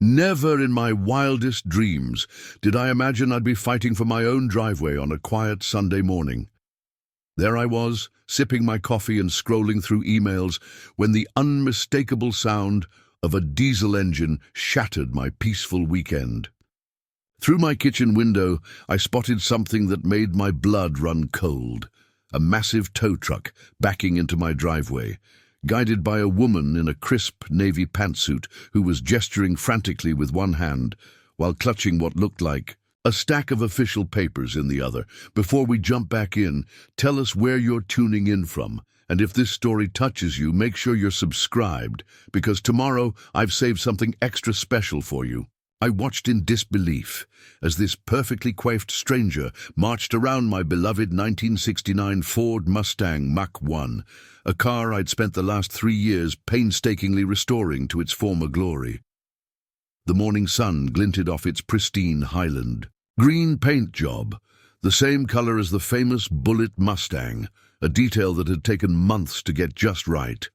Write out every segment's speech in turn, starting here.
Never in my wildest dreams did I imagine I'd be fighting for my own driveway on a quiet Sunday morning. There I was, sipping my coffee and scrolling through emails, when the unmistakable sound of a diesel engine shattered my peaceful weekend. Through my kitchen window, I spotted something that made my blood run cold. A massive tow truck backing into my driveway, guided by a woman in a crisp navy pantsuit who was gesturing frantically with one hand while clutching what looked like a stack of official papers in the other. Before we jump back in, tell us where you're tuning in from, and if this story touches you, make sure you're subscribed, because tomorrow I've saved something extra special for you. I watched in disbelief as this perfectly coiffed stranger marched around my beloved 1969 Ford Mustang Mach 1, a car I'd spent the last 3 years painstakingly restoring to its former glory. The morning sun glinted off its pristine Highland Green paint job, the same color as the famous Bullitt Mustang, a detail that had taken months to get just right.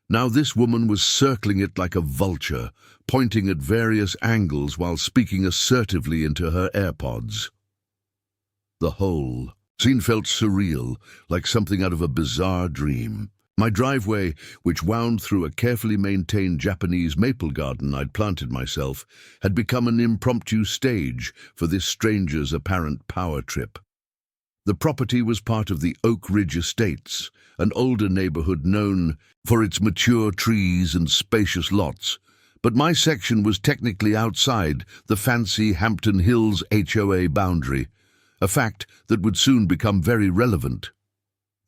Now this woman was circling it like a vulture, pointing at various angles while speaking assertively into her AirPods. The whole scene felt surreal, like something out of a bizarre dream. My driveway, which wound through a carefully maintained Japanese maple garden I'd planted myself, had become an impromptu stage for this stranger's apparent power trip. The property was part of the Oak Ridge Estates, an older neighborhood known for its mature trees and spacious lots, but my section was technically outside the fancy Hampton Hills HOA boundary, a fact that would soon become very relevant.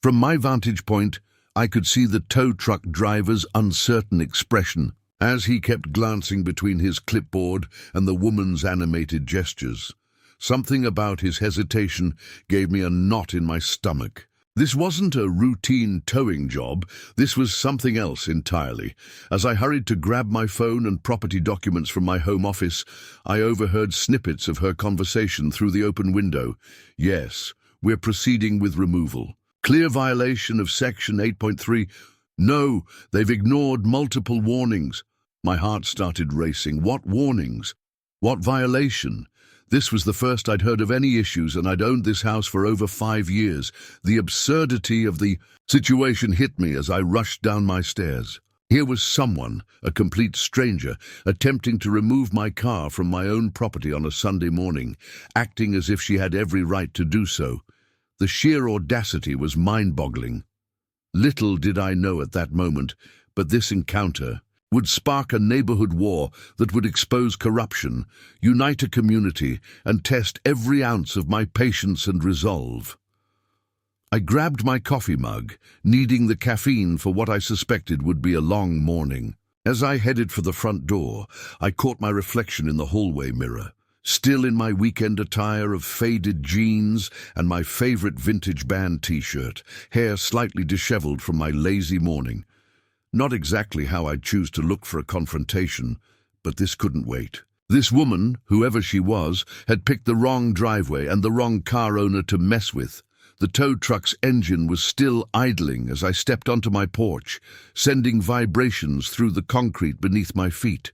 From my vantage point, I could see the tow truck driver's uncertain expression as he kept glancing between his clipboard and the woman's animated gestures. Something about his hesitation gave me a knot in my stomach. This wasn't a routine towing job, this was something else entirely. As I hurried to grab my phone and property documents from my home office, I overheard snippets of her conversation through the open window. Yes, we're proceeding with removal. Clear violation of Section 8.3. No, they've ignored multiple warnings. My heart started racing. What warnings? What violation? This was the first I'd heard of any issues, and I'd owned this house for over 5 years. The absurdity of the situation hit me as I rushed down my stairs. Here was someone, a complete stranger, attempting to remove my car from my own property on a Sunday morning, acting as if she had every right to do so. The sheer audacity was mind-boggling. Little did I know at that moment, but this encounter would spark a neighborhood war that would expose corruption, unite a community, and test every ounce of my patience and resolve. I grabbed my coffee mug, needing the caffeine for what I suspected would be a long morning. As I headed for the front door, I caught my reflection in the hallway mirror. Still in my weekend attire of faded jeans and my favorite vintage band t-shirt, hair slightly disheveled from my lazy morning. Not exactly how I'd choose to look for a confrontation, but this couldn't wait. This woman, whoever she was, had picked the wrong driveway and the wrong car owner to mess with. The tow truck's engine was still idling as I stepped onto my porch, sending vibrations through the concrete beneath my feet.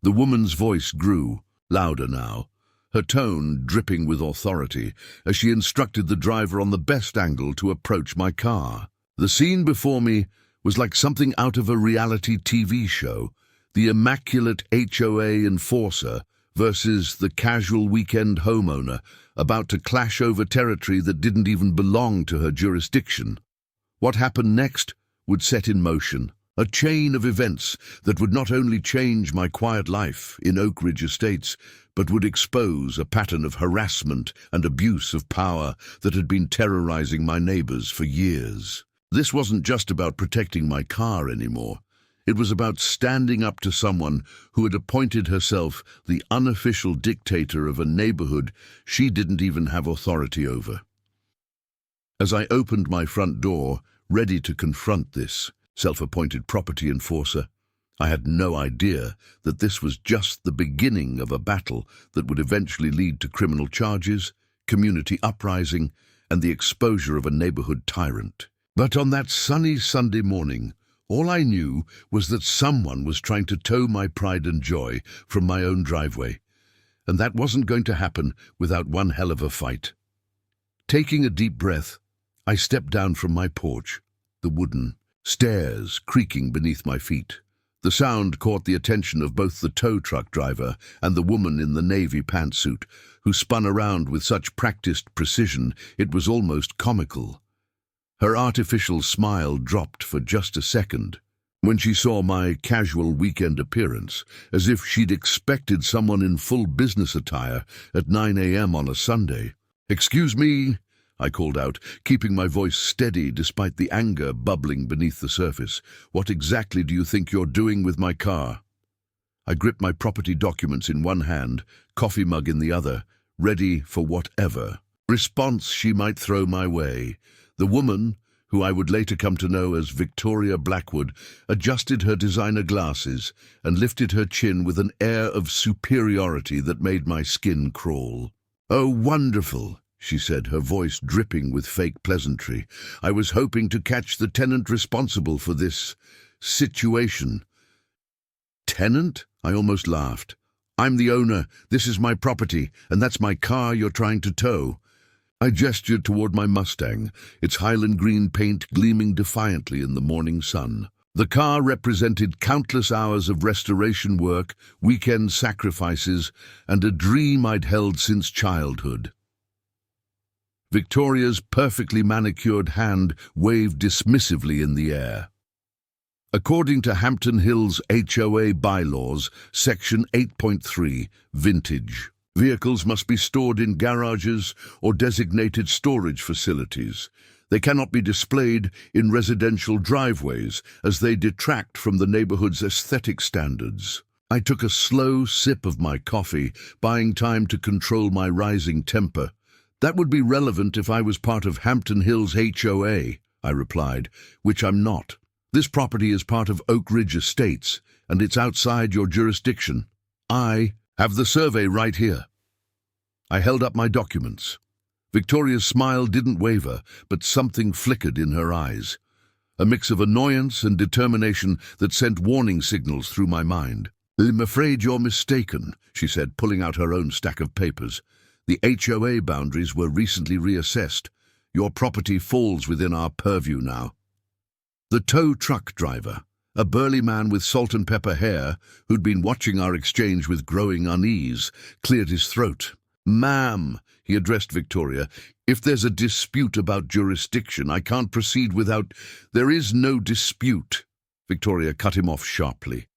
The woman's voice grew, louder now, her tone dripping with authority as she instructed the driver on the best angle to approach my car. The scene before me was like something out of a reality TV show, the immaculate HOA enforcer versus the casual weekend homeowner about to clash over territory that didn't even belong to her jurisdiction. What happened next would set in motion a chain of events that would not only change my quiet life in Oak Ridge Estates, but would expose a pattern of harassment and abuse of power that had been terrorizing my neighbors for years. This wasn't just about protecting my car anymore. It was about standing up to someone who had appointed herself the unofficial dictator of a neighborhood she didn't even have authority over. As I opened my front door, ready to confront this self-appointed property enforcer, I had no idea that this was just the beginning of a battle that would eventually lead to criminal charges, community uprising, and the exposure of a neighborhood tyrant. But on that sunny Sunday morning, All I knew was that someone was trying to tow my pride and joy from my own driveway, and that wasn't going to happen without one hell of a fight. Taking a deep breath, I stepped down from my porch, the wooden stairs creaking beneath my feet. The sound caught the attention of both the tow truck driver and the woman in the navy pantsuit, who spun around with such practiced precision it was almost comical. Her artificial smile dropped for just a second when she saw my casual weekend appearance, as if she'd expected someone in full business attire at 9 a.m. on a Sunday. "Excuse me," I called out, keeping my voice steady despite the anger bubbling beneath the surface. "What exactly do you think you're doing with my car?" I gripped my property documents in one hand, coffee mug in the other, ready for whatever response she might throw my way. The woman, who I would later come to know as Victoria Blackwood, adjusted her designer glasses and lifted her chin with an air of superiority that made my skin crawl. "Oh, wonderful," she said, her voice dripping with fake pleasantry. "I was hoping to catch the tenant responsible for this situation." "Tenant?" I almost laughed. "I'm the owner. This is my property, and that's my car you're trying to tow." I gestured toward my Mustang, its Highland Green paint gleaming defiantly in the morning sun. The car represented countless hours of restoration work, weekend sacrifices, and a dream I'd held since childhood. Victoria's perfectly manicured hand waved dismissively in the air. According to Hampton Hills HOA bylaws, Section 8.3, Vintage, vehicles must be stored in garages or designated storage facilities. They cannot be displayed in residential driveways, as they detract from the neighborhood's aesthetic standards. I took a slow sip of my coffee, buying time to control my rising temper. "That would be relevant if I was part of Hampton Hills HOA, I replied, "which I'm not. This property is part of Oak Ridge Estates, and it's outside your jurisdiction. I have the survey right here." I held up my documents. Victoria's smile didn't waver, but something flickered in her eyes. A mix of annoyance and determination that sent warning signals through my mind. "I'm afraid you're mistaken," she said, pulling out her own stack of papers. "The HOA boundaries were recently reassessed. Your property falls within our purview now." The tow truck driver, a burly man with salt and pepper hair, who'd been watching our exchange with growing unease, cleared his throat. "Ma'am," he addressed Victoria, "if there's a dispute about jurisdiction, I can't proceed without—" "There is no dispute," Victoria cut him off sharply.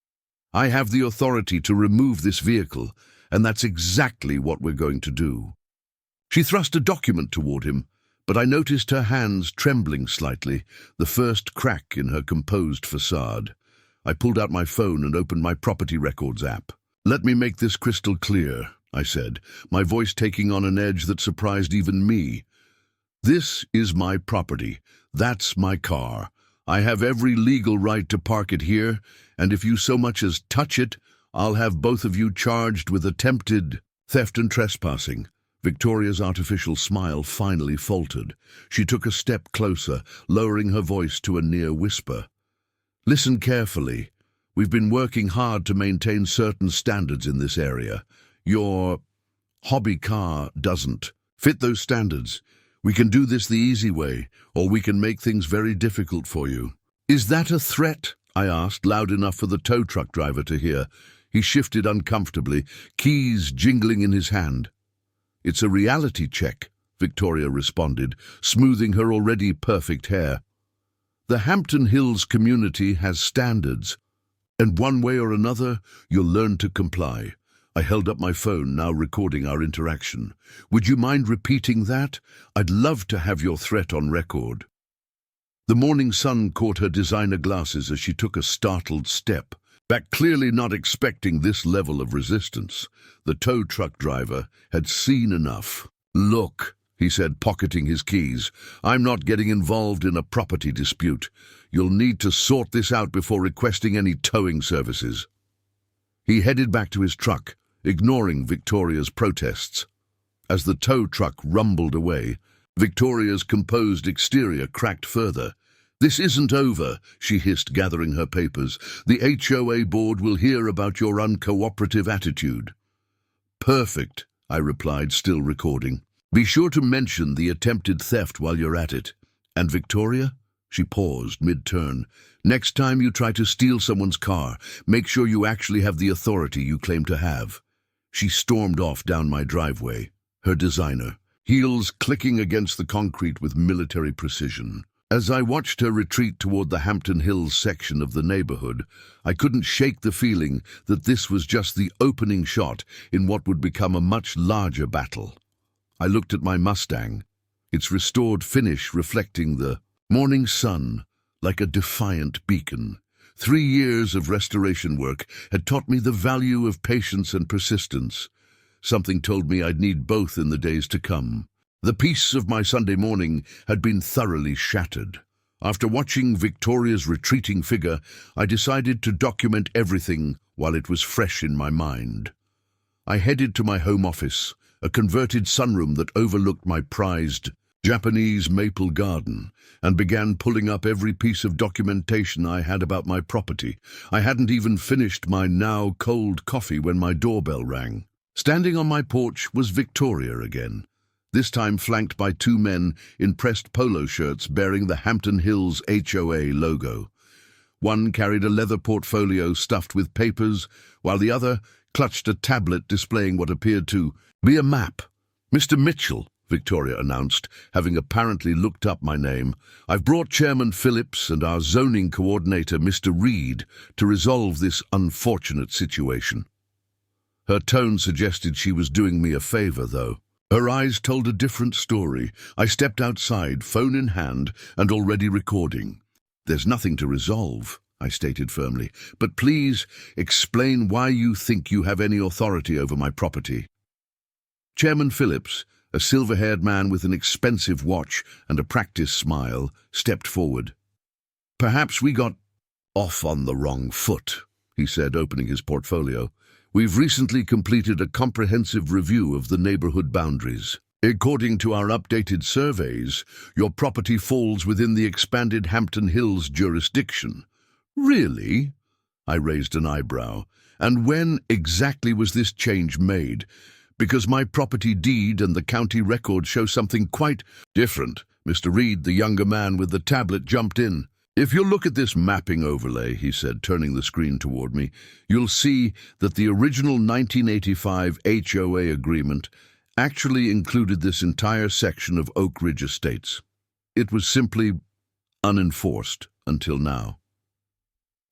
"I have the authority to remove this vehicle, and that's exactly what we're going to do." She thrust a document toward him, but I noticed her hands trembling slightly, the first crack in her composed facade. I pulled out my phone and opened my property records app. "Let me make this crystal clear," I said, my voice taking on an edge that surprised even me. "This is my property. That's my car. I have every legal right to park it here, and if you so much as touch it, I'll have both of you charged with attempted theft and trespassing." Victoria's artificial smile finally faltered. She took a step closer, lowering her voice to a near whisper. "Listen carefully. We've been working hard to maintain certain standards in this area. Your hobby car doesn't fit those standards. We can do this the easy way, or we can make things very difficult for you." "Is that a threat?" I asked, loud enough for the tow truck driver to hear. He shifted uncomfortably, keys jingling in his hand. "It's a reality check," Victoria responded, smoothing her already perfect hair. "The Hampton Hills community has standards, and one way or another, you'll learn to comply." I held up my phone, now recording our interaction. "Would you mind repeating that? I'd love to have your threat on record." The morning sun caught her designer glasses as she took a startled step back, clearly not expecting this level of resistance. The tow truck driver had seen enough. "Look," he said, pocketing his keys, "I'm not getting involved in a property dispute. You'll need to sort this out before requesting any towing services." He headed back to his truck, ignoring Victoria's protests. As the tow truck rumbled away, Victoria's composed exterior cracked further. "This isn't over," she hissed, gathering her papers. "The HOA board will hear about your uncooperative attitude." "Perfect," I replied, still recording. "Be sure to mention the attempted theft while you're at it. And Victoria?" She paused mid-turn. "Next time you try to steal someone's car, make sure you actually have the authority you claim to have." She stormed off down my driveway, her designer, heels clicking against the concrete with military precision. As I watched her retreat toward the Hampton Hills section of the neighborhood, I couldn't shake the feeling that this was just the opening shot in what would become a much larger battle. I looked at my Mustang, its restored finish reflecting the morning sun like a defiant beacon. 3 years of restoration work had taught me the value of patience and persistence. Something told me I'd need both in the days to come. The peace of my Sunday morning had been thoroughly shattered. After watching Victoria's retreating figure, I decided to document everything while it was fresh in my mind. I headed to my home office, a converted sunroom that overlooked my prized Japanese maple garden, and began pulling up every piece of documentation I had about my property. I hadn't even finished my now cold coffee when my doorbell rang. Standing on my porch was Victoria again, this time flanked by 2 men in pressed polo shirts bearing the Hampton Hills HOA logo. One carried a leather portfolio stuffed with papers, while the other clutched a tablet displaying what appeared to be a map. "Mr. Mitchell," Victoria announced, having apparently looked up my name, "I've brought Chairman Phillips and our zoning coordinator, Mr. Reed, to resolve this unfortunate situation." Her tone suggested she was doing me a favor, though. Her eyes told a different story. I stepped outside, phone in hand, and already recording. "There's nothing to resolve," I stated firmly, "but please explain why you think you have any authority over my property." Chairman Phillips, a silver-haired man with an expensive watch and a practiced smile, stepped forward. "Perhaps we got off on the wrong foot," he said, opening his portfolio. "We've recently completed a comprehensive review of the neighborhood boundaries. According to our updated surveys, your property falls within the expanded Hampton Hills jurisdiction." "Really?" I raised an eyebrow. "And when exactly was this change made? Because my property deed and the county record show something quite different." Mr. Reed, the younger man with the tablet, jumped in. "If you look at this mapping overlay," he said, turning the screen toward me, "you'll see that the original 1985 HOA agreement actually included this entire section of Oak Ridge Estates. It was simply unenforced until now."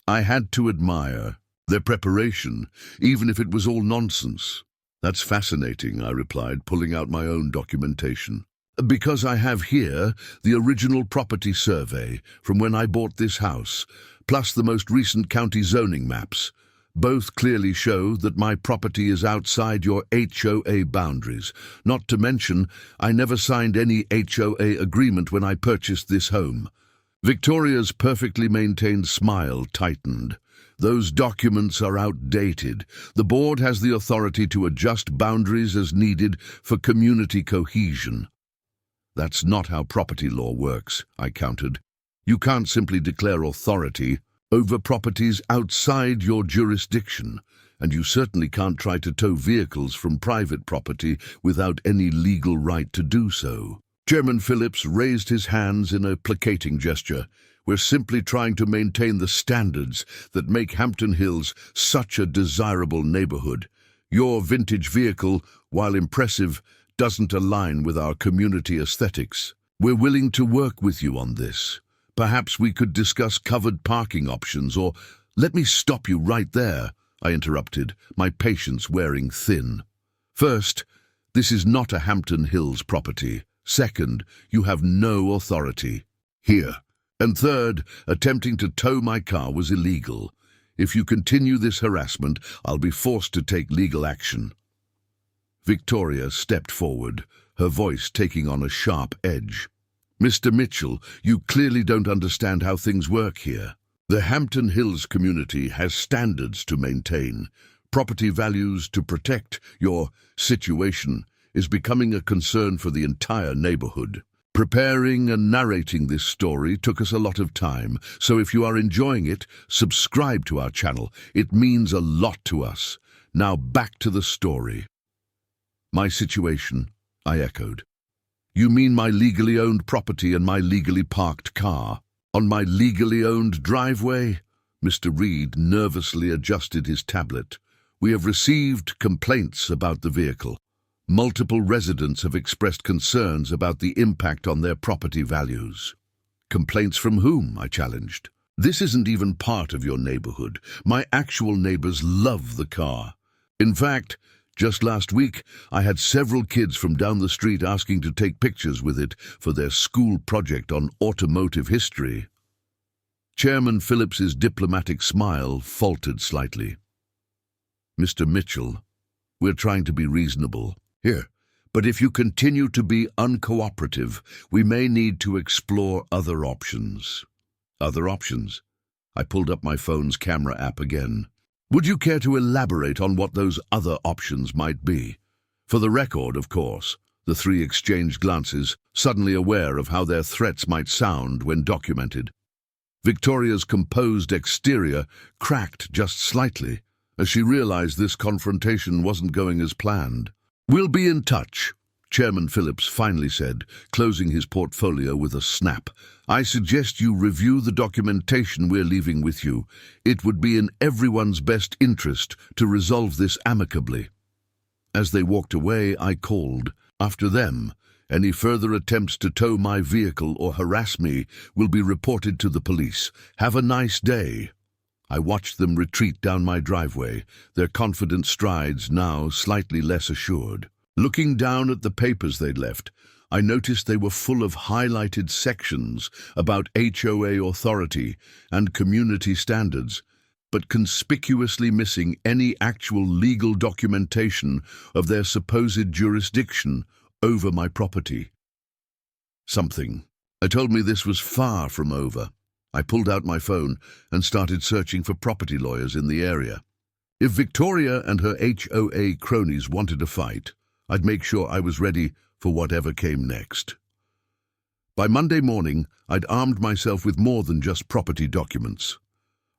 I had to admire their preparation, even if it was all nonsense. "That's fascinating," I replied, pulling out my own documentation. "Because I have here the original property survey from when I bought this house, plus the most recent county zoning maps. Both clearly show that my property is outside your HOA boundaries. Not to mention, I never signed any HOA agreement when I purchased this home." Victoria's perfectly maintained smile tightened. "Those documents are outdated. The board has the authority to adjust boundaries as needed for community cohesion." "That's not how property law works," I countered. "You can't simply declare authority over properties outside your jurisdiction, and you certainly can't try to tow vehicles from private property without any legal right to do so." Chairman Phillips raised his hands in a placating gesture. "We're simply trying to maintain the standards that make Hampton Hills such a desirable neighborhood. Your vintage vehicle, while impressive, doesn't align with our community aesthetics. We're willing to work with you on this. Perhaps we could discuss covered parking options, or—" "Let me stop you right there," I interrupted, my patience wearing thin. "First, this is not a Hampton Hills property. Second, you have no authority here. And third, attempting to tow my car was illegal. If you continue this harassment, I'll be forced to take legal action." Victoria stepped forward, her voice taking on a sharp edge. "Mr. Mitchell, you clearly don't understand how things work here. The Hampton Hills community has standards to maintain, property values to protect. Your situation is becoming a concern for the entire neighborhood. Preparing and narrating this story took us a lot of time, so if you are enjoying it, subscribe to our channel. It means a lot to us. Now back to the story. My situation, I echoed. You mean my legally owned property and my legally parked car? On my legally owned driveway? Mr. Reed nervously adjusted his tablet. We have received complaints about the vehicle. Multiple residents have expressed concerns about the impact on their property values. Complaints from whom? I challenged. This isn't even part of your neighborhood. My actual neighbors love the car. In fact, just last week, I had several kids from down the street asking to take pictures with it for their school project on automotive history. Chairman Phillips's diplomatic smile faltered slightly. Mr. Mitchell, we're trying to be reasonable. Here, but if you continue to be uncooperative, we may need to explore other options. Other options? I pulled up my phone's camera app again. Would you care to elaborate on what those other options might be? For the record, of course. The three exchanged glances, suddenly aware of how their threats might sound when documented. Victoria's composed exterior cracked just slightly as she realized this confrontation wasn't going as planned. We'll be in touch, Chairman Phillips finally said, closing his portfolio with a snap. I suggest you review the documentation we're leaving with you. It would be in everyone's best interest to resolve this amicably. As they walked away, I called. After them, any further attempts to tow my vehicle or harass me will be reported to the police. Have a nice day. I watched them retreat down my driveway, their confident strides now slightly less assured. Looking down at the papers they'd left, I noticed they were full of highlighted sections about HOA authority and community standards, but conspicuously missing any actual legal documentation of their supposed jurisdiction over my property. Something told me this was far from over. I pulled out my phone and started searching for property lawyers in the area. If Victoria and her HOA cronies wanted a fight, I'd make sure I was ready for whatever came next. By Monday morning, I'd armed myself with more than just property documents.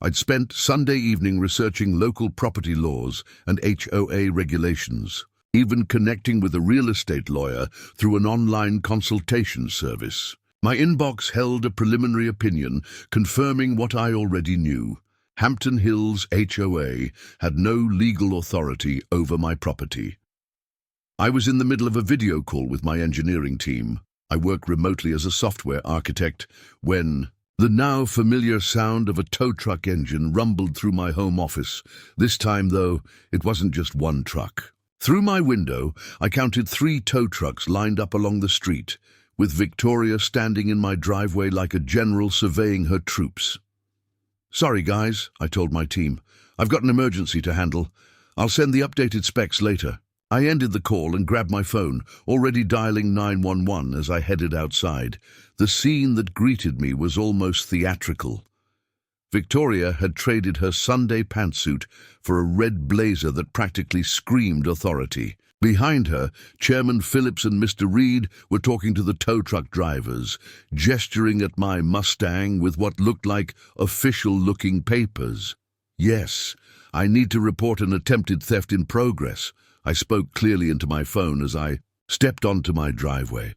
I'd spent Sunday evening researching local property laws and HOA regulations, even connecting with a real estate lawyer through an online consultation service. My inbox held a preliminary opinion confirming what I already knew. Hampton Hills HOA had no legal authority over my property. I was in the middle of a video call with my engineering team. I work remotely as a software architect when the now familiar sound of a tow truck engine rumbled through my home office. This time, though, it wasn't just one truck. Through my window, I counted 3 tow trucks lined up along the street, with Victoria standing in my driveway like a general surveying her troops. Sorry, guys, I told my team. I've got an emergency to handle. I'll send the updated specs later. I ended the call and grabbed my phone, already dialing 911 as I headed outside. The scene that greeted me was almost theatrical. Victoria had traded her Sunday pantsuit for a red blazer that practically screamed authority. Behind her, Chairman Phillips and Mr. Reed were talking to the tow truck drivers, gesturing at my Mustang with what looked like official-looking papers. Yes, I need to report an attempted theft in progress. I spoke clearly into my phone as I stepped onto my driveway.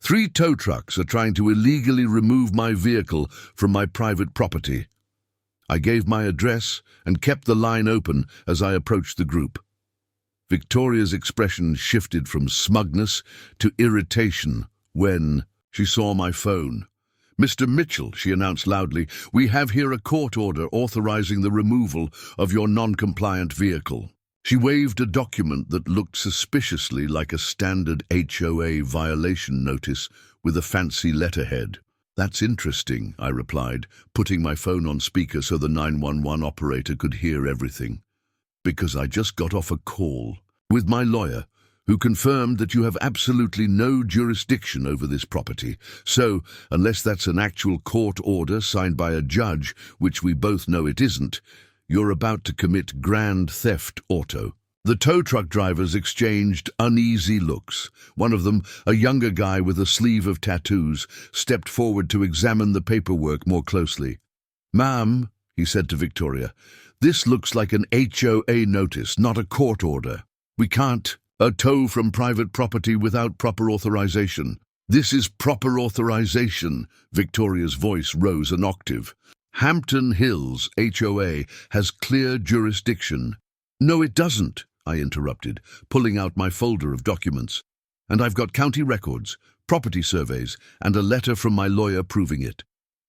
3 tow trucks are trying to illegally remove my vehicle from my private property. I gave my address and kept the line open as I approached the group. Victoria's expression shifted from smugness to irritation when she saw my phone. Mr. Mitchell, she announced loudly, we have here a court order authorizing the removal of your non-compliant vehicle. She waved a document that looked suspiciously like a standard HOA violation notice with a fancy letterhead. That's interesting, I replied, putting my phone on speaker so the 911 operator could hear everything. Because I just got off a call with my lawyer, who confirmed that you have absolutely no jurisdiction over this property. So, unless that's an actual court order signed by a judge, which we both know it isn't, you're about to commit grand theft auto. The tow truck drivers exchanged uneasy looks. One of them, a younger guy with a sleeve of tattoos, stepped forward to examine the paperwork more closely. "Ma'am," he said to Victoria, "this looks like an HOA notice, not a court order. We can't tow from private property without proper authorization." "This is proper authorization." Victoria's voice rose an octave. "Hampton Hills HOA has clear jurisdiction." "No, it doesn't," I interrupted, pulling out my folder of documents. "And I've got county records, property surveys, and a letter from my lawyer proving it.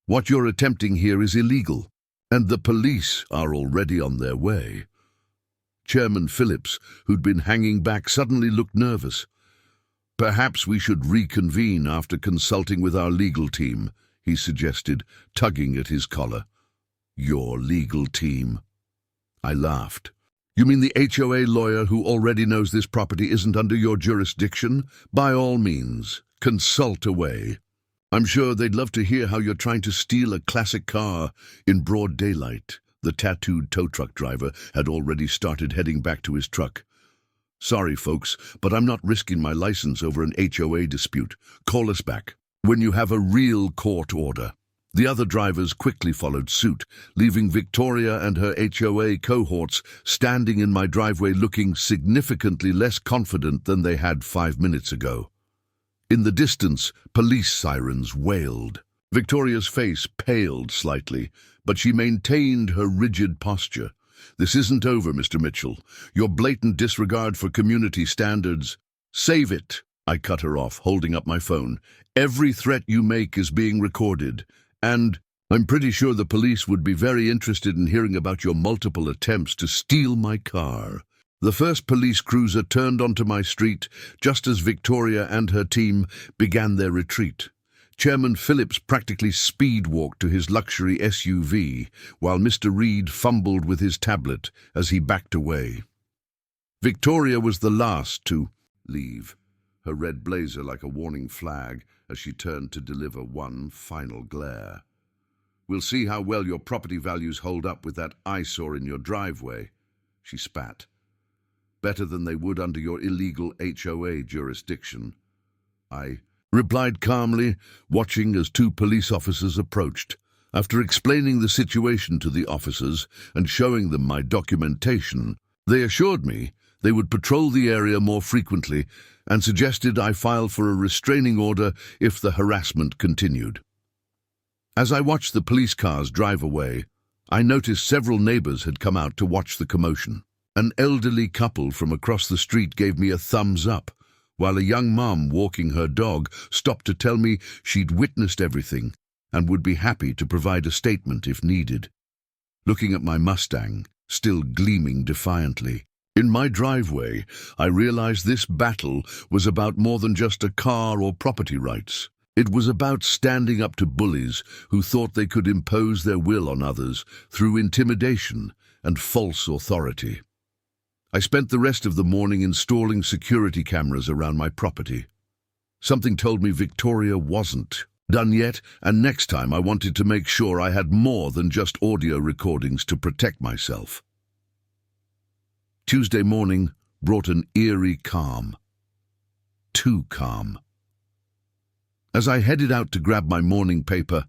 What you're attempting here is illegal, and the police are already on their way." Chairman Phillips, who'd been hanging back, suddenly looked nervous. "Perhaps we should reconvene after consulting with our legal team," he suggested, tugging at his collar. "Your legal team?" I laughed. "You mean the HOA lawyer who already knows this property isn't under your jurisdiction? By all means, consult away. I'm sure they'd love to hear how you're trying to steal a classic car in broad daylight." The tattooed tow truck driver had already started heading back to his truck. "Sorry, folks, but I'm not risking my license over an HOA dispute. Call us back when you have a real court order." The other drivers quickly followed suit, leaving Victoria and her HOA cohorts standing in my driveway looking significantly less confident than they had 5 minutes ago. In the distance, police sirens wailed. Victoria's face paled slightly, but she maintained her rigid posture. "This isn't over, Mr. Mitchell. Your blatant disregard for community standards—" "Save it," I cut her off, holding up my phone. "Every threat you make is being recorded. And I'm pretty sure the police would be very interested in hearing about your multiple attempts to steal my car." The first police cruiser turned onto my street just as Victoria and her team began their retreat. Chairman Phillips practically speed-walked to his luxury SUV, while Mr. Reed fumbled with his tablet as he backed away. Victoria was the last to leave, her red blazer like a warning flag as she turned to deliver one final glare. "We'll see how well your property values hold up with that eyesore in your driveway," she spat. "Better than they would under your illegal HOA jurisdiction." I replied calmly, watching as 2 police officers approached. After explaining the situation to the officers and showing them my documentation, they assured me they would patrol the area more frequently and suggested I file for a restraining order if the harassment continued. As I watched the police cars drive away, I noticed several neighbors had come out to watch the commotion. An elderly couple from across the street gave me a thumbs up, while a young mom walking her dog stopped to tell me she'd witnessed everything and would be happy to provide a statement if needed. Looking at my Mustang, still gleaming defiantly, in my driveway, I realized this battle was about more than just a car or property rights. It was about standing up to bullies who thought they could impose their will on others through intimidation and false authority. I spent the rest of the morning installing security cameras around my property. Something told me Victoria wasn't done yet, and next time I wanted to make sure I had more than just audio recordings to protect myself. Tuesday morning brought an eerie calm. Too calm. As I headed out to grab my morning paper,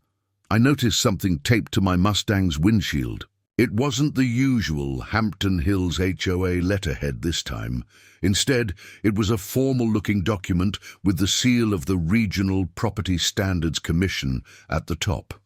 I noticed something taped to my Mustang's windshield. It wasn't the usual Hampton Hills HOA letterhead this time. Instead, it was a formal-looking document with the seal of the Regional Property Standards Commission at the top.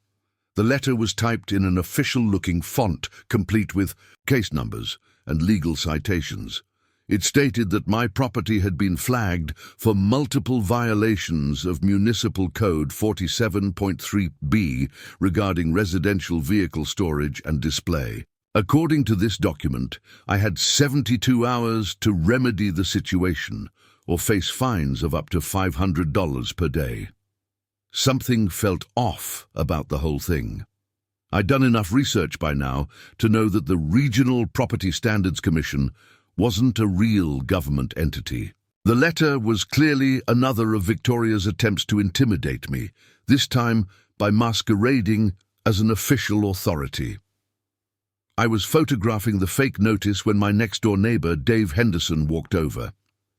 The letter was typed in an official-looking font, complete with case numbers and legal citations. It stated that my property had been flagged for multiple violations of Municipal Code 47.3b regarding residential vehicle storage and display. According to this document, I had 72 hours to remedy the situation or face fines of up to $500 per day. Something felt off about the whole thing. I'd done enough research by now to know that the Regional Property Standards Commission wasn't a real government entity. The letter was clearly another of Victoria's attempts to intimidate me, this time by masquerading as an official authority. I was photographing the fake notice when my next-door neighbor, Dave Henderson, walked over.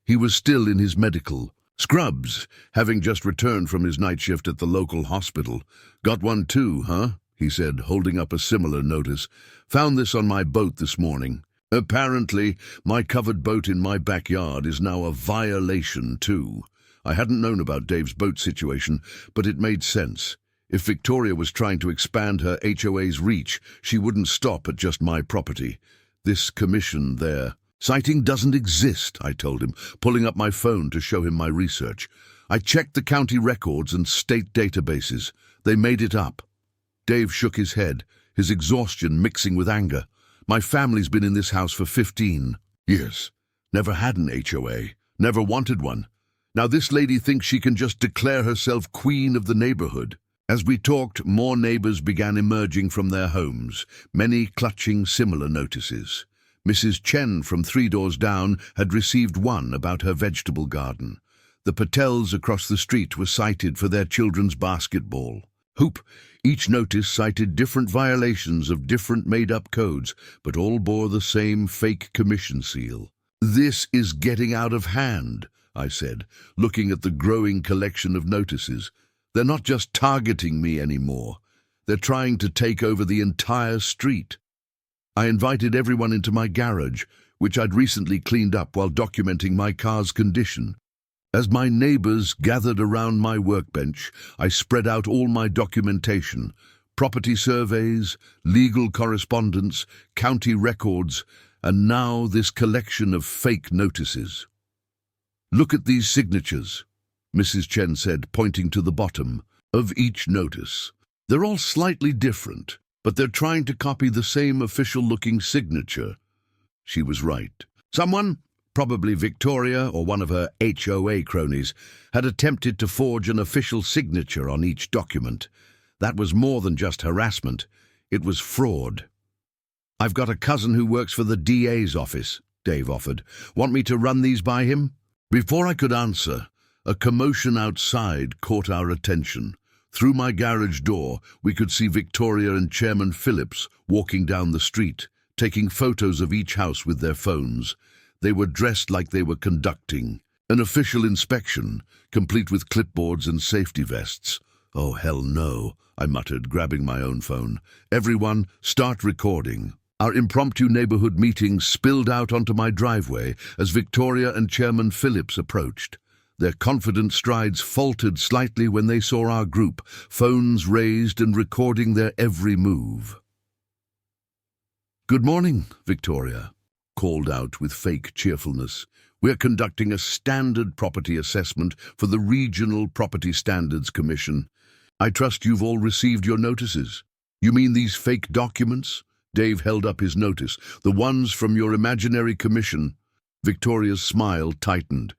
He was still in his medical scrubs, having just returned from his night shift at the local hospital. "Got one too, huh?" he said, holding up a similar notice. "Found this on my boat this morning. Apparently, my covered boat in my backyard is now a violation too." I hadn't known about Dave's boat situation, but it made sense. If Victoria was trying to expand her HOA's reach, she wouldn't stop at just my property. This commission there. "Sighting doesn't exist," I told him, pulling up my phone to show him my research. "I checked the county records and state databases. They made it up." Dave shook his head, his exhaustion mixing with anger. "My family's been in this house for 15 years. Never had an HOA. Never wanted one. Now this lady thinks she can just declare herself queen of the neighborhood." As we talked, more neighbors began emerging from their homes, many clutching similar notices. Mrs. Chen from 3 doors down had received one about her vegetable garden. The Patels across the street were cited for their children's basketball hoop. Each notice cited different violations of different made-up codes, but all bore the same fake commission seal. "This is getting out of hand," I said, looking at the growing collection of notices. "They're not just targeting me anymore. They're trying to take over the entire street." I invited everyone into my garage, which I'd recently cleaned up while documenting my car's condition. As my neighbors gathered around my workbench, I spread out all my documentation, property surveys, legal correspondence, county records, and now this collection of fake notices. "Look at these signatures," Mrs. Chen said, pointing to the bottom of each notice. "They're all slightly different, but they're trying to copy the same official-looking signature." She was right. Someone, probably Victoria or one of her HOA cronies, had attempted to forge an official signature on each document. That was more than just harassment. It was fraud. "I've got a cousin who works for the DA's office," Dave offered. "Want me to run these by him?" Before I could answer, a commotion outside caught our attention. Through my garage door, we could see Victoria and Chairman Phillips walking down the street, taking photos of each house with their phones. They were dressed like they were conducting an official inspection, complete with clipboards and safety vests. "Oh, hell no," I muttered, grabbing my own phone. "Everyone, start recording." Our impromptu neighborhood meeting spilled out onto my driveway as Victoria and Chairman Phillips approached. Their confident strides faltered slightly when they saw our group, phones raised and recording their every move. "Good morning, Victoria," called out with fake cheerfulness. "We're conducting a standard property assessment for the Regional Property Standards Commission. I trust you've all received your notices." "You mean these fake documents?" Dave held up his notice. "The ones from your imaginary commission." Victoria's smile tightened.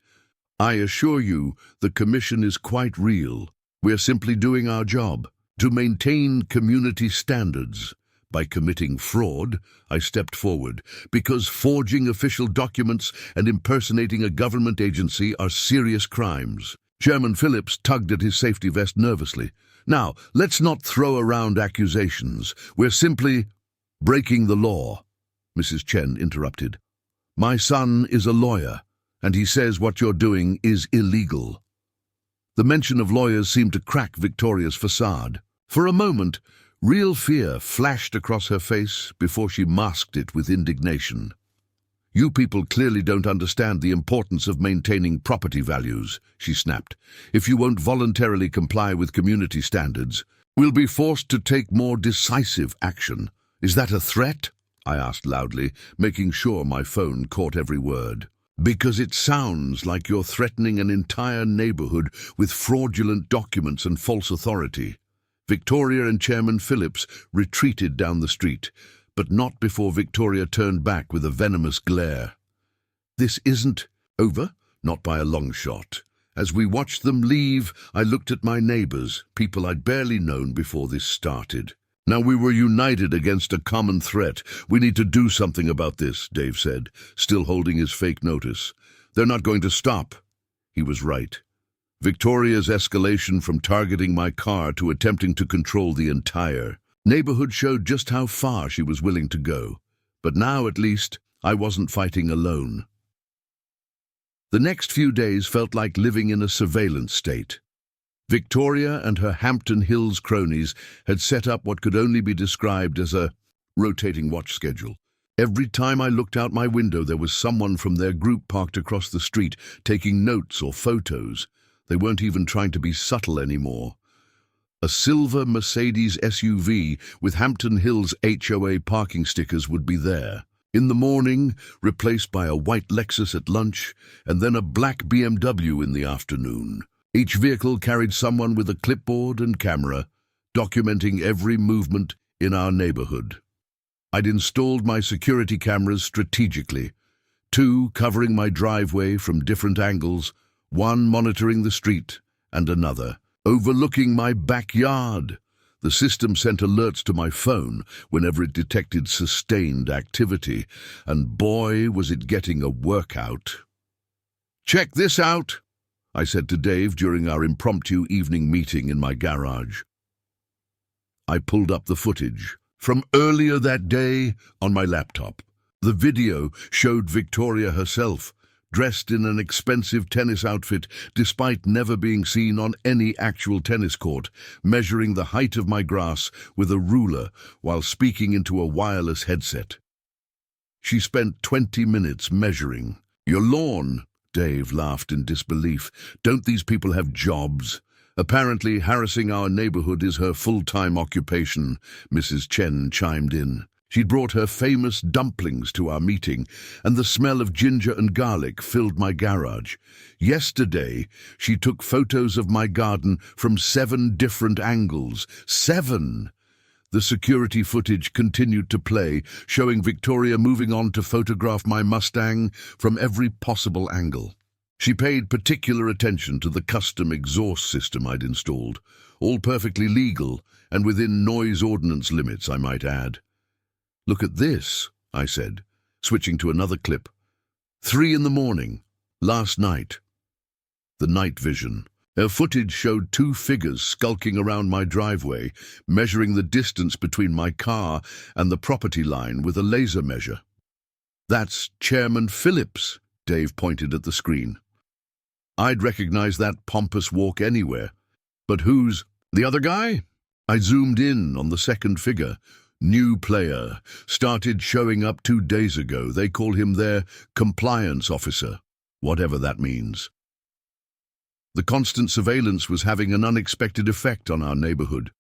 "I assure you, the commission is quite real. We're simply doing our job, to maintain community standards." By committing fraud, I stepped forward, because forging official documents and impersonating a government agency are serious crimes. Chairman Phillips tugged at his safety vest nervously. "Now, let's not throw around accusations. We're simply breaking the law," Mrs. Chen interrupted. "My son is a lawyer, and he says what you're doing is illegal." The mention of lawyers seemed to crack Victoria's facade. For a moment, real fear flashed across her face before she masked it with indignation. "You people clearly don't understand the importance of maintaining property values," she snapped. "If you won't voluntarily comply with community standards, we'll be forced to take more decisive action." "Is that a threat?" I asked loudly, making sure my phone caught every word. "Because it sounds like you're threatening an entire neighborhood with fraudulent documents and false authority." Victoria and Chairman Phillips retreated down the street, but not before Victoria turned back with a venomous glare. "This isn't over?" "Not by a long shot." As we watched them leave, I looked at my neighbors, people I'd barely known before this started. "Now we were united against a common threat. We need to do something about this," Dave said, still holding his fake notice. "They're not going to stop." He was right. Victoria's escalation from targeting my car to attempting to control the entire Neighborhood showed just how far she was willing to go, but now at least I wasn't fighting alone. The next few days felt like living in a surveillance state. Victoria and her Hampton Hills cronies had set up what could only be described as a rotating watch schedule. Every time I looked out my window, there was someone from their group parked across the street, taking notes or photos. They weren't even trying to be subtle anymore. A silver Mercedes SUV with Hampton Hills HOA parking stickers would be there. In the morning, replaced by a white Lexus at lunch, and then a black BMW in the afternoon. Each vehicle carried someone with a clipboard and camera, documenting every movement in our neighborhood. I'd installed my security cameras strategically, 2 covering my driveway from different angles, 1 monitoring the street, and another overlooking my backyard. The system sent alerts to my phone whenever it detected sustained activity, and boy, was it getting a workout. "Check this out," I said to Dave during our impromptu evening meeting in my garage. I pulled up the footage from earlier that day on my laptop. The video showed Victoria herself, dressed in an expensive tennis outfit despite never being seen on any actual tennis court, measuring the height of my grass with a ruler while speaking into a wireless headset. She spent 20 minutes measuring. "Your lawn," Dave laughed in disbelief. "Don't these people have jobs?" "Apparently harassing our neighborhood is her full-time occupation," Mrs. Chen chimed in. She'd brought her famous dumplings to our meeting, and the smell of ginger and garlic filled my garage. Yesterday, she took photos of my garden from 7 different angles. 7! The security footage continued to play, showing Victoria moving on to photograph my Mustang from every possible angle. She paid particular attention to the custom exhaust system I'd installed, all perfectly legal and within noise ordinance limits, I might add. "Look at this," I said, switching to another clip. 3 in the morning, last night. The night vision. Her footage showed 2 figures skulking around my driveway, measuring the distance between my car and the property line with a laser measure. "That's Chairman Phillips," Dave pointed at the screen. "I'd recognize that pompous walk anywhere. But who's the other guy?" I zoomed in on the second figure. "New player. Started showing up 2 days ago. They call him their compliance officer," whatever that means. The constant surveillance was having an unexpected effect on our neighborhood,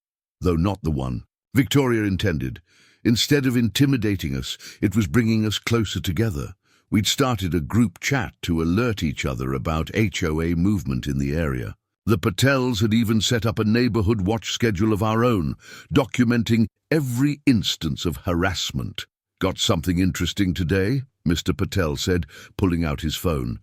though not the one Victoria intended. Instead of intimidating us, it was bringing us closer together. We'd started a group chat to alert each other about HOA movement in the area. The Patels had even set up a neighborhood watch schedule of our own, documenting every instance of harassment. "Got something interesting today?" Mr. Patel said, pulling out his phone.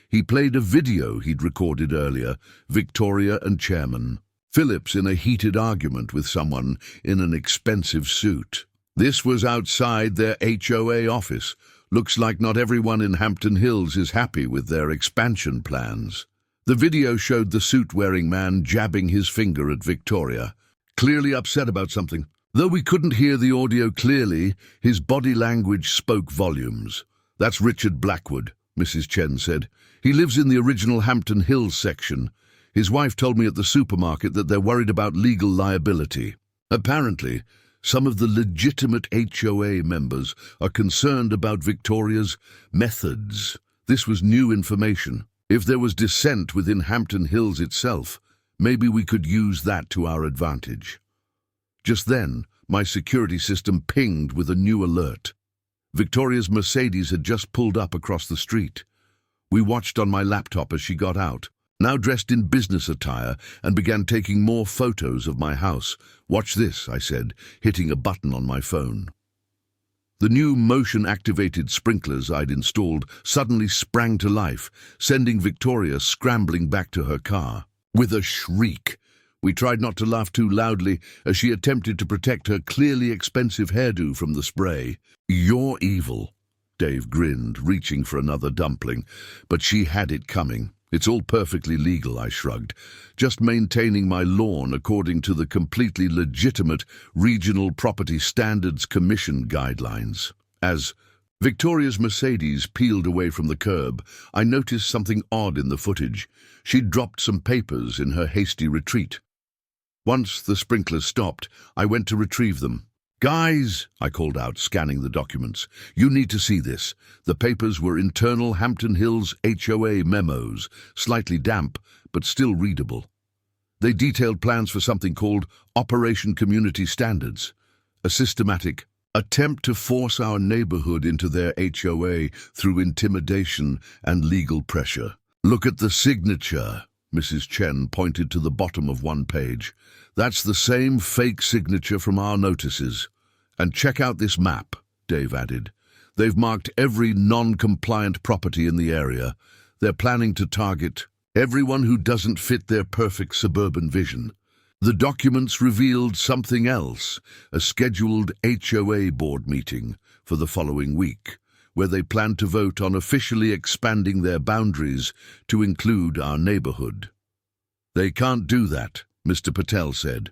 He played a video he'd recorded earlier, Victoria and Chairman Phillips in a heated argument with someone in an expensive suit. This was outside their HOA office. Looks like not everyone in Hampton Hills is happy with their expansion plans. The video showed the suit-wearing man jabbing his finger at Victoria, clearly upset about something. Though we couldn't hear the audio clearly, his body language spoke volumes. "That's Richard Blackwood," Mrs. Chen said. "He lives in the original Hampton Hills section. His wife told me at the supermarket that they're worried about legal liability. Apparently, some of the legitimate HOA members are concerned about Victoria's methods." This was new information. If there was dissent within Hampton Hills itself, maybe we could use that to our advantage. Just then, my security system pinged with a new alert. Victoria's Mercedes had just pulled up across the street. We watched on my laptop as she got out, now dressed in business attire, and began taking more photos of my house. "Watch this," I said, hitting a button on my phone. The new motion-activated sprinklers I'd installed suddenly sprang to life, sending Victoria scrambling back to her car. With a shriek, we tried not to laugh too loudly as she attempted to protect her clearly expensive hairdo from the spray. "You're evil," Dave grinned, reaching for another dumpling, but she had it coming. It's all perfectly legal, I shrugged. Just maintaining my lawn according to the completely legitimate Regional Property Standards Commission guidelines. As Victoria's Mercedes peeled away from the curb, I noticed something odd in the footage. She'd dropped some papers in her hasty retreat. Once the sprinklers stopped, I went to retrieve them. "Guys," I called out, scanning the documents, "you need to see this." The papers were internal Hampton Hills HOA memos, slightly damp, but still readable. They detailed plans for something called Operation Community Standards, a systematic attempt to force our neighborhood into their HOA through intimidation and legal pressure. "Look at the signature," Mrs. Chen pointed to the bottom of one page. "That's the same fake signature from our notices. And check out this map," Dave added. "They've marked every non-compliant property in the area. They're planning to target everyone who doesn't fit their perfect suburban vision." The documents revealed something else, a scheduled HOA board meeting for the following week, where they plan to vote on officially expanding their boundaries to include our neighborhood. "They can't do that," Mr. Patel said.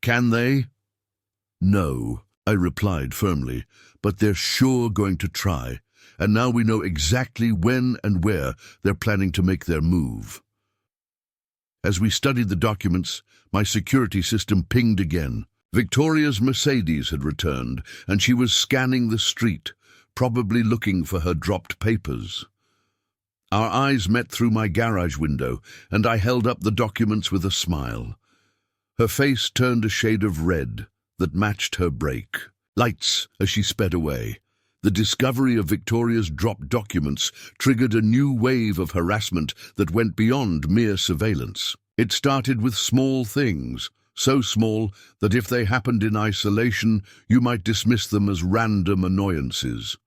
"Can they?" "No," I replied firmly, "but they're sure going to try, and now we know exactly when and where they're planning to make their move." As we studied the documents, my security system pinged again. Victoria's Mercedes had returned, and she was scanning the street, probably looking for her dropped papers. Our eyes met through my garage window, and I held up the documents with a smile. Her face turned a shade of red that matched her brake lights as she sped away. The discovery of Victoria's dropped documents triggered a new wave of harassment that went beyond mere surveillance. It started with small things, so small that if they happened in isolation, you might dismiss them as random annoyances.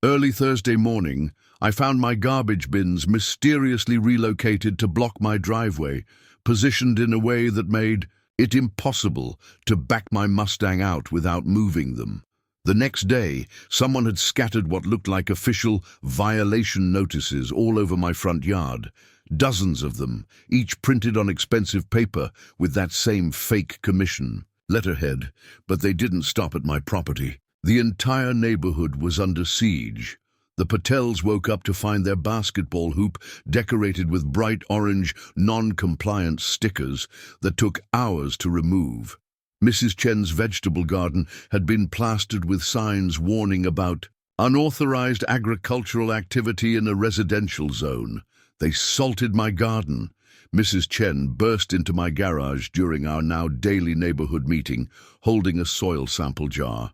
Early Thursday morning, I found my garbage bins mysteriously relocated to block my driveway, positioned in a way that made it impossible to back my Mustang out without moving them. The next day, someone had scattered what looked like official violation notices all over my front yard. Dozens of them, each printed on expensive paper with that same fake commission letterhead, but they didn't stop at my property. The entire neighborhood was under siege. The Patels woke up to find their basketball hoop decorated with bright orange, non-compliant stickers that took hours to remove. Mrs. Chen's vegetable garden had been plastered with signs warning about unauthorized agricultural activity in a residential zone. They salted my garden. Mrs. Chen burst into my garage during our now daily neighborhood meeting, holding a soil sample jar.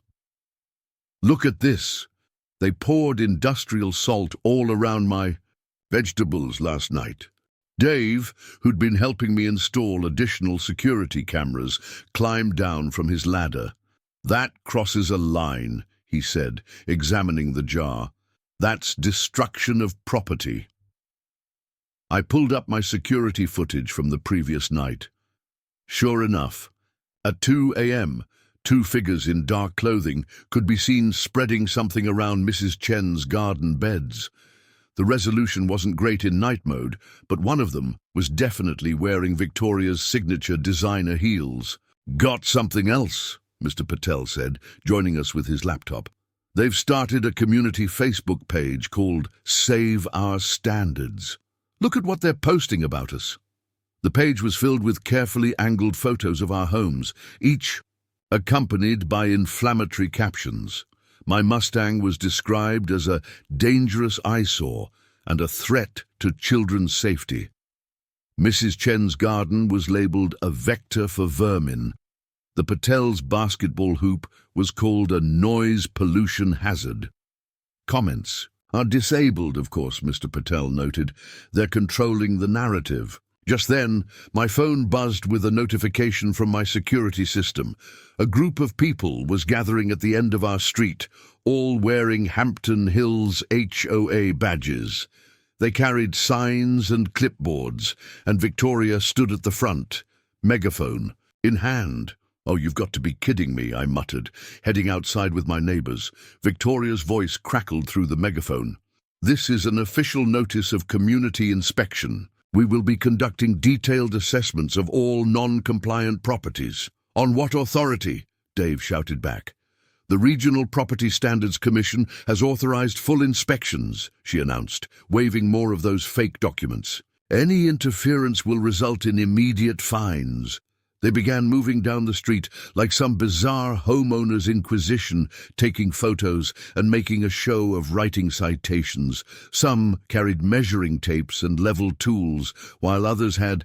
"Look at this. They poured industrial salt all around my vegetables last night." Dave, who'd been helping me install additional security cameras, climbed down from his ladder. "That crosses a line," he said, examining the jar. "That's destruction of property." I pulled up my security footage from the previous night. Sure enough, at 2 a.m., two figures in dark clothing could be seen spreading something around Mrs. Chen's garden beds. The resolution wasn't great in night mode, but one of them was definitely wearing Victoria's signature designer heels. "Got something else," Mr. Patel said, joining us with his laptop. "They've started a community Facebook page called Save Our Standards. Look at what they're posting about us." The page was filled with carefully angled photos of our homes, each accompanied by inflammatory captions. My Mustang was described as a dangerous eyesore and a threat to children's safety. Mrs. Chen's garden was labeled a vector for vermin. The Patel's basketball hoop was called a noise pollution hazard. Comments are disabled, of course, Mr. Patel noted. They're controlling the narrative. Just then, my phone buzzed with a notification from my security system. A group of people was gathering at the end of our street, all wearing Hampton Hills HOA badges. They carried signs and clipboards, and Victoria stood at the front, megaphone in hand. "Oh, you've got to be kidding me," I muttered, heading outside with my neighbors. Victoria's voice crackled through the megaphone. This is an official notice of community inspection. We will be conducting detailed assessments of all non-compliant properties. On what authority? Dave shouted back. The Regional Property Standards Commission has authorized full inspections, she announced, waving more of those fake documents. Any interference will result in immediate fines. They began moving down the street like some bizarre homeowner's inquisition, taking photos and making a show of writing citations. Some carried measuring tapes and level tools, while others had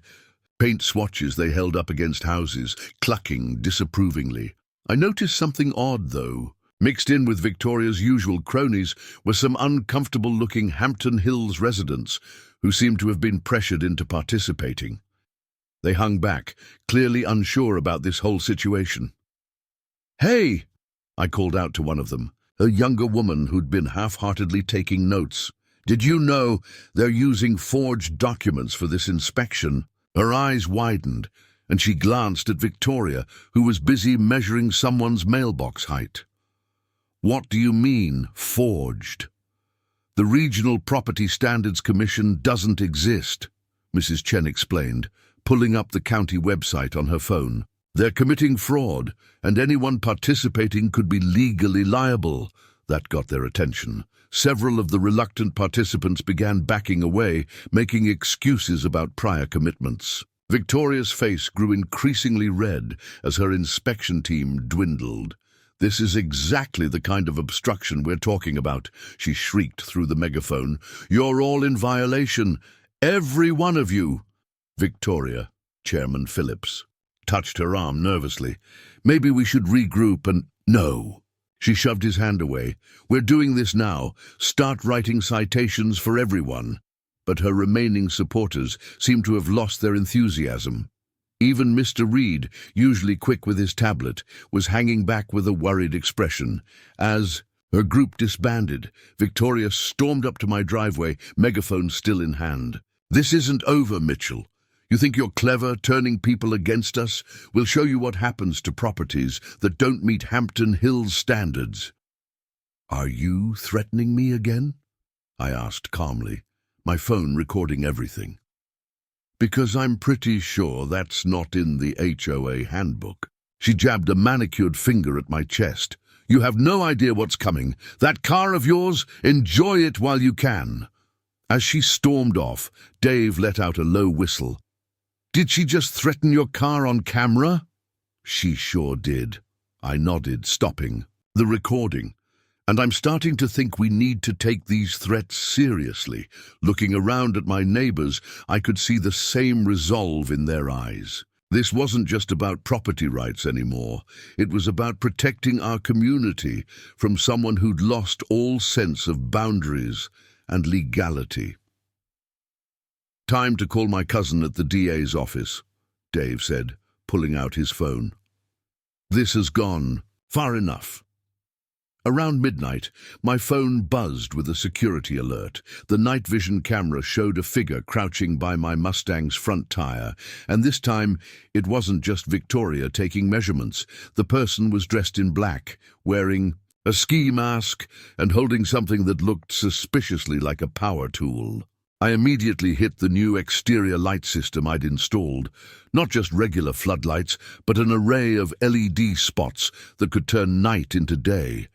paint swatches they held up against houses, clucking disapprovingly. I noticed something odd, though. Mixed in with Victoria's usual cronies were some uncomfortable-looking Hampton Hills residents who seemed to have been pressured into participating. They hung back, clearly unsure about this whole situation. "Hey!" I called out to one of them, a younger woman who'd been half-heartedly taking notes. "Did you know they're using forged documents for this inspection?" Her eyes widened, and she glanced at Victoria, who was busy measuring someone's mailbox height. "What do you mean, forged?" "The Regional Property Standards Commission doesn't exist," Mrs. Chen explained, pulling up the county website on her phone. "They're committing fraud, and anyone participating could be legally liable." That got their attention. Several of the reluctant participants began backing away, making excuses about prior commitments. Victoria's face grew increasingly red as her inspection team dwindled. "This is exactly the kind of obstruction we're talking about," she shrieked through the megaphone. "You're all in violation, every one of you." Victoria, Chairman Phillips, touched her arm nervously. "Maybe we should regroup and—" "No." She shoved his hand away. "We're doing this now. Start writing citations for everyone." But her remaining supporters seemed to have lost their enthusiasm. Even Mr. Reed, usually quick with his tablet, was hanging back with a worried expression. As her group disbanded, Victoria stormed up to my driveway, megaphone still in hand. "This isn't over, Mitchell. You think you're clever, turning people against us? We'll show you what happens to properties that don't meet Hampton Hills standards." "Are you threatening me again?" I asked calmly, my phone recording everything. "Because I'm pretty sure that's not in the HOA handbook." She jabbed a manicured finger at my chest. "You have no idea what's coming. That car of yours, enjoy it while you can." As she stormed off, Dave let out a low whistle. "Did she just threaten your car on camera?" "She sure did." I nodded, stopping the recording. "And I'm starting to think we need to take these threats seriously." Looking around at my neighbors, I could see the same resolve in their eyes. This wasn't just about property rights anymore. It was about protecting our community from someone who'd lost all sense of boundaries and legality. "Time to call my cousin at the DA's office," Dave said, pulling out his phone. "This has gone far enough." Around midnight, my phone buzzed with a security alert. The night vision camera showed a figure crouching by my Mustang's front tire, and this time it wasn't just Victoria taking measurements. The person was dressed in black, wearing a ski mask and holding something that looked suspiciously like a power tool. I immediately hit the new exterior light system I'd installed. Not just regular floodlights, but an array of LED spots that could turn night into day.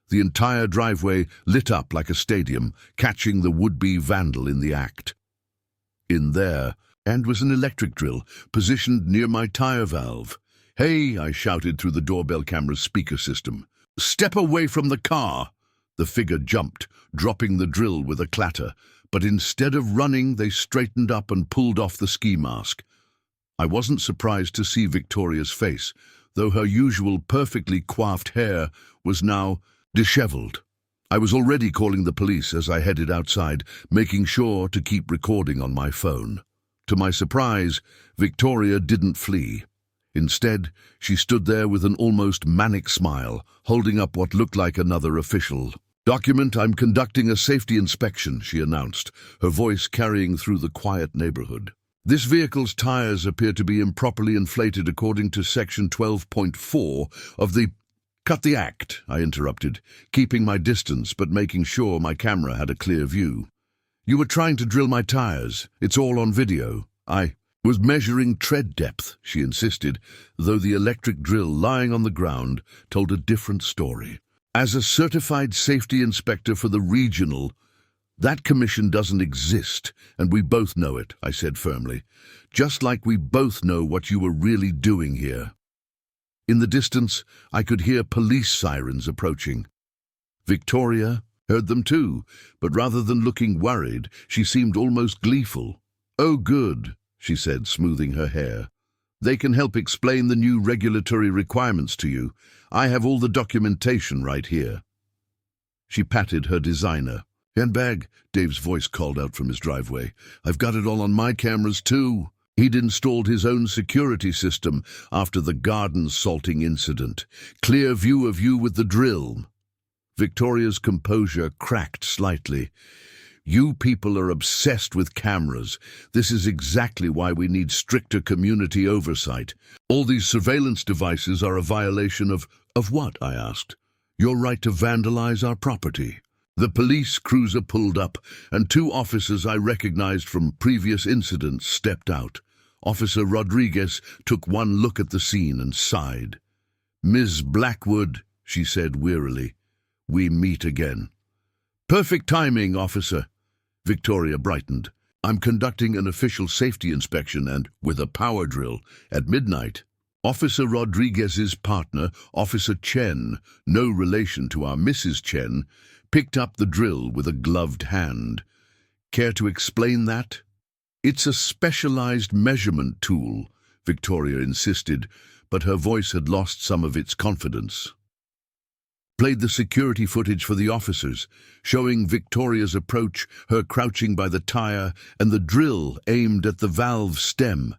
The entire driveway lit up like a stadium, catching the would-be vandal in the act. In there, and was an electric drill, positioned near my tire valve. "Hey!" I shouted through the doorbell camera's speaker system. "Step away from the car!" The figure jumped, dropping the drill with a clatter, but instead of running, they straightened up and pulled off the ski mask. I wasn't surprised to see Victoria's face, though her usual perfectly coiffed hair was now disheveled. I was already calling the police as I headed outside, making sure to keep recording on my phone. To my surprise, Victoria didn't flee. Instead, she stood there with an almost manic smile, holding up what looked like another official document. "I'm conducting a safety inspection," she announced, her voice carrying through the quiet neighborhood. "This vehicle's tires appear to be improperly inflated according to Section 12.4 of the..." Cut the act, I interrupted, keeping my distance but making sure my camera had a clear view. You were trying to drill my tires. It's all on video. I was measuring tread depth, she insisted, though the electric drill lying on the ground told a different story. As a certified safety inspector for the regional, that commission doesn't exist, and we both know it, I said firmly, just like we both know what you were really doing here. In the distance, I could hear police sirens approaching. Victoria heard them too, but rather than looking worried, she seemed almost gleeful. "Oh, good," she said, smoothing her hair. "They can help explain the new regulatory requirements to you. I have all the documentation right here." She patted her designer. "Handbag," Dave's voice called out from his driveway. "I've got it all on my cameras too." He'd installed his own security system after the garden salting incident. "Clear view of you with the drill." Victoria's composure cracked slightly. "You people are obsessed with cameras. This is exactly why we need stricter community oversight. All these surveillance devices are a violation of what?" I asked. "Your right to vandalize our property." The police cruiser pulled up, and two officers I recognized from previous incidents stepped out. Officer Rodriguez took one look at the scene and sighed. "Ms. Blackwood," she said wearily, "we meet again." "Perfect timing, officer." Victoria brightened. "I'm conducting an official safety inspection and with a power drill at midnight." Officer Rodriguez's partner, Officer Chen, no relation to our Mrs. Chen, picked up the drill with a gloved hand. "Care to explain that?" "It's a specialized measurement tool," Victoria insisted, but her voice had lost some of its confidence. Played the security footage for the officers, showing Victoria's approach, her crouching by the tire, and the drill aimed at the valve stem.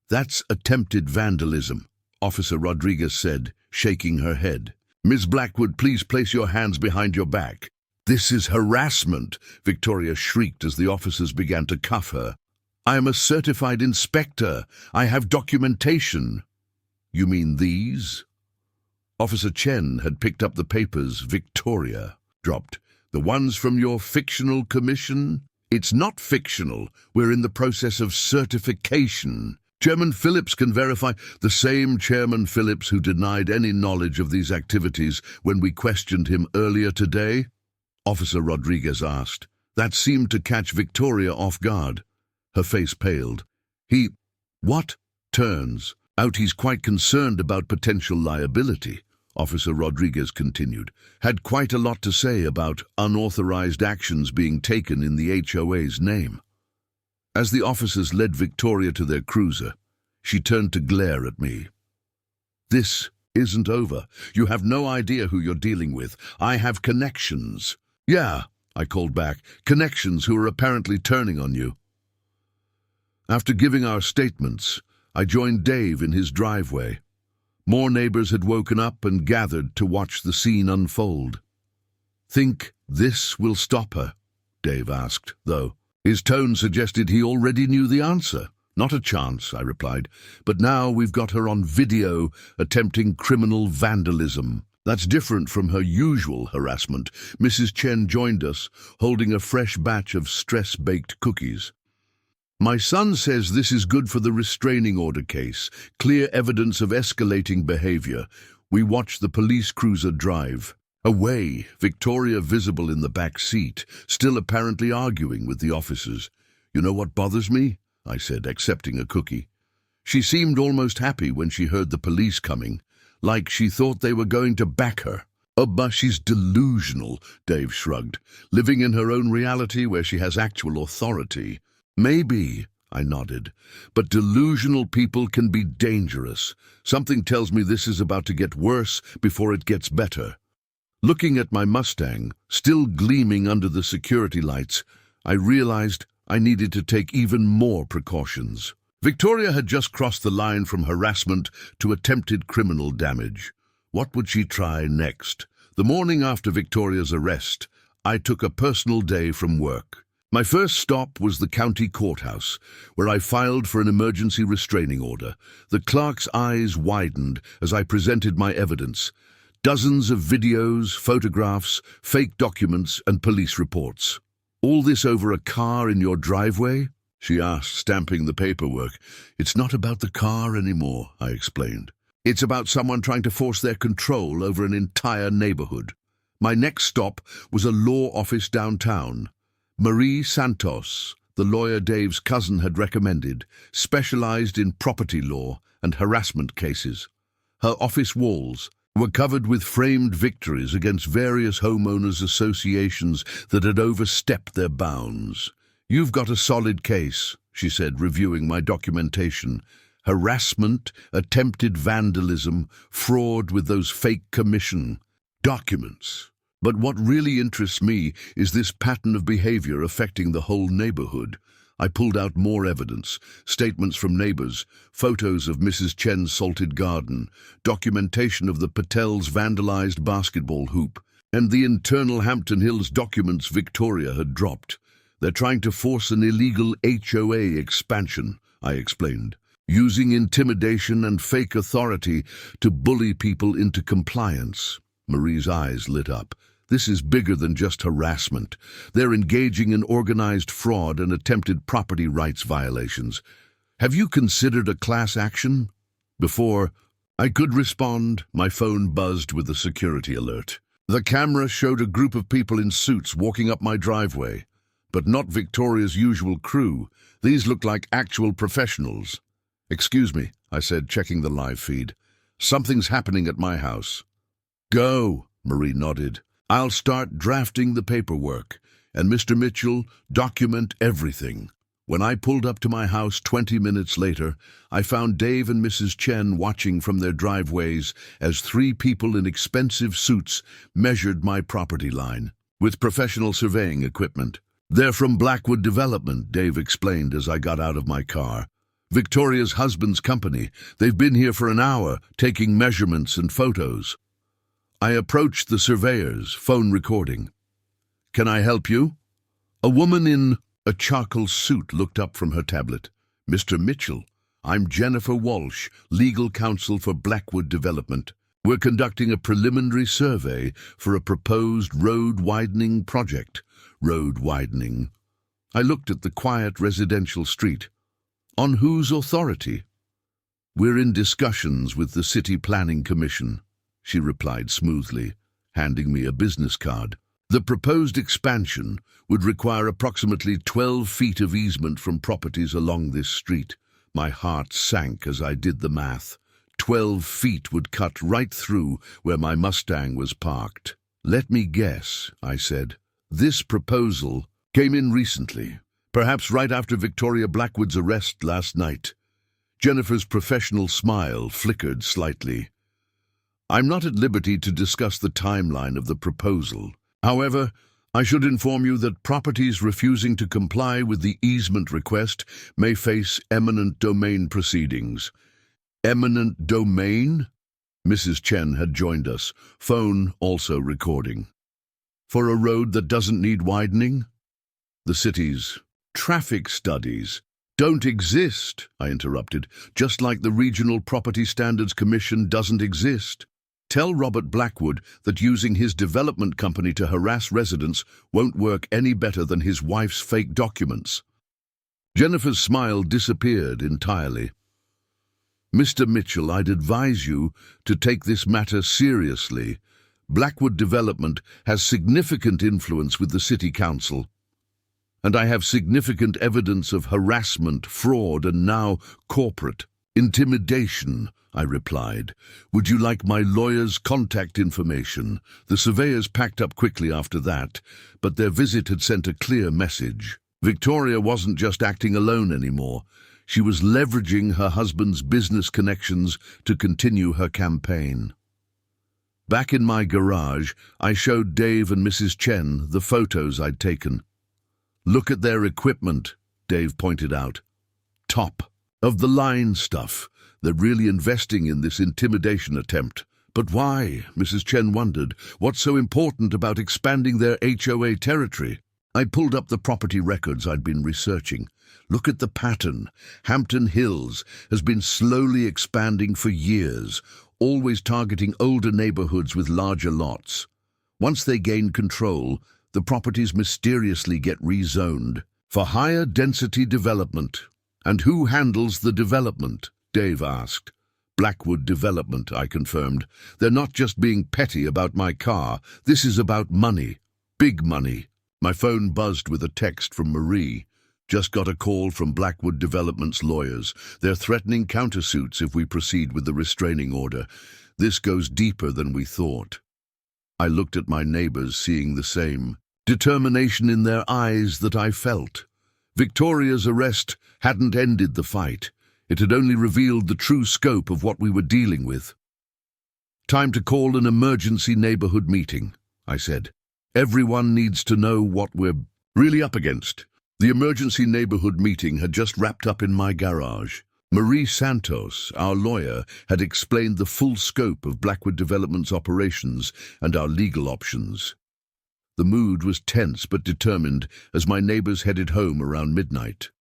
"That's attempted vandalism," Officer Rodriguez said, shaking her head. "Ms. Blackwood, please place your hands behind your back." "This is harassment," Victoria shrieked as the officers began to cuff her. "I am a certified inspector. I have documentation." "You mean these?" Officer Chen had picked up the papers Victoria dropped. "The ones from your fictional commission?" "It's not fictional. We're in the process of certification. Chairman Phillips can verify." "The same Chairman Phillips who denied any knowledge of these activities when we questioned him earlier today?" Officer Rodriguez asked. That seemed to catch Victoria off guard. Her face paled. "He... what?" "Turns out he's quite concerned about potential liability," Officer Rodriguez continued. "Had quite a lot to say about unauthorized actions being taken in the HOA's name." As the officers led Victoria to their cruiser, she turned to glare at me. "This isn't over. You have no idea who you're dealing with. I have connections." "Yeah," I called back, "connections who are apparently turning on you." After giving our statements, I joined Dave in his driveway. More neighbors had woken up and gathered to watch the scene unfold. "Think this will stop her?" Dave asked, though. His tone suggested he already knew the answer. "Not a chance," I replied. "But now we've got her on video attempting criminal vandalism. That's different from her usual harassment." Mrs. Chen joined us, holding a fresh batch of stress-baked cookies. "My son says this is good for the restraining order case. Clear evidence of escalating behavior." We watched the police cruiser drive away, Victoria visible in the back seat, still apparently arguing with the officers. "You know what bothers me?" I said, accepting a cookie. "She seemed almost happy when she heard the police coming, like she thought they were going to back her." "Oh, but she's delusional," Dave shrugged, "living in her own reality where she has actual authority." "Maybe," I nodded, "but delusional people can be dangerous. Something tells me this is about to get worse before it gets better." Looking at my Mustang, still gleaming under the security lights, I realized I needed to take even more precautions. Victoria had just crossed the line from harassment to attempted criminal damage. What would she try next? The morning after Victoria's arrest, I took a personal day from work. My first stop was the county courthouse, where I filed for an emergency restraining order. The clerk's eyes widened as I presented my evidence. Dozens of videos, photographs, fake documents, and police reports. All this over a car in your driveway? She asked, stamping the paperwork. It's not about the car anymore, I explained. It's about someone trying to force their control over an entire neighborhood. My next stop was a law office downtown. Marie Santos, the lawyer Dave's cousin had recommended, specialized in property law and harassment cases. Her office walls were covered with framed victories against various homeowners associations that had overstepped their bounds. You've got a solid case, she said, reviewing my documentation. Harassment, attempted vandalism, fraud with those fake commission documents. But what really interests me is this pattern of behavior affecting the whole neighborhood. I pulled out more evidence, statements from neighbors, photos of Mrs. Chen's salted garden, documentation of the Patels' vandalized basketball hoop, and the internal Hampton Hills documents Victoria had dropped. They're trying to force an illegal HOA expansion, I explained, using intimidation and fake authority to bully people into compliance. Marie's eyes lit up. This is bigger than just harassment. They're engaging in organized fraud and attempted property rights violations. Have you considered a class action? Before I could respond, my phone buzzed with a security alert. The camera showed a group of people in suits walking up my driveway, but not Victoria's usual crew. These looked like actual professionals. Excuse me, I said, checking the live feed. Something's happening at my house. Go, Marie nodded. I'll start drafting the paperwork, and Mr. Mitchell, document everything. When I pulled up to my house 20 minutes later, I found Dave and Mrs. Chen watching from their driveways as 3 people in expensive suits measured my property line with professional surveying equipment. They're from Blackwood Development, Dave explained as I got out of my car. Victoria's husband's company. They've been here for an hour, taking measurements and photos. I approached the surveyors, phone recording. Can I help you? A woman in a charcoal suit looked up from her tablet. Mr. Mitchell, I'm Jennifer Walsh, legal counsel for Blackwood Development. We're conducting a preliminary survey for a proposed road widening project. Road widening. I looked at the quiet residential street. On whose authority? We're in discussions with the City Planning Commission, she replied smoothly, handing me a business card. The proposed expansion would require approximately 12 feet of easement from properties along this street. My heart sank as I did the math. 12 feet would cut right through where my Mustang was parked. Let me guess, I said. This proposal came in recently, perhaps right after Victoria Blackwood's arrest last night. Jennifer's professional smile flickered slightly. I'm not at liberty to discuss the timeline of the proposal. However, I should inform you that properties refusing to comply with the easement request may face eminent domain proceedings. Eminent domain? Mrs. Chen had joined us, phone also recording. For a road that doesn't need widening? The city's traffic studies don't exist, I interrupted, just like the Regional Property Standards Commission doesn't exist. Tell Robert Blackwood that using his development company to harass residents won't work any better than his wife's fake documents. Jennifer's smile disappeared entirely. Mr. Mitchell, I'd advise you to take this matter seriously. Blackwood Development has significant influence with the City Council, and I have significant evidence of harassment, fraud, and now corporate intimidation, I replied. Would you like my lawyer's contact information? The surveyors packed up quickly after that, but their visit had sent a clear message. Victoria wasn't just acting alone anymore. She was leveraging her husband's business connections to continue her campaign. Back in my garage, I showed Dave and Mrs. Chen the photos I'd taken. Look at their equipment, Dave pointed out. Top of the line stuff. They're really investing in this intimidation attempt. But why? Mrs. Chen wondered. What's so important about expanding their HOA territory? I pulled up the property records I'd been researching. Look at the pattern. Hampton Hills has been slowly expanding for years, always targeting older neighborhoods with larger lots. Once they gain control, the properties mysteriously get rezoned for higher density development. And who handles the development? Dave asked. Blackwood Development, I confirmed. They're not just being petty about my car. This is about money. Big money. My phone buzzed with a text from Marie. Just got a call from Blackwood Development's lawyers. They're threatening countersuits if we proceed with the restraining order. This goes deeper than we thought. I looked at my neighbors, seeing the same determination in their eyes that I felt. Victoria's arrest hadn't ended the fight. It had only revealed the true scope of what we were dealing with. Time to call an emergency neighborhood meeting, I said. Everyone needs to know what we're really up against. The emergency neighborhood meeting had just wrapped up in my garage. Marie Santos, our lawyer, had explained the full scope of Blackwood Development's operations and our legal options. The mood was tense but determined as my neighbors headed home around midnight.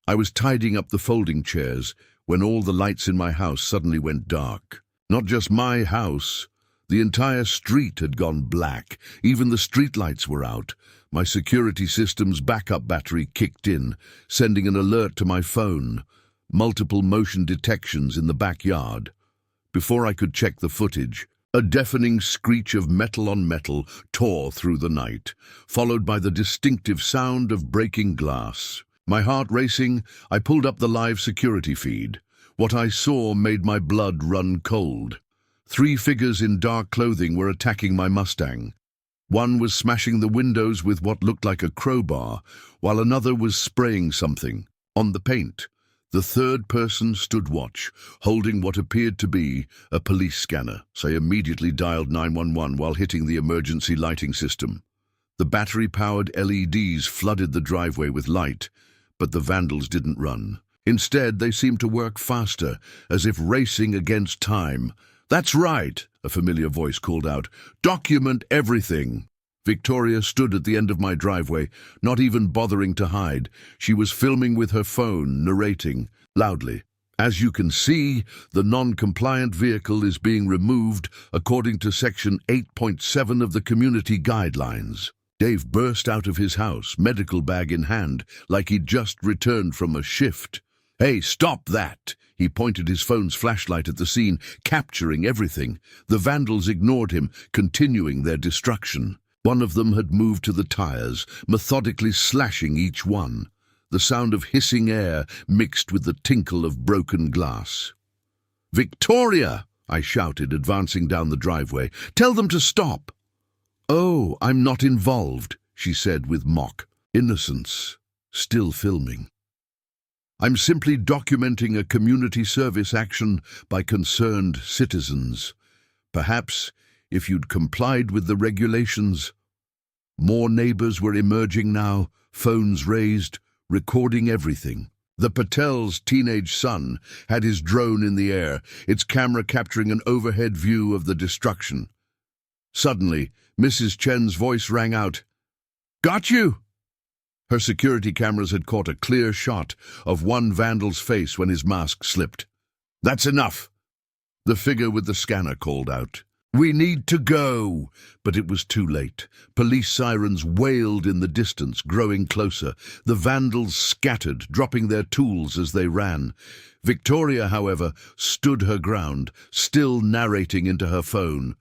I was tidying up the folding chairs when all the lights in my house suddenly went dark. Not just my house. The entire street had gone black. Even the streetlights were out. My security system's backup battery kicked in, sending an alert to my phone. Multiple motion detections in the backyard. Before I could check the footage, a deafening screech of metal on metal tore through the night, followed by the distinctive sound of breaking glass. My heart racing, I pulled up the live security feed. What I saw made my blood run cold. 3 figures in dark clothing were attacking my Mustang. One was smashing the windows with what looked like a crowbar, while another was spraying something on the paint. The third person stood watch, holding what appeared to be a police scanner. So I immediately dialed 911 while hitting the emergency lighting system. The battery-powered LEDs flooded the driveway with light, but the vandals didn't run. Instead, they seemed to work faster, as if racing against time. "That's right," a familiar voice called out. "Document everything." Victoria stood at the end of my driveway, not even bothering to hide. She was filming with her phone, narrating loudly. "As you can see, the non-compliant vehicle is being removed according to Section 8.7 of the Community Guidelines." Dave burst out of his house, medical bag in hand, like he'd just returned from a shift. "Hey, stop that!" He pointed his phone's flashlight at the scene, capturing everything. The vandals ignored him, continuing their destruction. One of them had moved to the tires, methodically slashing each one. The sound of hissing air mixed with the tinkle of broken glass. "Victoria!" I shouted, advancing down the driveway. "Tell them to stop!" "Oh, I'm not involved," she said with mock innocence, still filming. "I'm simply documenting a community service action by concerned citizens. Perhaps if you'd complied with the regulations." More neighbors were emerging now, phones raised, recording everything. The Patel's teenage son had his drone in the air, its camera capturing an overhead view of the destruction. Suddenly, Mrs. Chen's voice rang out. "Got you!" Her security cameras had caught a clear shot of one vandal's face when his mask slipped. "That's enough!" The figure with the scanner called out. "We need to go!" But it was too late. Police sirens wailed in the distance, growing closer. The vandals scattered, dropping their tools as they ran. Victoria, however, stood her ground, still narrating into her phone.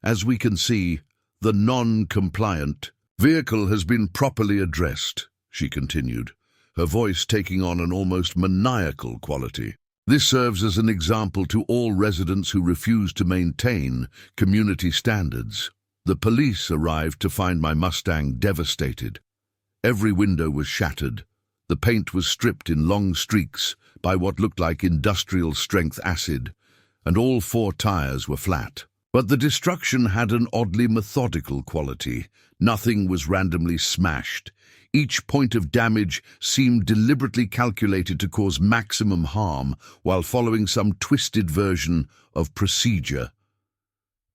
"As we can see, the non-compliant vehicle has been properly addressed," she continued, her voice taking on an almost maniacal quality. "This serves as an example to all residents who refuse to maintain community standards." The police arrived to find my Mustang devastated. Every window was shattered. The paint was stripped in long streaks by what looked like industrial-strength acid, and all 4 tires were flat. But the destruction had an oddly methodical quality. Nothing was randomly smashed. Each point of damage seemed deliberately calculated to cause maximum harm while following some twisted version of procedure.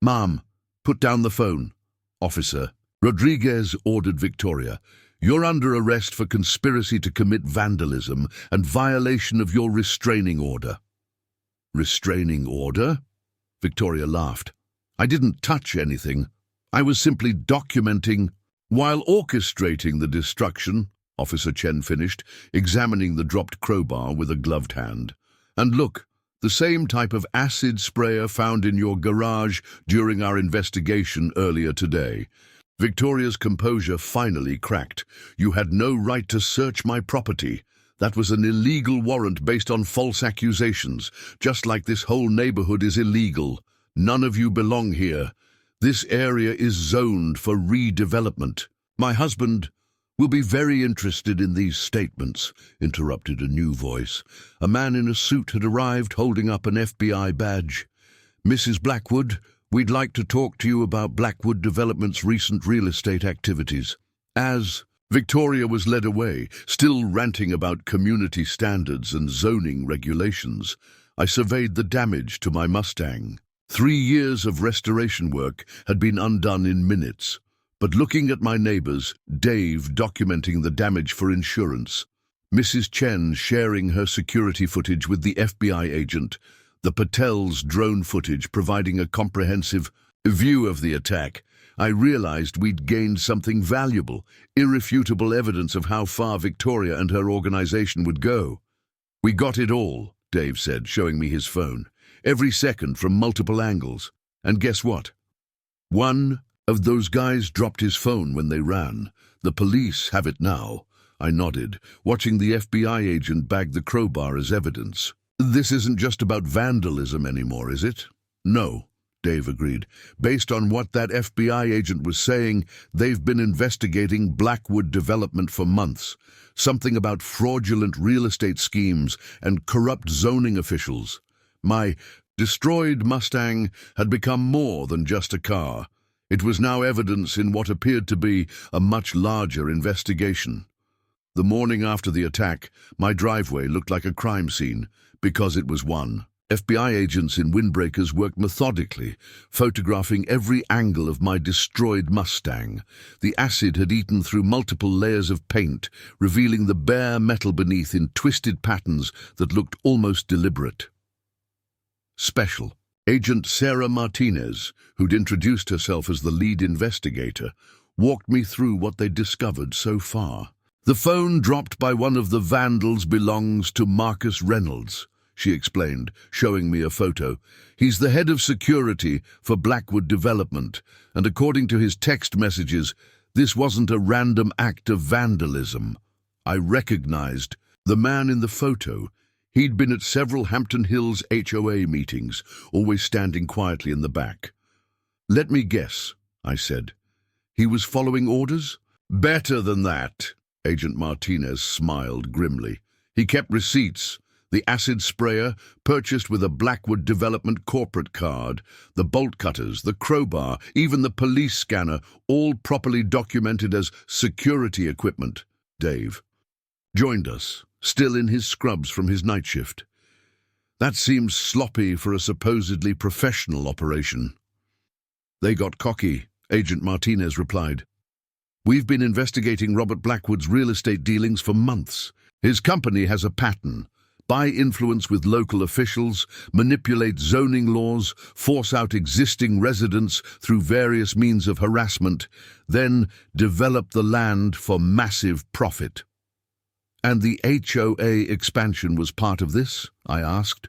"Ma'am, put down the phone." "Officer," Rodriguez ordered Victoria, "you're under arrest for conspiracy to commit vandalism and violation of your restraining order." "Restraining order?" Victoria laughed. I didn't touch anything. I was simply documenting. While orchestrating the destruction, Officer Chen finished, examining the dropped crowbar with a gloved hand. And look, the same type of acid sprayer found in your garage during our investigation earlier today. Victoria's composure finally cracked. You had no right to search my property. That was an illegal warrant based on false accusations, just like this whole neighborhood is illegal. None of you belong here. This area is zoned for redevelopment. My husband will be very interested in these statements, interrupted a new voice. A man in a suit had arrived holding up an FBI badge. Mrs. Blackwood, we'd like to talk to you about Blackwood Development's recent real estate activities. As Victoria was led away, still ranting about community standards and zoning regulations, I surveyed the damage to my Mustang. 3 years of restoration work had been undone in minutes, but looking at my neighbors, Dave documenting the damage for insurance, Mrs. Chen sharing her security footage with the FBI agent, the Patel's drone footage providing a comprehensive view of the attack, I realized we'd gained something valuable, irrefutable evidence of how far Victoria and her organization would go. We got it all, Dave said, showing me his phone. Every second from multiple angles. And guess what? One of those guys dropped his phone when they ran. The police have it now. I nodded, watching the FBI agent bag the crowbar as evidence. This isn't just about vandalism anymore, is it? No, Dave agreed. Based on what that FBI agent was saying, they've been investigating Blackwood Development for months. Something about fraudulent real estate schemes and corrupt zoning officials. My destroyed Mustang had become more than just a car. It was now evidence in what appeared to be a much larger investigation. The morning after the attack, my driveway looked like a crime scene, because it was one. FBI agents in windbreakers worked methodically, photographing every angle of my destroyed Mustang. The acid had eaten through multiple layers of paint, revealing the bare metal beneath in twisted patterns that looked almost deliberate. Special. Agent Sarah Martinez, who'd introduced herself as the lead investigator, walked me through what they'd discovered so far. The phone dropped by one of the vandals belongs to Marcus Reynolds, she explained, showing me a photo. He's the head of security for Blackwood Development, and according to his text messages, this wasn't a random act of vandalism. I recognized the man in the photo. He'd been at several Hampton Hills HOA meetings, always standing quietly in the back. Let me guess, I said. He was following orders? Better than that, Agent Martinez smiled grimly. He kept receipts. The acid sprayer, purchased with a Blackwood Development corporate card, the bolt cutters, the crowbar, even the police scanner, all properly documented as security equipment. Dave joined us, still in his scrubs from his night shift. That seems sloppy for a supposedly professional operation. They got cocky, Agent Martinez replied. We've been investigating Robert Blackwood's real estate dealings for months. His company has a pattern. Buy influence with local officials, manipulate zoning laws, force out existing residents through various means of harassment, then develop the land for massive profit. And the HOA expansion was part of this? I asked.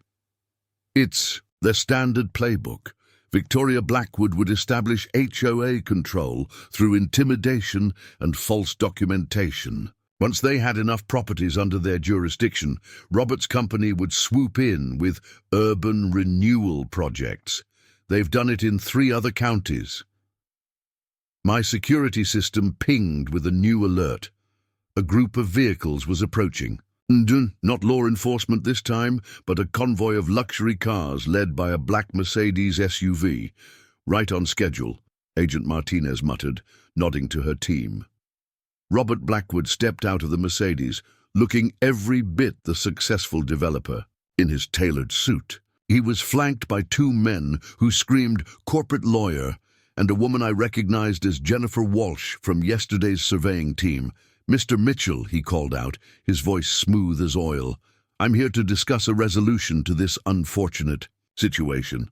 It's the standard playbook. Victoria Blackwood would establish HOA control through intimidation and false documentation. Once they had enough properties under their jurisdiction, Robert's company would swoop in with urban renewal projects. They've done it in 3 other counties. My security system pinged with a new alert. A group of vehicles was approaching. Not law enforcement this time, but a convoy of luxury cars led by a black Mercedes SUV. Right on schedule, Agent Martinez muttered, nodding to her team. Robert Blackwood stepped out of the Mercedes, looking every bit the successful developer. In his tailored suit, he was flanked by 2 men who screamed corporate lawyer, and a woman I recognized as Jennifer Walsh from yesterday's surveying team. Mr. Mitchell, he called out, his voice smooth as oil. I'm here to discuss a resolution to this unfortunate situation.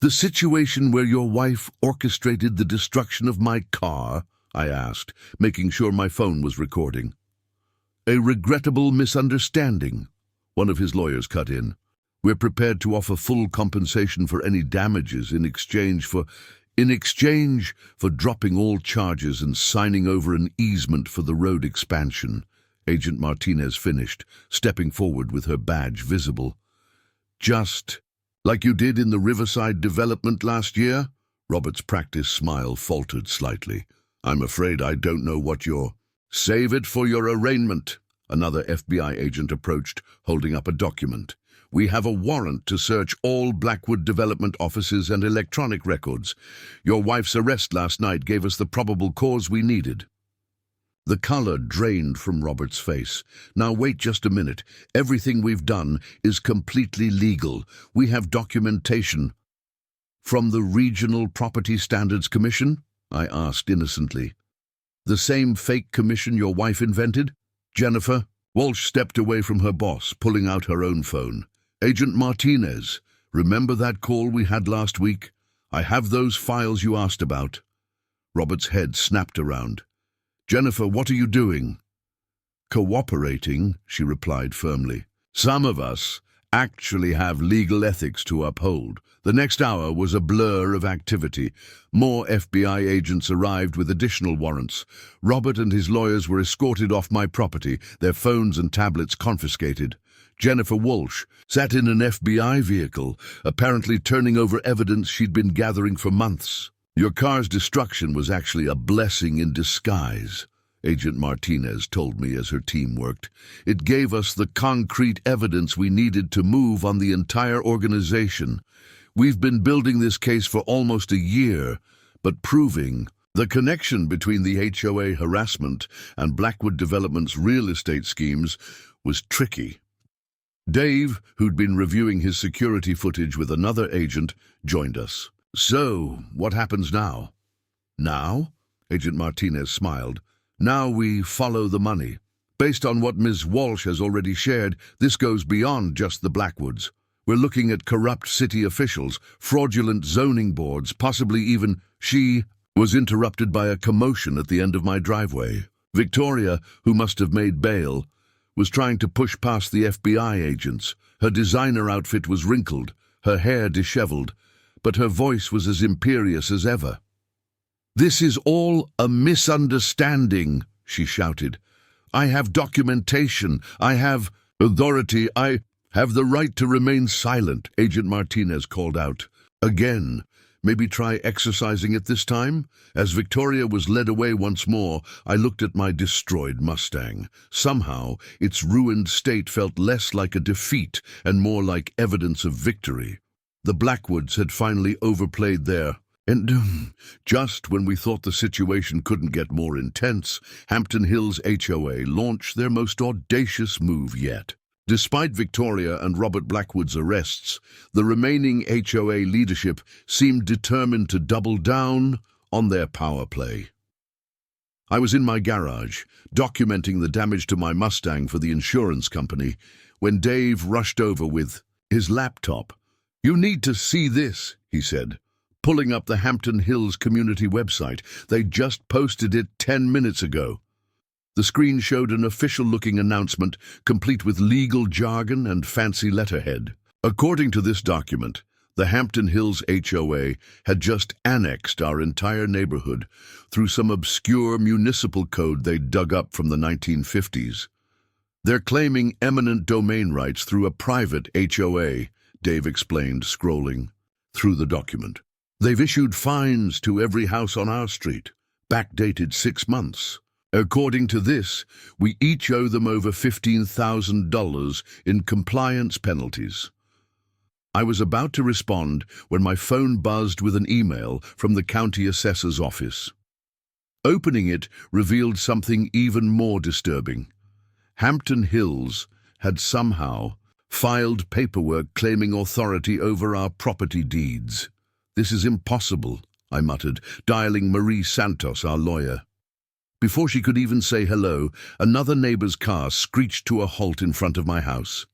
The situation where your wife orchestrated the destruction of my car? I asked, making sure my phone was recording. A regrettable misunderstanding, one of his lawyers cut in. We're prepared to offer full compensation for any damages in exchange for dropping all charges and signing over an easement for the road expansion. Agent Martinez finished, stepping forward with her badge visible. Just like you did in the Riverside development last year? Robert's practiced smile faltered slightly. I'm afraid I don't know what you're... Save it for your arraignment. Another FBI agent approached, holding up a document. We have a warrant to search all Blackwood development offices and electronic records. Your wife's arrest last night gave us the probable cause we needed. The color drained from Robert's face. Now wait just a minute. Everything we've done is completely legal. We have documentation. From the Regional Property Standards Commission? I asked innocently. The same fake commission your wife invented? Jennifer? Walsh stepped away from her boss, pulling out her own phone. Agent Martinez, remember that call we had last week? I have those files you asked about. Robert's head snapped around. Jennifer, what are you doing? Cooperating, she replied firmly. Some of us actually have legal ethics to uphold. The next hour was a blur of activity. More FBI agents arrived with additional warrants. Robert and his lawyers were escorted off my property, their phones and tablets confiscated. Jennifer Walsh sat in an FBI vehicle, apparently turning over evidence she'd been gathering for months. Your car's destruction was actually a blessing in disguise, Agent Martinez told me as her team worked. It gave us the concrete evidence we needed to move on the entire organization. We've been building this case for almost a year, but proving the connection between the HOA harassment and Blackwood Development's real estate schemes was tricky. Dave, who'd been reviewing his security footage with another agent, joined us. So, what happens now? Now? Agent Martinez smiled. Now we follow the money. Based on what Ms. Walsh has already shared, this goes beyond just the Blackwoods. We're looking at corrupt city officials, fraudulent zoning boards, possibly even... She was interrupted by a commotion at the end of my driveway. Victoria, who must have made bail, was trying to push past the FBI agents. Her designer outfit was wrinkled, her hair disheveled, but her voice was as imperious as ever. This is all a misunderstanding, she shouted. I have documentation. I have authority. I have the right to remain silent, Agent Martinez called out. Again, maybe try exercising it this time? As Victoria was led away once more, I looked at my destroyed Mustang. Somehow, its ruined state felt less like a defeat and more like evidence of victory. The Blackwoods had finally overplayed their... And just when we thought the situation couldn't get more intense, Hampton Hills HOA launched their most audacious move yet. Despite Victoria and Robert Blackwood's arrests, the remaining HOA leadership seemed determined to double down on their power play. I was in my garage, documenting the damage to my Mustang for the insurance company, when Dave rushed over with his laptop. You need to see this, he said, pulling up the Hampton Hills community website. They just posted it 10 minutes ago. The screen showed an official-looking announcement, complete with legal jargon and fancy letterhead. According to this document, the Hampton Hills HOA had just annexed our entire neighborhood through some obscure municipal code they dug up from the 1950s. They're claiming eminent domain rights through a private HOA, Dave explained, scrolling through the document. They've issued fines to every house on our street, backdated 6 months. According to this, we each owe them over $15,000 in compliance penalties. I was about to respond when my phone buzzed with an email from the county assessor's office. Opening it revealed something even more disturbing. Hampton Hills had somehow filed paperwork claiming authority over our property deeds. This is impossible, I muttered, dialing Marie Santos, our lawyer. Before she could even say hello, another neighbor's car screeched to a halt in front of my house.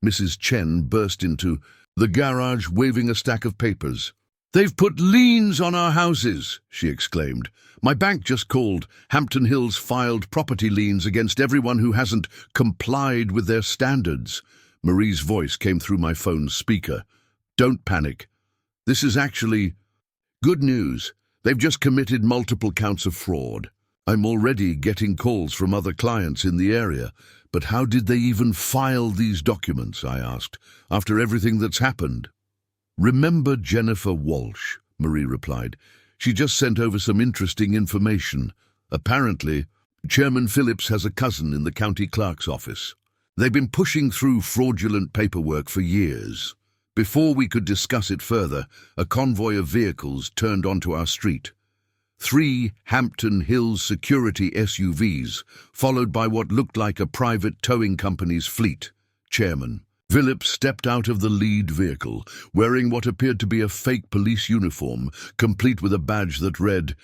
Mrs. Chen burst into the garage waving a stack of papers. "They've put liens on our houses," she exclaimed. "My bank just called. Hampton Hills filed property liens against everyone who hasn't complied with their standards." Marie's voice came through my phone's speaker. "Don't panic. This is actually good news. They've just committed multiple counts of fraud. I'm already getting calls from other clients in the area. But how did they even file these documents?" I asked, "after everything that's happened?" "Remember Jennifer Walsh," Marie replied. "She just sent over some interesting information. Apparently, Chairman Phillips has a cousin in the county clerk's office. They've been pushing through fraudulent paperwork for years. Before we could discuss it further, a convoy of vehicles turned onto our street. 3 Hampton Hills security SUVs, followed by what looked like a private towing company's fleet. Chairman Phillips stepped out of the lead vehicle, wearing what appeared to be a fake police uniform, complete with a badge that read,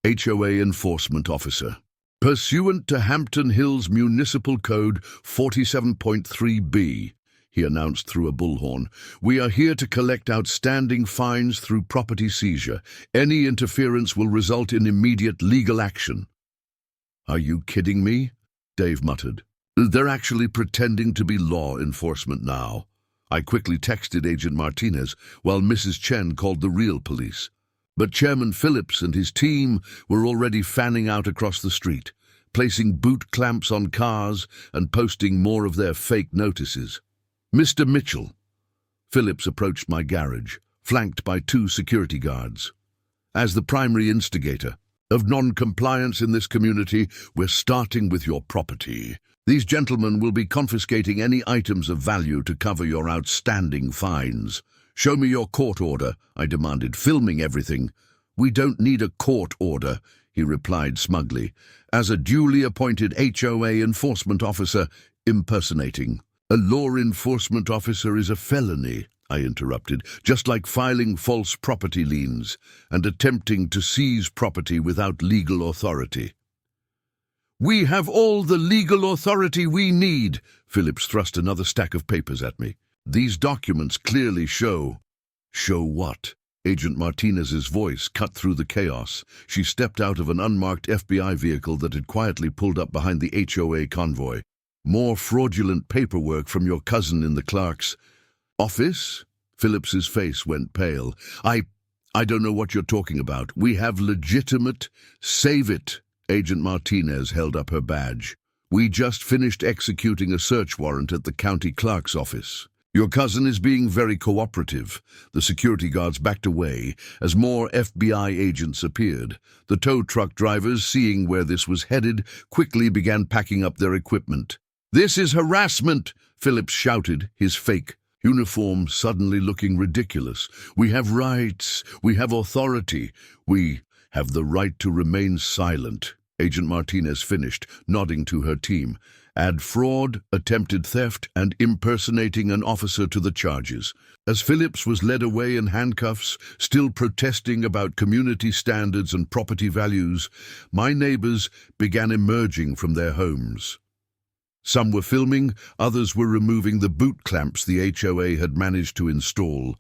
HOA Enforcement Officer. "Pursuant to Hampton Hills Municipal Code 47.3b, he announced through a bullhorn, "we are here to collect outstanding fines through property seizure. Any interference will result in immediate legal action." "Are you kidding me?" Dave muttered. "They're actually pretending to be law enforcement now." I quickly texted Agent Martinez while Mrs. Chen called the real police. But Chairman Phillips and his team were already fanning out across the street, placing boot clamps on cars and posting more of their fake notices. "Mr. Mitchell." Phillips approached my garage, flanked by 2 security guards. "As the primary instigator of non-compliance in this community, we're starting with your property. These gentlemen will be confiscating any items of value to cover your outstanding fines. Show me your court order," I demanded, filming everything. "We don't need a court order," he replied smugly, "as a duly appointed HOA enforcement officer impersonating." "A law enforcement officer is a felony," I interrupted, "just like filing false property liens and attempting to seize property without legal authority." "We have all the legal authority we need." Phillips thrust another stack of papers at me. "These documents clearly show..." "Show what?" Agent Martinez's voice cut through the chaos. She stepped out of an unmarked FBI vehicle that had quietly pulled up behind the HOA convoy. "More fraudulent paperwork from your cousin in the clerk's office?" Phillips's face went pale. I don't know what you're talking about. We have legitimate..." "Save it." Agent Martinez held up her badge. "We just finished executing a search warrant at the county clerk's office. Your cousin is being very cooperative." The security guards backed away as more FBI agents appeared. The tow truck drivers, seeing where this was headed, quickly began packing up their equipment. "This is harassment," Phillips shouted, his fake uniform suddenly looking ridiculous. "We have rights. We have authority. We have the right to remain silent," Agent Martinez finished, nodding to her team. "Add fraud, attempted theft, and impersonating an officer to the charges." As Phillips was led away in handcuffs, still protesting about community standards and property values, my neighbors began emerging from their homes. Some were filming, others were removing the boot clamps the HOA had managed to install.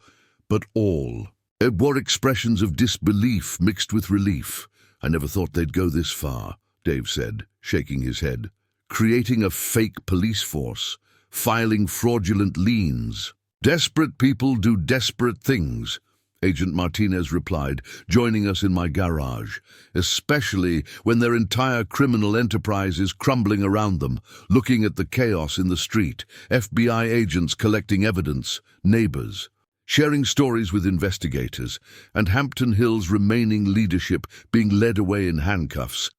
But all were expressions of disbelief mixed with relief. "I never thought they'd go this far," Dave said, shaking his head. "Creating a fake police force, filing fraudulent liens. Desperate people do desperate things," Agent Martinez replied, joining us in my garage, "especially when their entire criminal enterprise is crumbling around them, looking at the chaos in the street, FBI agents collecting evidence, neighbors sharing stories with investigators, and Hampton Hills' remaining leadership being led away in handcuffs.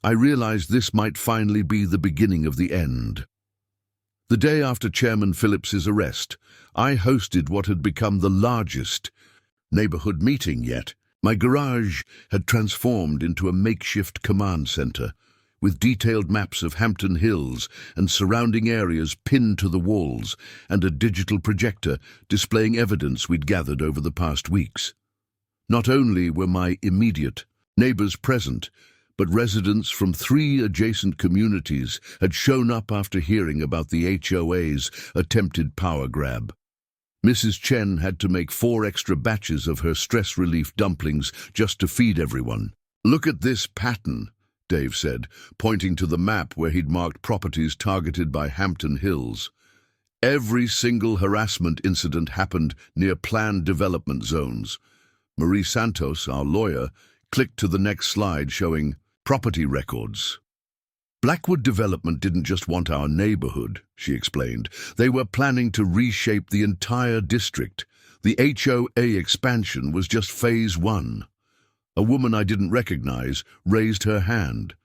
I realized this might finally be the beginning of the end. The day after Chairman Phillips's arrest, I hosted what had become the largest neighborhood meeting yet. My garage had transformed into a makeshift command center, with detailed maps of Hampton Hills and surrounding areas pinned to the walls, and a digital projector displaying evidence we'd gathered over the past weeks. Not only were my immediate neighbors present, but residents from 3 adjacent communities had shown up after hearing about the HOA's attempted power grab. Mrs. Chen had to make 4 extra batches of her stress relief dumplings just to feed everyone. "Look at this pattern," Dave said, pointing to the map where he'd marked properties targeted by Hampton Hills. Every single harassment incident happened near planned development zones. Marie Santos, our lawyer, clicked to the next slide showing property records. "Blackwood Development didn't just want our neighborhood," she explained. "They were planning to reshape the entire district. The HOA expansion was just phase 1. A woman I didn't recognize raised her hand.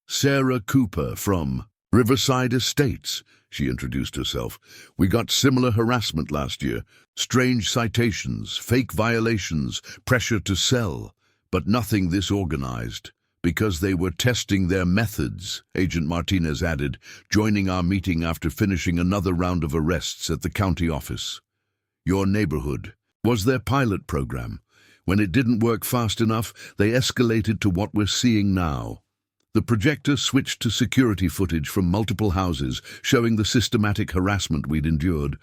"Sarah Cooper from Riverside Estates," she introduced herself. "We got similar harassment last year. Strange citations, fake violations, pressure to sell, but nothing this organized. Because they were testing their methods," Agent Martinez added, joining our meeting after finishing another round of arrests at the county office. "Your neighborhood was their pilot program. When it didn't work fast enough, they escalated to what we're seeing now. The projector switched to security footage from multiple houses, showing the systematic harassment we'd endured.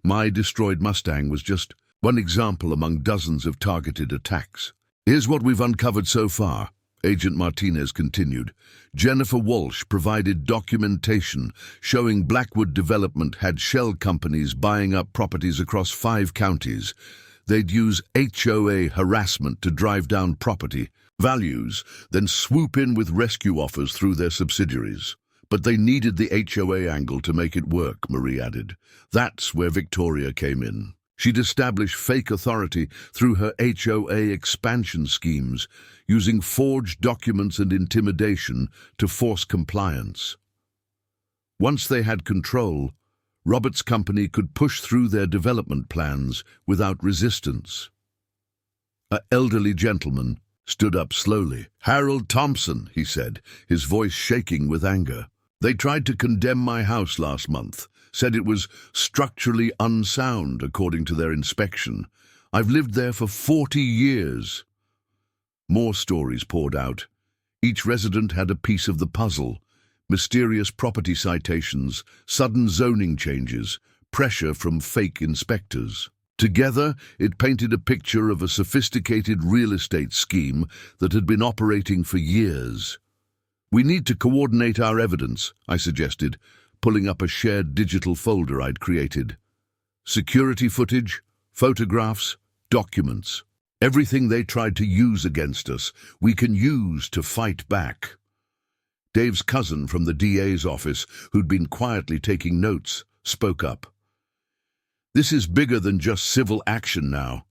My destroyed Mustang was just one example among dozens of targeted attacks. Here's what we've uncovered so far," Agent Martinez continued. "Jennifer Walsh provided documentation showing Blackwood Development had shell companies buying up properties across 5 counties. They'd use HOA harassment to drive down property values, then swoop in with rescue offers through their subsidiaries. But they needed the HOA angle to make it work," Marie added. "That's where Victoria came in. She'd established fake authority through her HOA expansion schemes, using forged documents and intimidation to force compliance. Once they had control, Robert's company could push through their development plans without resistance." An elderly gentleman stood up slowly. "Harold Thompson," he said, his voice shaking with anger. "They tried to condemn my house last month, said it was structurally unsound according to their inspection. I've lived there for 40 years. More stories poured out. Each resident had a piece of the puzzle. Mysterious property citations, sudden zoning changes, pressure from fake inspectors. Together, it painted a picture of a sophisticated real estate scheme that had been operating for years. "We need to coordinate our evidence," I suggested, pulling up a shared digital folder I'd created. "Security footage, photographs, documents. Everything they tried to use against us, we can use to fight back." Dave's cousin from the DA's office, who'd been quietly taking notes, spoke up. "This is bigger than just civil action now.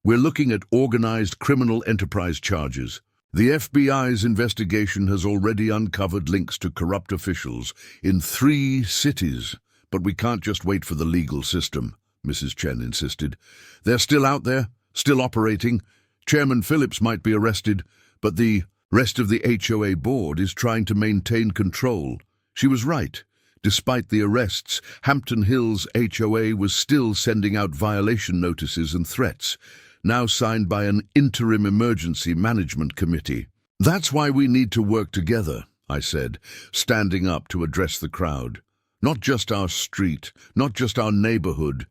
We're looking at organized criminal enterprise charges. The FBI's investigation has already uncovered links to corrupt officials in 3 cities. But we can't just wait for the legal system," Mrs. Chen insisted. "They're still out there, still operating. Chairman Phillips might be arrested, but the rest of the HOA board is trying to maintain control." She was right. Despite the arrests, Hampton Hills HOA was still sending out violation notices and threats, now signed by an interim emergency management committee. "That's why we need to work together," I said, standing up to address the crowd. "Not just our street, not just our neighborhood,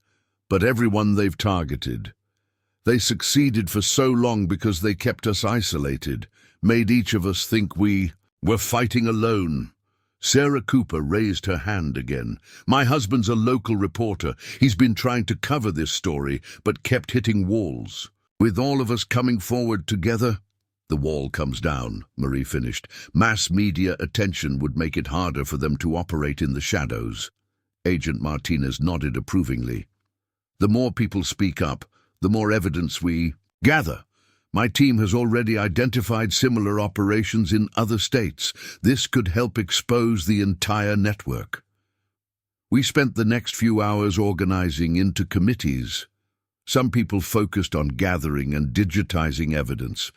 but everyone they've targeted. They succeeded for so long because they kept us isolated, made each of us think we were fighting alone." Sarah Cooper raised her hand again. "My husband's a local reporter. He's been trying to cover this story, but kept hitting walls. With all of us coming forward together, the wall comes down," Marie finished. "Mass media attention would make it harder for them to operate in the shadows." Agent Martinez nodded approvingly. "The more people speak up, the more evidence we gather. My team has already identified similar operations in other states. This could help expose the entire network." We spent the next few hours organizing into committees. Some people focused on gathering and digitizing evidence,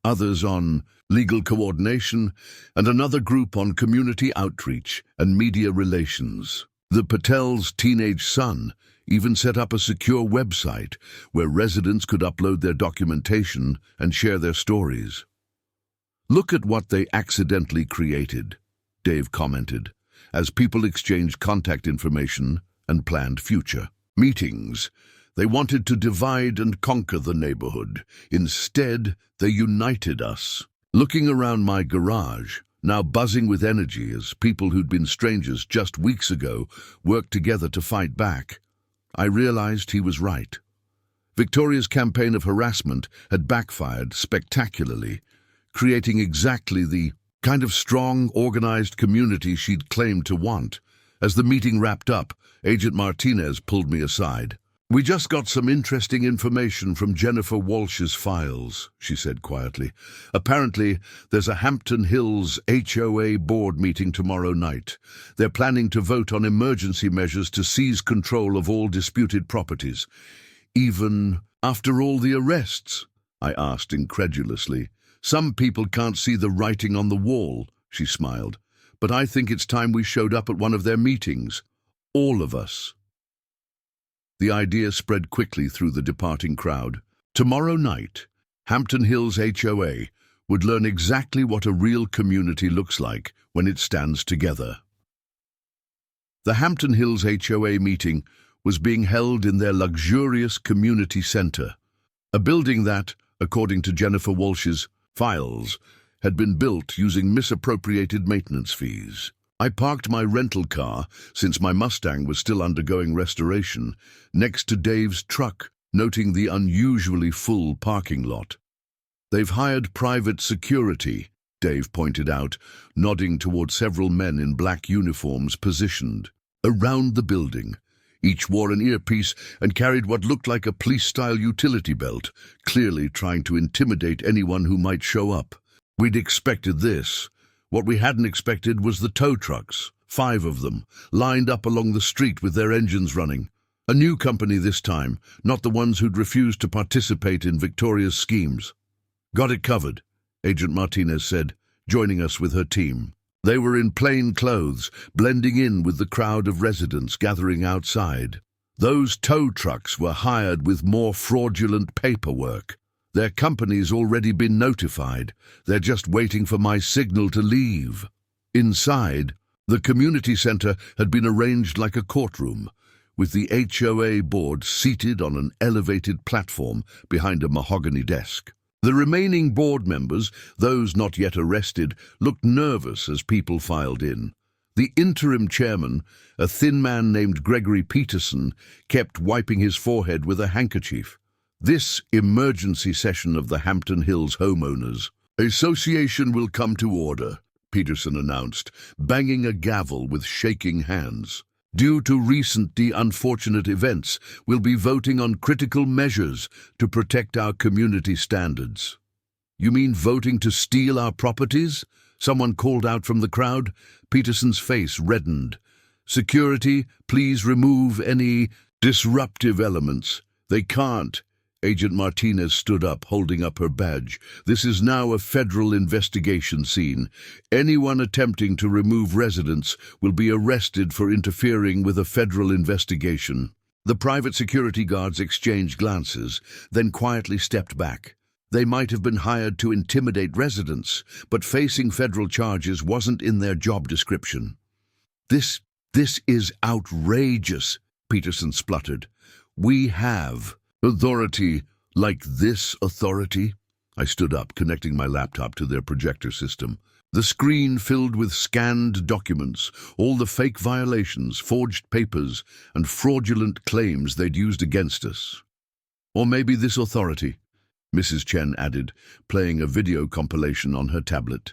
others on legal coordination, and another group on community outreach and media relations. The Patel's teenage son even set up a secure website where residents could upload their documentation and share their stories. "Look at what they accidentally created," Dave commented, as people exchanged contact information and planned future meetings. They wanted to divide and conquer the neighborhood. Instead, they united us. Looking around my garage, now buzzing with energy as people who'd been strangers just weeks ago worked together to fight back, I realized he was right. Victoria's campaign of harassment had backfired spectacularly, creating exactly the kind of strong, organized community she'd claimed to want. As the meeting wrapped up, Agent Martinez pulled me aside. "We just got some interesting information from Jennifer Walsh's files," she said quietly. "Apparently, there's a Hampton Hills HOA board meeting tomorrow night. They're planning to vote on emergency measures to seize control of all disputed properties. Even after all the arrests?" I asked incredulously. "Some people can't see the writing on the wall," she smiled. "But I think it's time we showed up at one of their meetings. All of us." The idea spread quickly through the departing crowd. Tomorrow night, Hampton Hills HOA would learn exactly what a real community looks like when it stands together. The Hampton Hills HOA meeting was being held in their luxurious community center, a building that, according to Jennifer Walsh's files, had been built using misappropriated maintenance fees. I parked my rental car, since my Mustang was still undergoing restoration, next to Dave's truck, noting the unusually full parking lot. "They've hired private security," Dave pointed out, nodding toward several men in black uniforms positioned around the building. Each wore an earpiece and carried what looked like a police-style utility belt, clearly trying to intimidate anyone who might show up. We'd expected this. What we hadn't expected was the tow trucks, 5 of them, lined up along the street with their engines running. A new company this time, not the ones who'd refused to participate in Victoria's schemes. "Got it covered," Agent Martinez said, joining us with her team. They were in plain clothes, blending in with the crowd of residents gathering outside. Those tow trucks were hired with more fraudulent paperwork. Their company's already been notified. They're just waiting for my signal to leave. Inside, the community center had been arranged like a courtroom, with the HOA board seated on an elevated platform behind a mahogany desk. The remaining board members, those not yet arrested, looked nervous as people filed in. The interim chairman, a thin man named Gregory Peterson, kept wiping his forehead with a handkerchief. "This emergency session of the Hampton Hills homeowners association will come to order," Peterson announced, banging a gavel with shaking hands. "Due to recent unfortunate events, we'll be voting on critical measures to protect our community standards." "You mean voting to steal our properties?" someone called out from the crowd. Peterson's face reddened. "Security, please remove any disruptive elements." "They can't." Agent Martinez stood up, holding up her badge. "This is now a federal investigation scene. Anyone attempting to remove residents will be arrested for interfering with a federal investigation." The private security guards exchanged glances, then quietly stepped back. They might have been hired to intimidate residents, but facing federal charges wasn't in their job description. This is outrageous," Peterson spluttered. "We have authority like this authority?" I stood up, connecting my laptop to their projector system. The screen filled with scanned documents, all the fake violations, forged papers, and fraudulent claims they'd used against us. "Or maybe this authority," Mrs. Chen added, playing a video compilation on her tablet.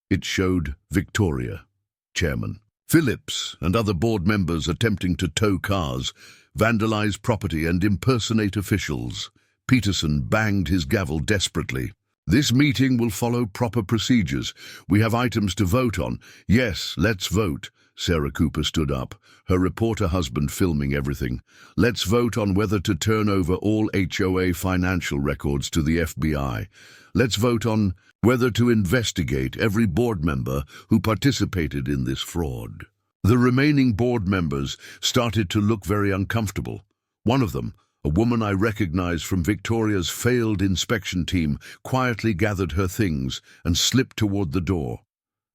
It showed Victoria, chairman, Phillips, and other board members attempting to tow cars, vandalize property, and impersonate officials. Peterson banged his gavel desperately. "This meeting will follow proper procedures. We have items to vote on." "Yes, let's vote." Sarah Cooper stood up, her reporter husband filming everything. "Let's vote on whether to turn over all HOA financial records to the FBI. Let's vote on whether to investigate every board member who participated in this fraud." The remaining board members started to look very uncomfortable. One of them, a woman I recognized from Victoria's failed inspection team, quietly gathered her things and slipped toward the door.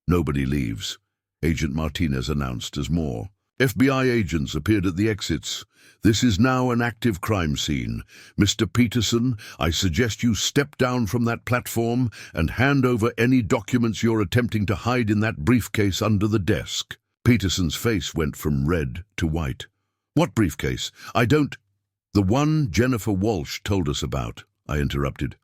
"Nobody leaves," Agent Martinez announced as more FBI agents appeared at the exits. This is now an active crime scene. Mr. Peterson, I suggest you step down from that platform and hand over any documents you're attempting to hide in that briefcase under the desk. Peterson's face went from red to white. What briefcase? I don't... The one Jennifer Walsh told us about, I interrupted.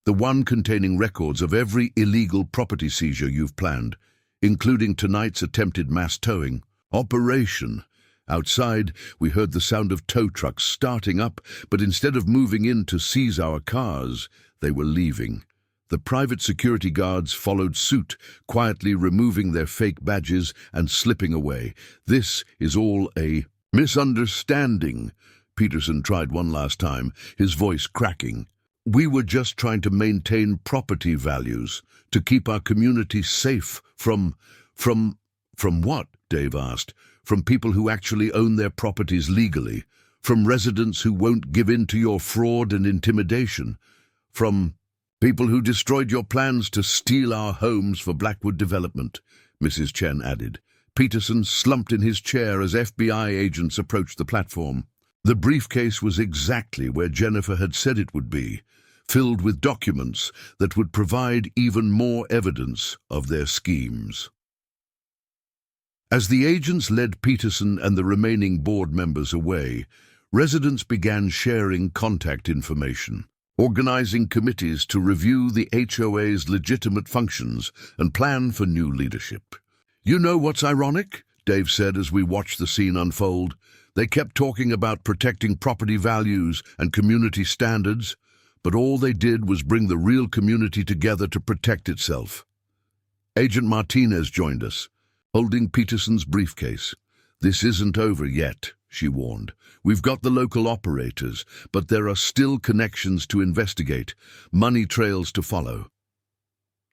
The one containing records of every illegal property seizure you've planned, including tonight's attempted mass towing operation. Outside, we heard the sound of tow trucks starting up, but instead of moving in to seize our cars, they were leaving. The private security guards followed suit, quietly removing their fake badges and slipping away. This is all a misunderstanding. Peterson tried one last time, his voice cracking. We were just trying to maintain property values, to keep our community safe from what? Dave asked. From people who actually own their properties legally, from residents who won't give in to your fraud and intimidation, from people who destroyed your plans to steal our homes for Blackwood development, Mrs. Chen added. Peterson slumped in his chair as FBI agents approached the platform. The briefcase was exactly where Jennifer had said it would be, filled with documents that would provide even more evidence of their schemes. As the agents led Peterson and the remaining board members away, residents began sharing contact information, organizing committees to review the HOA's legitimate functions and plan for new leadership. You know what's ironic? Dave said as we watched the scene unfold. They kept talking about protecting property values and community standards, but all they did was bring the real community together to protect itself. Agent Martinez joined us, holding Peterson's briefcase. This isn't over yet, she warned. We've got the local operators, but there are still connections to investigate, money trails to follow.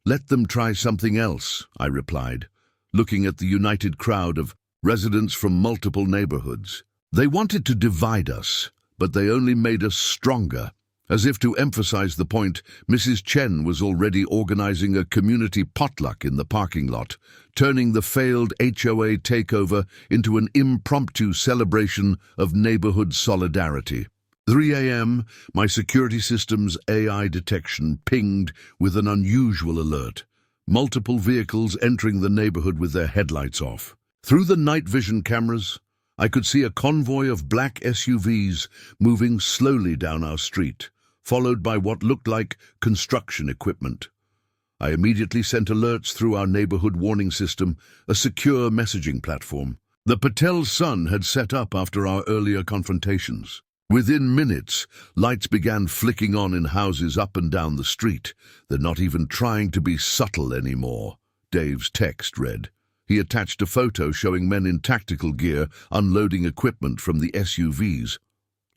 Let them try something else, I replied, looking at the united crowd of residents from multiple neighborhoods. They wanted to divide us, but they only made us stronger. As if to emphasize the point, Mrs. Chen was already organizing a community potluck in the parking lot, turning the failed HOA takeover into an impromptu celebration of neighborhood solidarity. 3 a.m., my security system's AI detection pinged with an unusual alert. Multiple vehicles entering the neighborhood with their headlights off. Through the night vision cameras, I could see a convoy of black SUVs moving slowly down our street, followed by what looked like construction equipment. I immediately sent alerts through our neighborhood warning system, a secure messaging platform that Patel's son had set up after our earlier confrontations. Within minutes, lights began flicking on in houses up and down the street. They're not even trying to be subtle anymore, Dave's text read. He attached a photo showing men in tactical gear unloading equipment from the SUVs.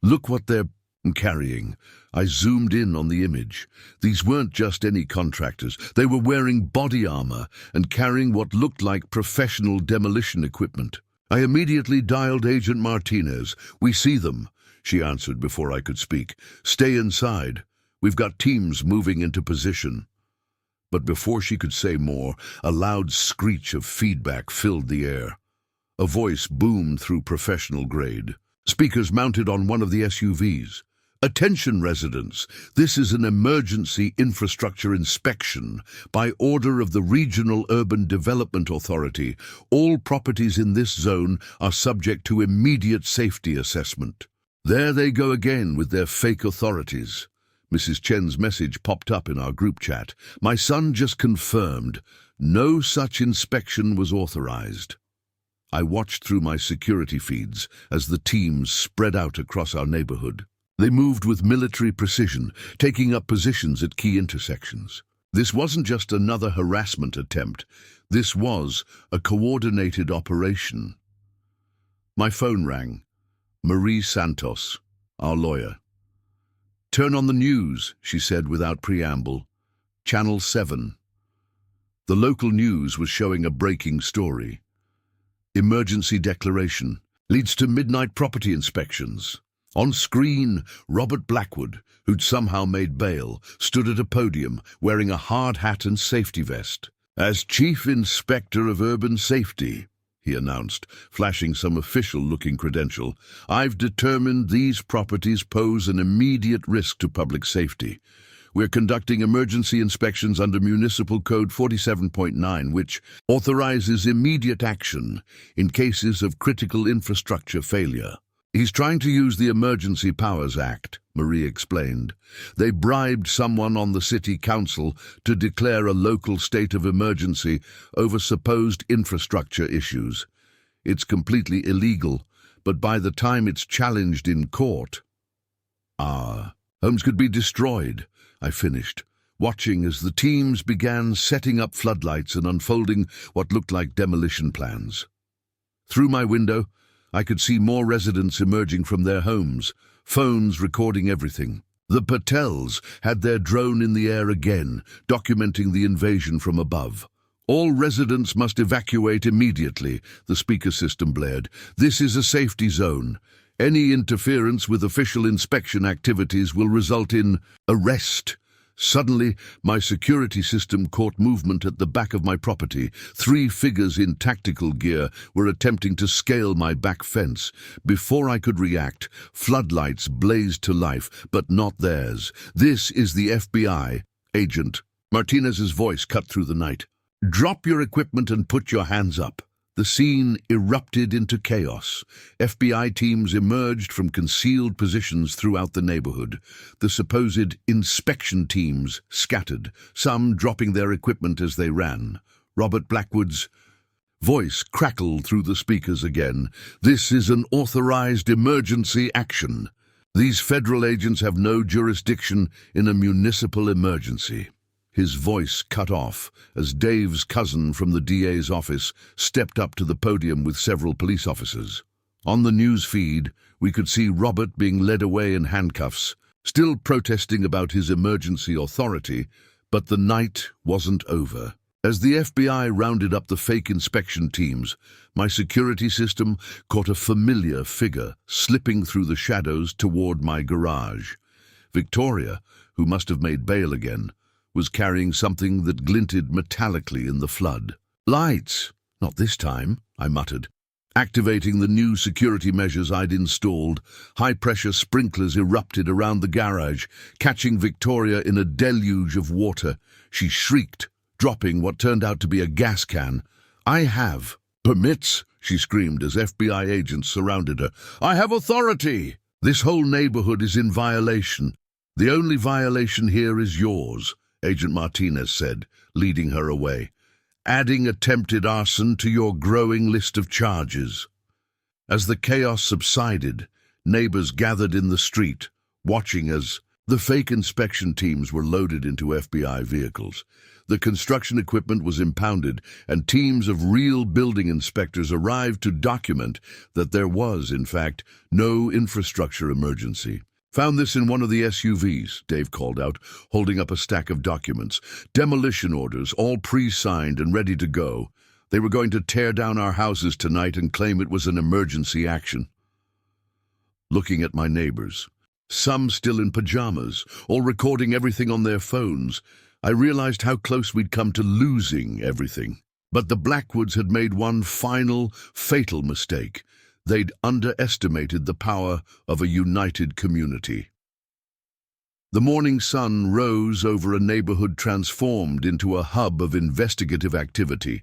Look what they're carrying. I zoomed in on the image. These weren't just any contractors. They were wearing body armor and carrying what looked like professional demolition equipment. I immediately dialed Agent Martinez. We see them, she answered before I could speak. Stay inside. We've got teams moving into position. But before she could say more, a loud screech of feedback filled the air. A voice boomed through professional grade. Speakers mounted on one of the SUVs. Attention residents, this is an emergency infrastructure inspection. By order of the Regional Urban Development Authority, all properties in this zone are subject to immediate safety assessment. There they go again with their fake authorities. Mrs. Chen's message popped up in our group chat. My son just confirmed no such inspection was authorized. I watched through my security feeds as the teams spread out across our neighborhood. They moved with military precision, taking up positions at key intersections. This wasn't just another harassment attempt. This was a coordinated operation. My phone rang. Marie Santos, our lawyer. Turn on the news, she said without preamble. Channel 7. The local news was showing a breaking story. Emergency declaration leads to midnight property inspections. On screen, Robert Blackwood, who'd somehow made bail, stood at a podium wearing a hard hat and safety vest. As Chief Inspector of Urban Safety, he announced, flashing some official-looking credential. "I've determined these properties pose an immediate risk to public safety. We're conducting emergency inspections under Municipal Code 47.9, which authorizes immediate action in cases of critical infrastructure failure." "He's trying to use the Emergency Powers Act," Marie explained. "They bribed someone on the city council to declare a local state of emergency over supposed infrastructure issues. It's completely illegal, but by the time it's challenged in court..." Homes could be destroyed, I finished, watching as the teams began setting up floodlights and unfolding what looked like demolition plans. Through my window, I could see more residents emerging from their homes, phones recording everything. The Patels had their drone in the air again, documenting the invasion from above. "All residents must evacuate immediately," the speaker system blared. "This is a safety zone. Any interference with official inspection activities will result in arrest." Suddenly, my security system caught movement at the back of my property. 3 figures in tactical gear were attempting to scale my back fence. Before I could react, floodlights blazed to life, but not theirs. "This is the FBI, Agent." Martinez's voice cut through the night. "Drop your equipment and put your hands up." The scene erupted into chaos. FBI teams emerged from concealed positions throughout the neighborhood. The supposed inspection teams scattered, some dropping their equipment as they ran. Robert Blackwood's voice crackled through the speakers again. "This is an authorized emergency action. These federal agents have no jurisdiction in a municipal emergency." His voice cut off as Dave's cousin from the DA's office stepped up to the podium with several police officers. On the news feed, we could see Robert being led away in handcuffs, still protesting about his emergency authority, but the night wasn't over. As the FBI rounded up the fake inspection teams, my security system caught a familiar figure slipping through the shadows toward my garage. Victoria, who must have made bail again, was carrying something that glinted metallically in the flood. "Lights! Not this time," I muttered. Activating the new security measures I'd installed, high-pressure sprinklers erupted around the garage, catching Victoria in a deluge of water. She shrieked, dropping what turned out to be a gas can. "I have permits," she screamed as FBI agents surrounded her. "I have authority. This whole neighborhood is in violation. The only violation here is yours," Agent Martinez said, leading her away. "Adding attempted arson to your growing list of charges." As the chaos subsided, neighbors gathered in the street, watching as the fake inspection teams were loaded into FBI vehicles. The construction equipment was impounded, and teams of real building inspectors arrived to document that there was, in fact, no infrastructure emergency. "Found this in one of the SUVs," Dave called out, holding up a stack of documents. "Demolition orders, all pre-signed and ready to go. They were going to tear down our houses tonight and claim it was an emergency action." Looking at my neighbors, some still in pajamas, all recording everything on their phones, I realized how close we'd come to losing everything. But the Blackwoods had made one final, fatal mistake. They'd underestimated the power of a united community. The morning sun rose over a neighborhood transformed into a hub of investigative activity.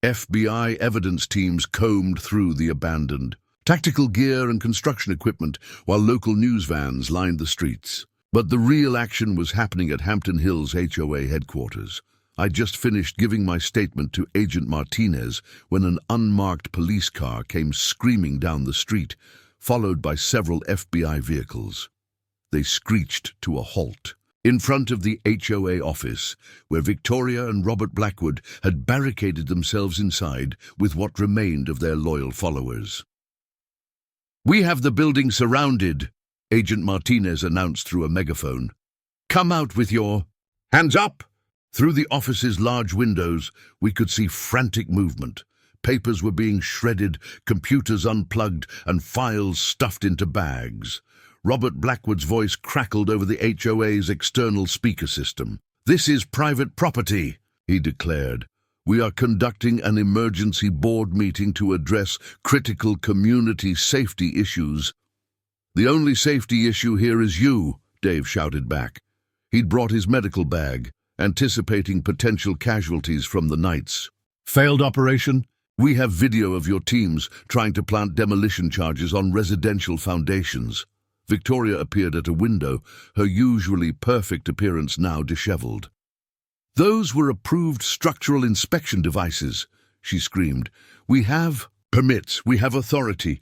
FBI evidence teams combed through the abandoned tactical gear and construction equipment, while local news vans lined the streets. But the real action was happening at Hampton Hills HOA headquarters. I'd just finished giving my statement to Agent Martinez when an unmarked police car came screaming down the street, followed by several FBI vehicles. They screeched to a halt in front of the HOA office, where Victoria and Robert Blackwood had barricaded themselves inside with what remained of their loyal followers. "We have the building surrounded," Agent Martinez announced through a megaphone. "Come out with your hands up!" Through the office's large windows, we could see frantic movement. Papers were being shredded, computers unplugged, and files stuffed into bags. Robert Blackwood's voice crackled over the HOA's external speaker system. "This is private property," he declared. We are conducting an emergency board meeting to address critical community safety issues. The only safety issue here is you, Dave shouted back. He'd brought his medical bag, anticipating potential casualties from the nights. Failed operation? We have video of your teams trying to plant demolition charges on residential foundations. Victoria appeared at a window, her usually perfect appearance now disheveled. Those were approved structural inspection devices, she screamed. We have permits, we have authority,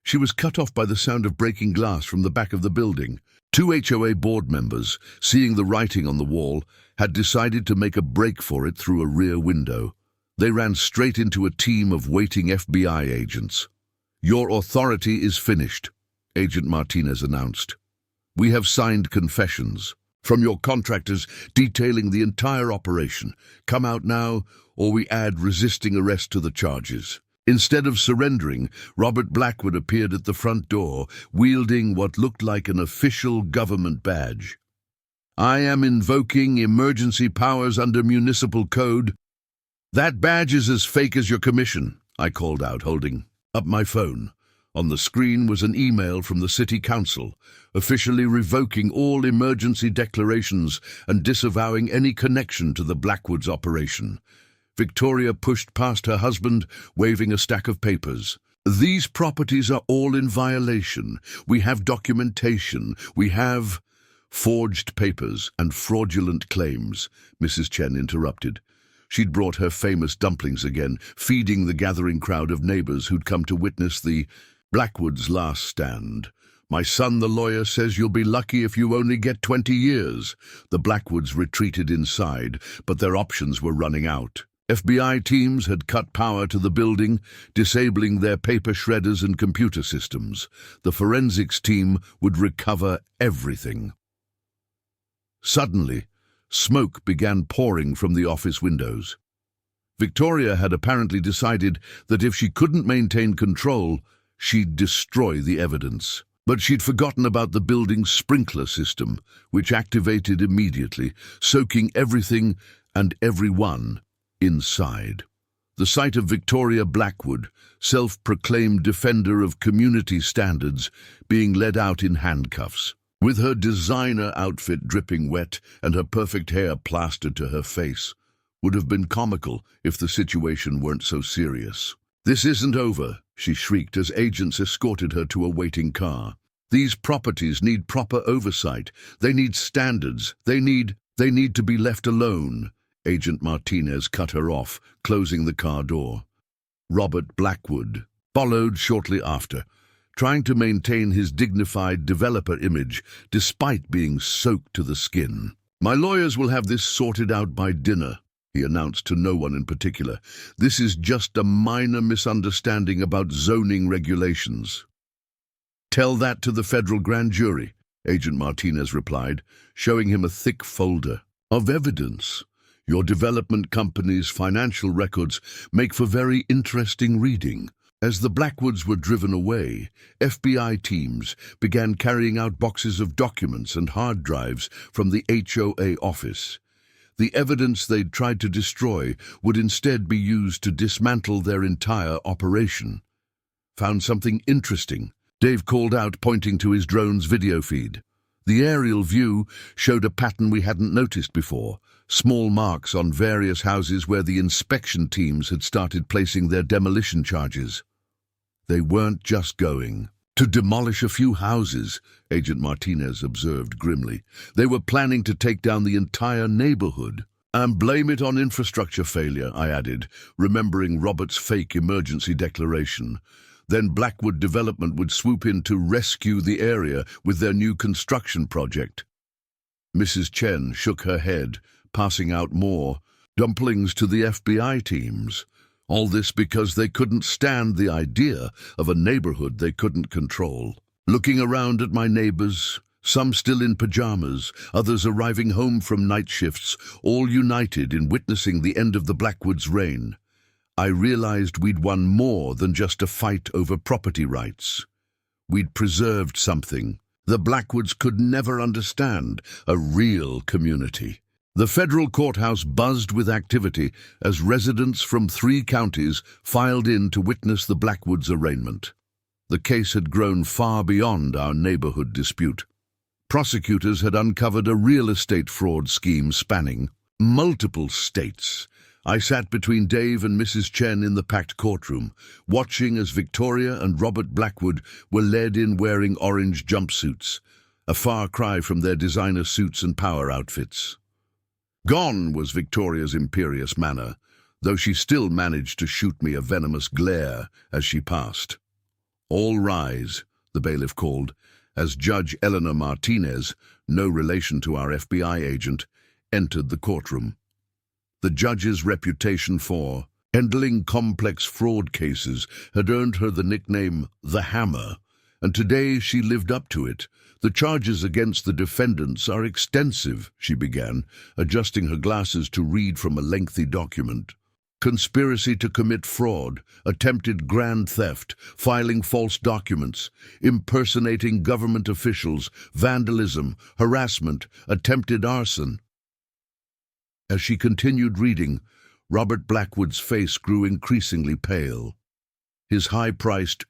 She was cut off by the sound of breaking glass from the back of the building. 2 HOA board members, seeing the writing on the wall, had decided to make a break for it through a rear window. They ran straight into a team of waiting FBI agents. Your authority is finished, Agent Martinez announced. We have signed confessions from your contractors detailing the entire operation. Come out now, or we add resisting arrest to the charges. Instead of surrendering, Robert Blackwood appeared at the front door, wielding what looked like an official government badge. I am invoking emergency powers under municipal code. That badge is as fake as your commission, I called out, holding up my phone. On the screen was an email from the city council, officially revoking all emergency declarations and disavowing any connection to the Blackwoods operation. Victoria pushed past her husband, waving a stack of papers. These properties are all in violation. We have documentation. We have forged papers and fraudulent claims, Mrs. Chen interrupted. She'd brought her famous dumplings again, feeding the gathering crowd of neighbors who'd come to witness the Blackwoods' last stand. My son, the lawyer, says you'll be lucky if you only get 20 years. The Blackwoods retreated inside, but their options were running out. FBI teams had cut power to the building, disabling their paper shredders and computer systems. The forensics team would recover everything. Suddenly, smoke began pouring from the office windows. Victoria had apparently decided that if she couldn't maintain control, she'd destroy the evidence. But she'd forgotten about the building's sprinkler system, which activated immediately, soaking everything and everyone inside. The sight of Victoria Blackwood, self-proclaimed defender of community standards, being led out in handcuffs, with her designer outfit dripping wet and her perfect hair plastered to her face, would have been comical if the situation weren't so serious. This isn't over, she shrieked as agents escorted her to a waiting car. These properties need proper oversight. They need standards. They need to be left alone. Agent Martinez cut her off, closing the car door. Robert Blackwood followed shortly after, trying to maintain his dignified developer image despite being soaked to the skin. My lawyers will have this sorted out by dinner, he announced to no one in particular. This is just a minor misunderstanding about zoning regulations. Tell that to the federal grand jury, Agent Martinez replied, showing him a thick folder of evidence. Your development company's financial records make for very interesting reading. As the Blackwoods were driven away, FBI teams began carrying out boxes of documents and hard drives from the HOA office. The evidence they'd tried to destroy would instead be used to dismantle their entire operation. Found something interesting, Dave called out, pointing to his drone's video feed. The aerial view showed a pattern we hadn't noticed before, small marks on various houses where the inspection teams had started placing their demolition charges. They weren't just going to demolish a few houses, Agent Martinez observed grimly. They were planning to take down the entire neighborhood. And blame it on infrastructure failure, I added, remembering Robert's fake emergency declaration. Then Blackwood Development would swoop in to rescue the area with their new construction project. Mrs. Chen shook her head, passing out more dumplings to the FBI teams. All this because they couldn't stand the idea of a neighborhood they couldn't control. Looking around at my neighbors, some still in pajamas, others arriving home from night shifts, all united in witnessing the end of the Blackwoods' reign, I realized we'd won more than just a fight over property rights. We'd preserved something the Blackwoods could never understand, a real community. The federal courthouse buzzed with activity as residents from 3 counties filed in to witness the Blackwoods' arraignment. The case had grown far beyond our neighborhood dispute. Prosecutors had uncovered a real estate fraud scheme spanning multiple states. I sat between Dave and Mrs. Chen in the packed courtroom, watching as Victoria and Robert Blackwood were led in wearing orange jumpsuits, a far cry from their designer suits and power outfits. Gone was Victoria's imperious manner, though she still managed to shoot me a venomous glare as she passed. "All rise," the bailiff called, as Judge Eleanor Martinez, no relation to our FBI agent, entered the courtroom. The judge's reputation for handling complex fraud cases had earned her the nickname The Hammer, and today she lived up to it. "The charges against the defendants are extensive," she began, adjusting her glasses to read from a lengthy document. "Conspiracy to commit fraud, attempted grand theft, filing false documents, impersonating government officials, vandalism, harassment, attempted arson." As she continued reading, Robert Blackwood's face grew increasingly pale. His high-priced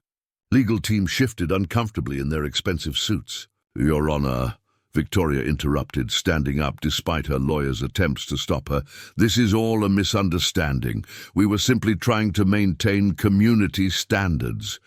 legal team shifted uncomfortably in their expensive suits. "Your Honor," Victoria interrupted, standing up despite her lawyer's attempts to stop her. "This is all a misunderstanding. We were simply trying to maintain community standards.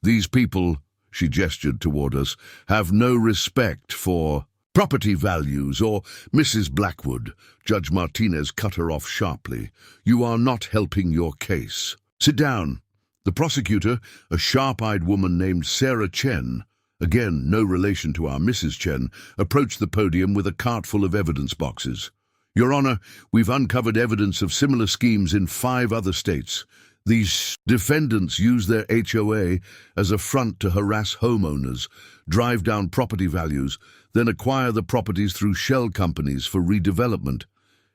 These people," she gestured toward us, "have no respect for property values or—" "Mrs. Blackwood," Judge Martinez cut her off sharply, "you are not helping your case. Sit down." The prosecutor, a sharp-eyed woman named Sarah Chen, again no relation to our Mrs. Chen, approached the podium with a cart full of evidence boxes. "Your Honor, we've uncovered evidence of similar schemes in 5 other states. These defendants use their HOA as a front to harass homeowners, drive down property values, then acquire the properties through shell companies for redevelopment."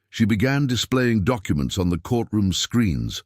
She began displaying documents on the courtroom screens.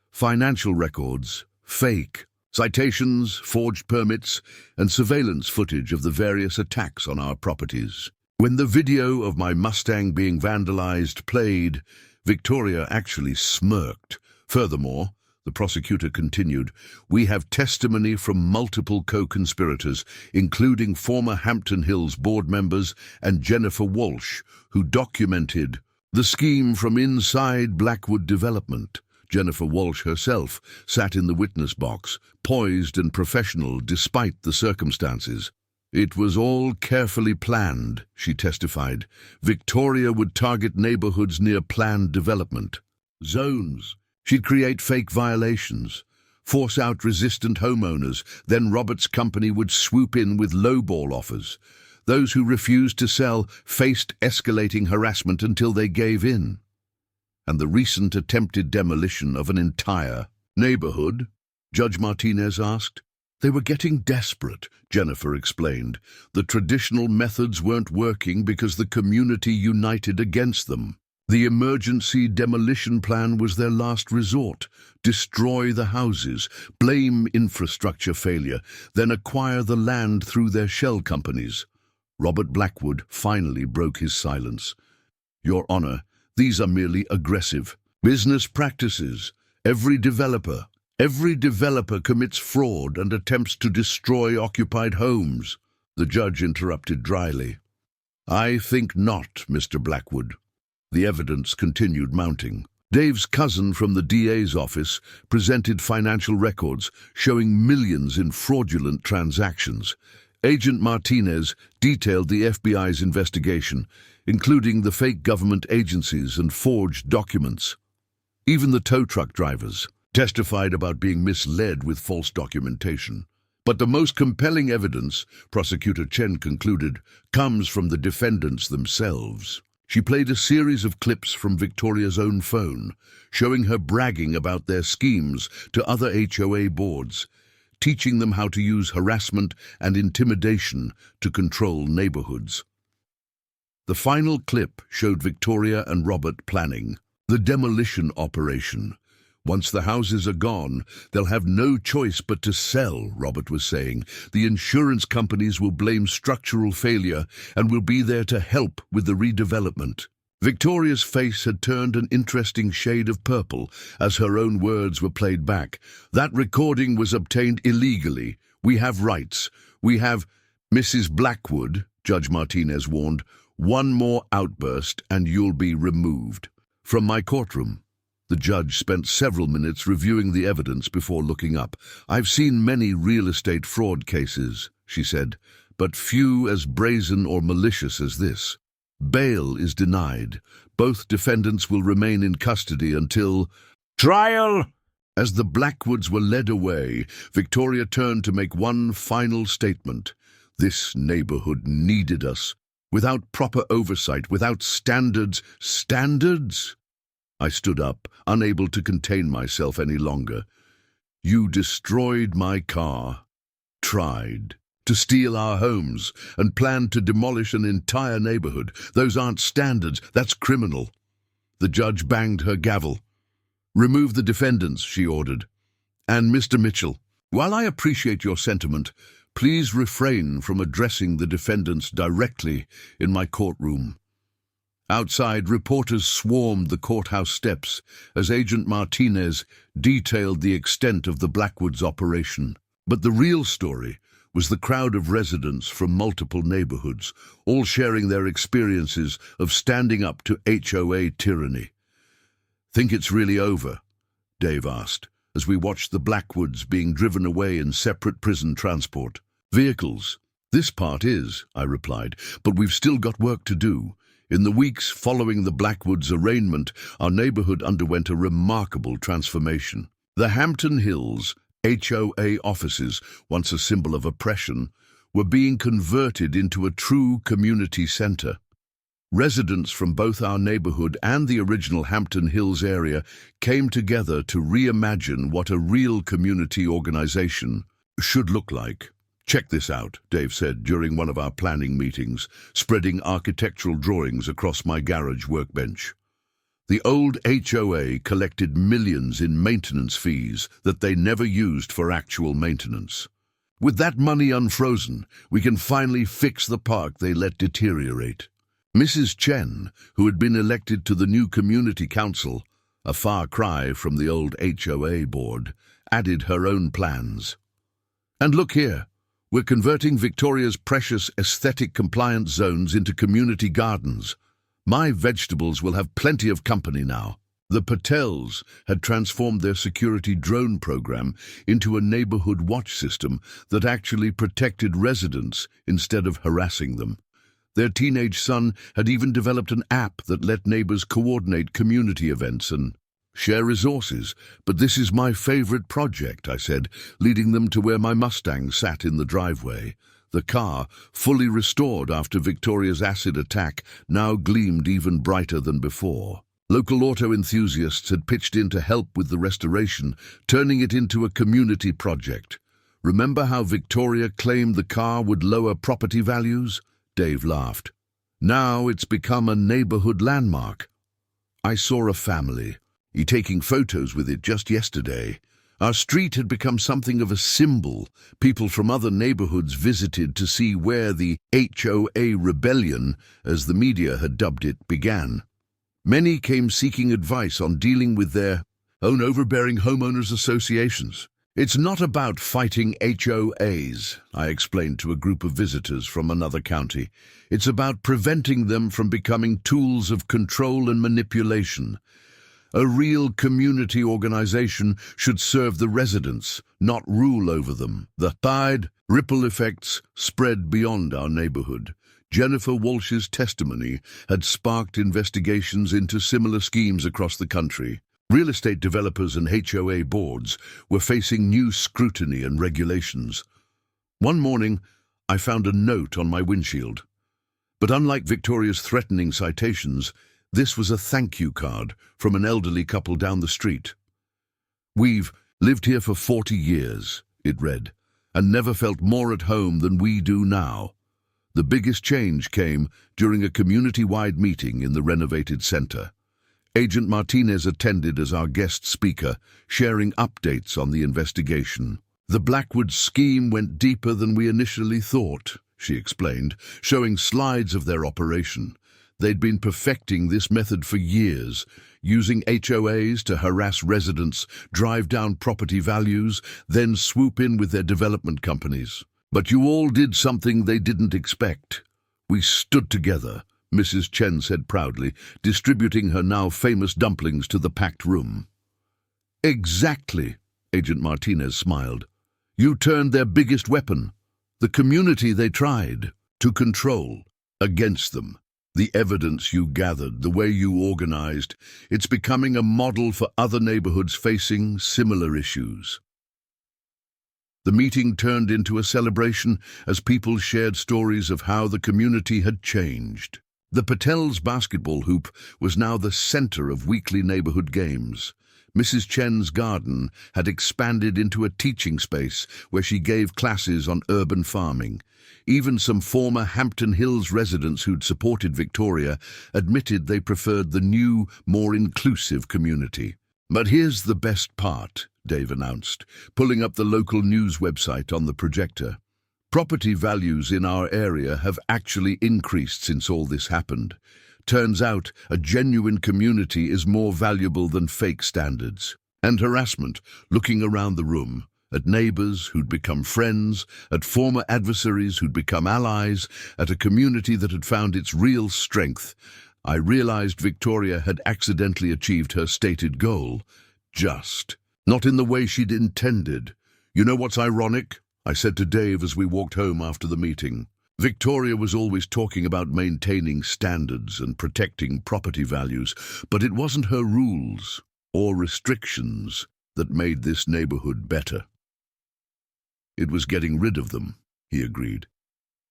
Financial records, fake, citations, forged permits, and surveillance footage of the various attacks on our properties. When the video of my Mustang being vandalized played, Victoria actually smirked. "Furthermore," the prosecutor continued, "we have testimony from multiple co-conspirators, including former Hampton Hills board members and Jennifer Walsh, who documented the scheme from inside Blackwood Development." Jennifer Walsh herself sat in the witness box, poised and professional despite the circumstances. "It was all carefully planned," she testified. "Victoria would target neighborhoods near planned development zones. She'd create fake violations, force out resistant homeowners, then Robert's company would swoop in with lowball offers. Those who refused to sell faced escalating harassment until they gave in. And the recent attempted demolition of an entire neighborhood?" Judge Martinez asked. "They were getting desperate," Jennifer explained. "The traditional methods weren't working because the community united against them. The emergency demolition plan was their last resort. Destroy the houses, blame infrastructure failure, then acquire the land through their shell companies." Robert Blackwood finally broke his silence. "Your Honor, these are merely aggressive business practices. Every developer commits fraud and attempts to destroy occupied homes." The judge interrupted dryly. "I think not, Mr. Blackwood." The evidence continued mounting. Dave's cousin from the DA's office presented financial records showing millions in fraudulent transactions. Agent Martinez detailed the FBI's investigation, including the fake government agencies and forged documents. Even the tow truck drivers testified about being misled with false documentation. But the most compelling evidence, Prosecutor Chen concluded, comes from the defendants themselves. She played a series of clips from Victoria's own phone, showing her bragging about their schemes to other HOA boards, teaching them how to use harassment and intimidation to control neighborhoods. The final clip showed Victoria and Robert planning the demolition operation. "Once the houses are gone, they'll have no choice but to sell," Robert was saying. "The insurance companies will blame structural failure and will be there to help with the redevelopment." Victoria's face had turned an interesting shade of purple as her own words were played back. That recording was obtained illegally. We have rights. We have... Mrs. Blackwood, Judge Martinez warned, one more outburst and you'll be removed from my courtroom. The judge spent several minutes reviewing the evidence before looking up. I've seen many real estate fraud cases, she said, but few as brazen or malicious as this. Bail is denied. Both defendants will remain in custody until trial. As the Blackwoods were led away, Victoria turned to make one final statement. This neighborhood needed us. Without proper oversight, without standards. Standards? I stood up, unable to contain myself any longer. You destroyed my car, tried to steal our homes, and planned to demolish an entire neighborhood. Those aren't standards, that's criminal. The judge banged her gavel. Remove the defendants, she ordered. And Mr. Mitchell, while I appreciate your sentiment, please refrain from addressing the defendants directly in my courtroom. Outside, reporters swarmed the courthouse steps as Agent Martinez detailed the extent of the Blackwoods operation. But the real story was the crowd of residents from multiple neighborhoods, all sharing their experiences of standing up to HOA tyranny. Think it's really over? Dave asked, as we watched the Blackwoods being driven away in separate prison transport vehicles. This part is, I replied, but we've still got work to do. In the weeks following the Blackwoods' arraignment, our neighborhood underwent a remarkable transformation. The Hampton Hills HOA offices, once a symbol of oppression, were being converted into a true community center. Residents from both our neighborhood and the original Hampton Hills area came together to reimagine what a real community organization should look like. Check this out, Dave said during one of our planning meetings, spreading architectural drawings across my garage workbench. The old HOA collected millions in maintenance fees that they never used for actual maintenance. With that money unfrozen, we can finally fix the park they let deteriorate. Mrs. Chen, who had been elected to the new community council, a far cry from the old HOA board, added her own plans. And look here. We're converting Victoria's precious aesthetic-compliant zones into community gardens. My vegetables will have plenty of company now. The Patels had transformed their security drone program into a neighborhood watch system that actually protected residents instead of harassing them. Their teenage son had even developed an app that let neighbors coordinate community events and share resources. But this is my favorite project, I said, leading them to where my Mustang sat in the driveway. The car, fully restored after Victoria's acid attack, now gleamed even brighter than before. Local auto enthusiasts had pitched in to help with the restoration, turning it into a community project. Remember how Victoria claimed the car would lower property values? Dave laughed. Now it's become a neighborhood landmark. I saw a family, taking photos with it just yesterday. Our street had become something of a symbol. People from other neighborhoods visited to see where the HOA rebellion, as the media had dubbed it, began. Many came seeking advice on dealing with their own overbearing homeowners associations. It's not about fighting HOAs, I explained to a group of visitors from another county. It's about preventing them from becoming tools of control and manipulation. A real community organization should serve the residents, not rule over them. The tide ripple effects spread beyond our neighborhood. Jennifer Walsh's testimony had sparked investigations into similar schemes across the country. Real estate developers and HOA boards were facing new scrutiny and regulations. One morning, I found a note on my windshield. But unlike Victoria's threatening citations, this was a thank you card from an elderly couple down the street. We've lived here for 40 years, it read, and never felt more at home than we do now. The biggest change came during a community-wide meeting in the renovated center. Agent Martinez attended as our guest speaker, sharing updates on the investigation. The Blackwood scheme went deeper than we initially thought, she explained, showing slides of their operation. They'd been perfecting this method for years, using HOAs to harass residents, drive down property values, then swoop in with their development companies. But you all did something they didn't expect. We stood together, Mrs. Chen said proudly, distributing her now famous dumplings to the packed room. Exactly, Agent Martinez smiled. You turned their biggest weapon, the community they tried to control, against them. The evidence you gathered, the way you organized, it's becoming a model for other neighborhoods facing similar issues. The meeting turned into a celebration as people shared stories of how the community had changed. The Patel's basketball hoop was now the center of weekly neighborhood games. Mrs. Chen's garden had expanded into a teaching space where she gave classes on urban farming. Even some former Hampton Hills residents who'd supported Victoria admitted they preferred the new, more inclusive community. But here's the best part, Dave announced, pulling up the local news website on the projector. Property values in our area have actually increased since all this happened. Turns out a genuine community is more valuable than fake standards. And harassment, looking around the room, at neighbors who'd become friends, at former adversaries who'd become allies, at a community that had found its real strength. I realized Victoria had accidentally achieved her stated goal. Just. Not in the way she'd intended. You know what's ironic? I said to Dave as we walked home after the meeting. Victoria was always talking about maintaining standards and protecting property values, but it wasn't her rules or restrictions that made this neighborhood better. It was getting rid of them, he agreed,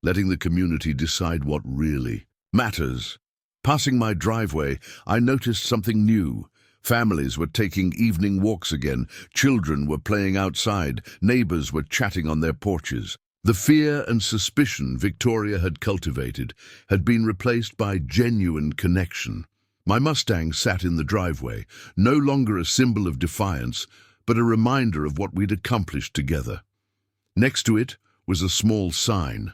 letting the community decide what really matters. Passing my driveway, I noticed something new. Families were taking evening walks again, children were playing outside, neighbors were chatting on their porches. The fear and suspicion Victoria had cultivated had been replaced by genuine connection. My Mustang sat in the driveway, no longer a symbol of defiance, but a reminder of what we'd accomplished together. Next to it was a small sign,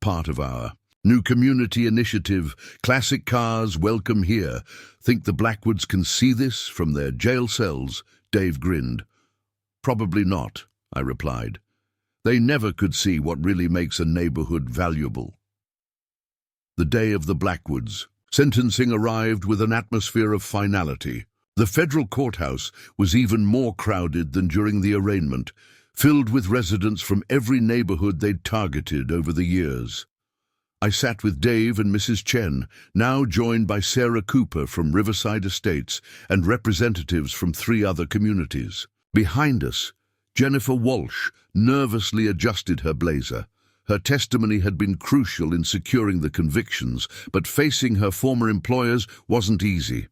part of our new community initiative, Classic Cars Welcome Here. Think the Blackwoods can see this from their jail cells? Dave grinned. Probably not, I replied. They never could see what really makes a neighborhood valuable. The day of the Blackwoods. Sentencing arrived with an atmosphere of finality. The federal courthouse was even more crowded than during the arraignment, filled with residents from every neighborhood they'd targeted over the years. I sat with Dave and Mrs. Chen, now joined by Sarah Cooper from Riverside Estates and representatives from 3 other communities. Behind us, Jennifer Walsh nervously adjusted her blazer. Her testimony had been crucial in securing the convictions, but facing her former employers wasn't easy.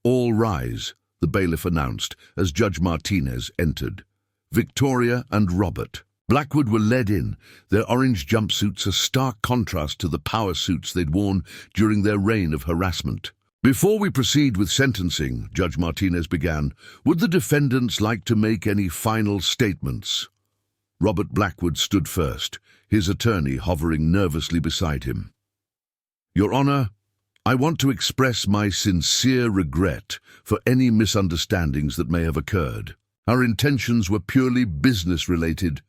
All rise, the bailiff announced as Judge Martinez entered. Victoria and Robert Blackwood were led in, their orange jumpsuits a stark contrast to the power suits they'd worn during their reign of harassment. Before we proceed with sentencing, Judge Martinez began, would the defendants like to make any final statements? Robert Blackwood stood first, his attorney hovering nervously beside him. Your Honor, I want to express my sincere regret for any misunderstandings that may have occurred. Our intentions were purely business-related.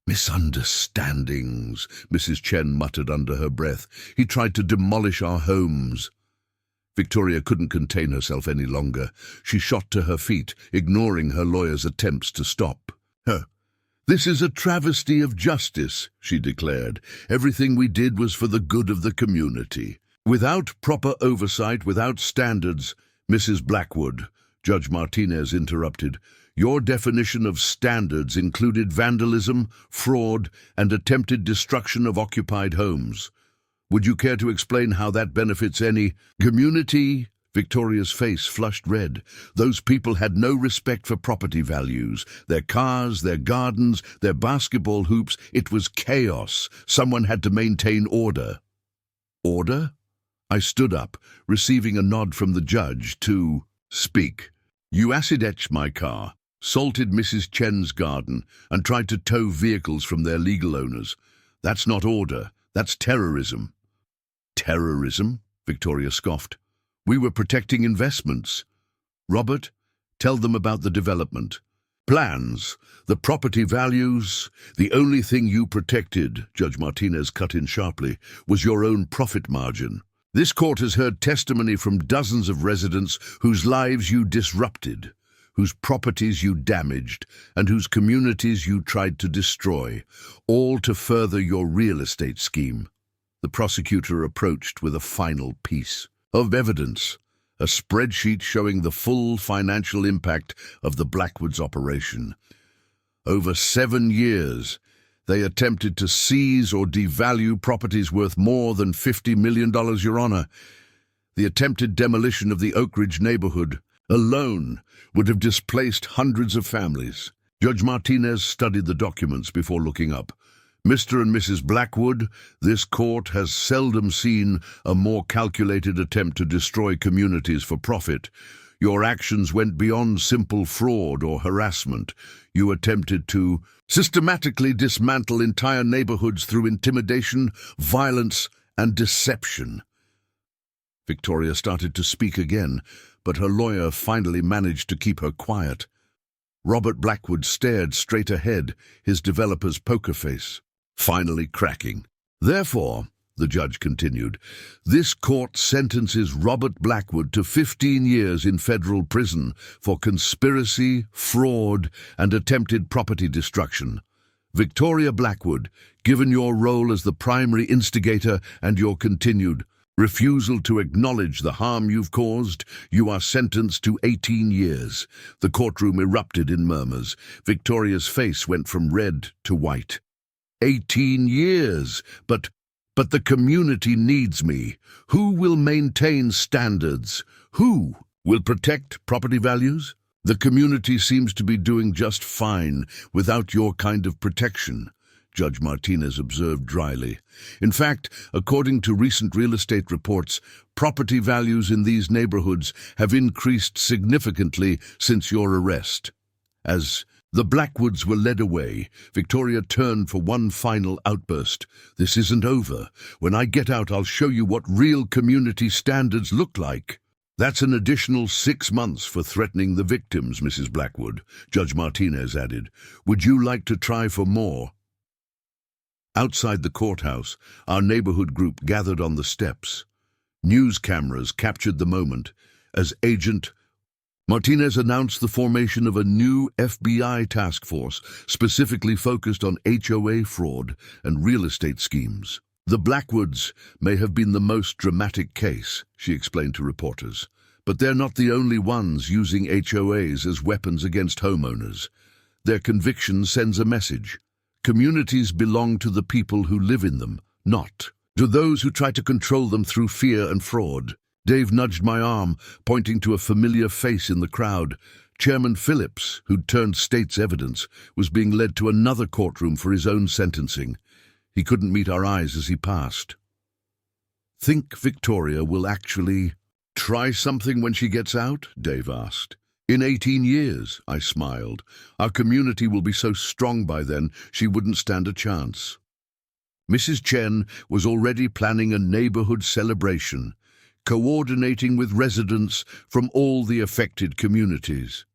Misunderstandings, Mrs. Chen muttered under her breath. He tried to demolish our homes. Victoria couldn't contain herself any longer. She shot to her feet, ignoring her lawyer's attempts to stop. This is a travesty of justice, she declared. Everything we did was for the good of the community. Without proper oversight, without standards, Mrs. Blackwood, Judge Martinez interrupted, your definition of standards included vandalism, fraud, and attempted destruction of occupied homes. Would you care to explain how that benefits any community? Victoria's face flushed red. Those people had no respect for property values. Their cars, their gardens, their basketball hoops. It was chaos. Someone had to maintain order. Order? I stood up, receiving a nod from the judge to speak. You acid-etched my car, salted Mrs. Chen's garden, and tried to tow vehicles from their legal owners. That's not order. That's terrorism. Terrorism? Victoria scoffed. "We were protecting investments." "Robert, tell them about the development. Plans, the property values. The only thing you protected," Judge Martinez cut in sharply, "was your own profit margin. This court has heard testimony from dozens of residents whose lives you disrupted, whose properties you damaged, and whose communities you tried to destroy, all to further your real estate scheme." The prosecutor approached with a final piece of evidence, a spreadsheet showing the full financial impact of the Blackwoods operation. Over 7 years, they attempted to seize or devalue properties worth more than $50 million, Your Honor. The attempted demolition of the Oak Ridge neighborhood alone would have displaced hundreds of families. Judge Martinez studied the documents before looking up. "Mr. and Mrs. Blackwood, this court has seldom seen a more calculated attempt to destroy communities for profit. Your actions went beyond simple fraud or harassment. You attempted to systematically dismantle entire neighborhoods through intimidation, violence, and deception." Victoria started to speak again, but her lawyer finally managed to keep her quiet. Robert Blackwood stared straight ahead, his developer's poker face finally cracking. "Therefore," the judge continued, "this court sentences Robert Blackwood to 15 years in federal prison for conspiracy, fraud, and attempted property destruction. Victoria Blackwood, given your role as the primary instigator and your continued refusal to acknowledge the harm you've caused, you are sentenced to 18 years. The courtroom erupted in murmurs. Victoria's face went from red to white. 18 years, but the community needs me. Who will maintain standards? Who will protect property values? The community seems to be doing just fine without your kind of protection," Judge Martinez observed dryly. "In fact, according to recent real estate reports, property values in these neighborhoods have increased significantly since your arrest." As the Blackwoods were led away, Victoria turned for one final outburst. "This isn't over. When I get out, I'll show you what real community standards look like." "That's an additional 6 months for threatening the victims, Mrs. Blackwood," Judge Martinez added. "Would you like to try for more?" Outside the courthouse, our neighborhood group gathered on the steps. News cameras captured the moment as Agent Martinez announced the formation of a new FBI task force specifically focused on HOA fraud and real estate schemes. "The Blackwoods may have been the most dramatic case," she explained to reporters, "but they're not the only ones using HOAs as weapons against homeowners. Their conviction sends a message. Communities belong to the people who live in them, not to those who try to control them through fear and fraud." Dave nudged my arm, pointing to a familiar face in the crowd. Chairman Phillips, who'd turned state's evidence, was being led to another courtroom for his own sentencing. He couldn't meet our eyes as he passed. "Think Victoria will actually try something when she gets out?" Dave asked. "In 18 years, I smiled. "Our community will be so strong by then, she wouldn't stand a chance." Mrs. Chen was already planning a neighborhood celebration, coordinating with residents from all the affected communities.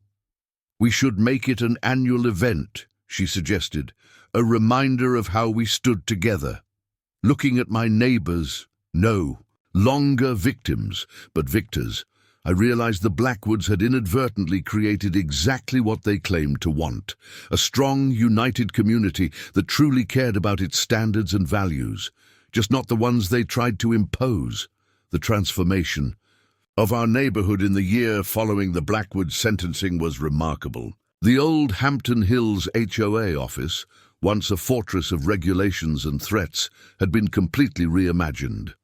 "We should make it an annual event," she suggested, "a reminder of how we stood together. Looking at my neighbors, no longer victims, but victors, I realized the Blackwoods had inadvertently created exactly what they claimed to want, a strong, united community that truly cared about its standards and values, just not the ones they tried to impose." The transformation of our neighborhood in the year following the Blackwood sentencing was remarkable. The old Hampton Hills HOA office, once a fortress of regulations and threats, had been completely reimagined.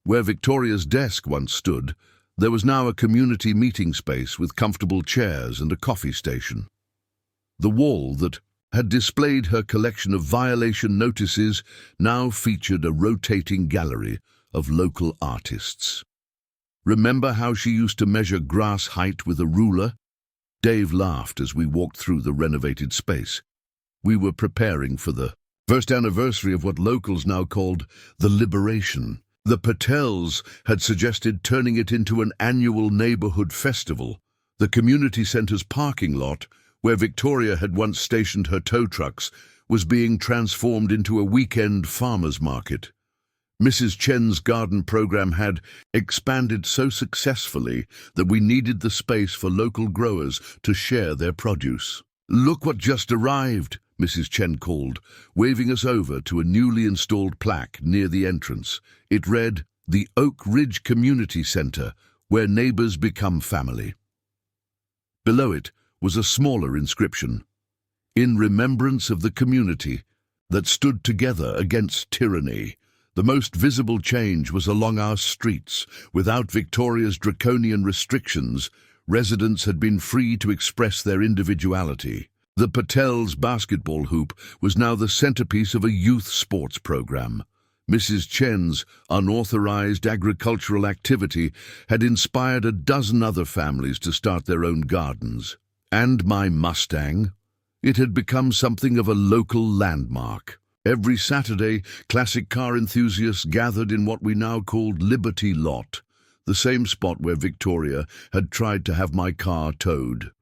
Where Victoria's desk once stood, there was now a community meeting space with comfortable chairs and a coffee station. The wall that had displayed her collection of violation notices now featured a rotating gallery of local artists. "Remember how she used to measure grass height with a ruler?" Dave laughed as we walked through the renovated space. We were preparing for the first anniversary of what locals now called the Liberation. The Patels had suggested turning it into an annual neighborhood festival. The community center's parking lot, where Victoria had once stationed her tow trucks, was being transformed into a weekend farmers market. Mrs. Chen's garden program had expanded so successfully that we needed the space for local growers to share their produce. "Look what just arrived," Mrs. Chen called, waving us over to a newly installed plaque near the entrance. It read, "The Oak Ridge Community Center, where neighbors become family." Below it was a smaller inscription, "In remembrance of the community that stood together against tyranny." The most visible change was along our streets. Without Victoria's draconian restrictions, residents had been free to express their individuality. The Patel's basketball hoop was now the centerpiece of a youth sports program. Mrs. Chen's unauthorized agricultural activity had inspired a dozen other families to start their own gardens. And my Mustang, it had become something of a local landmark. Every Saturday, classic car enthusiasts gathered in what we now called Liberty Lot, the same spot where Victoria had tried to have my car towed.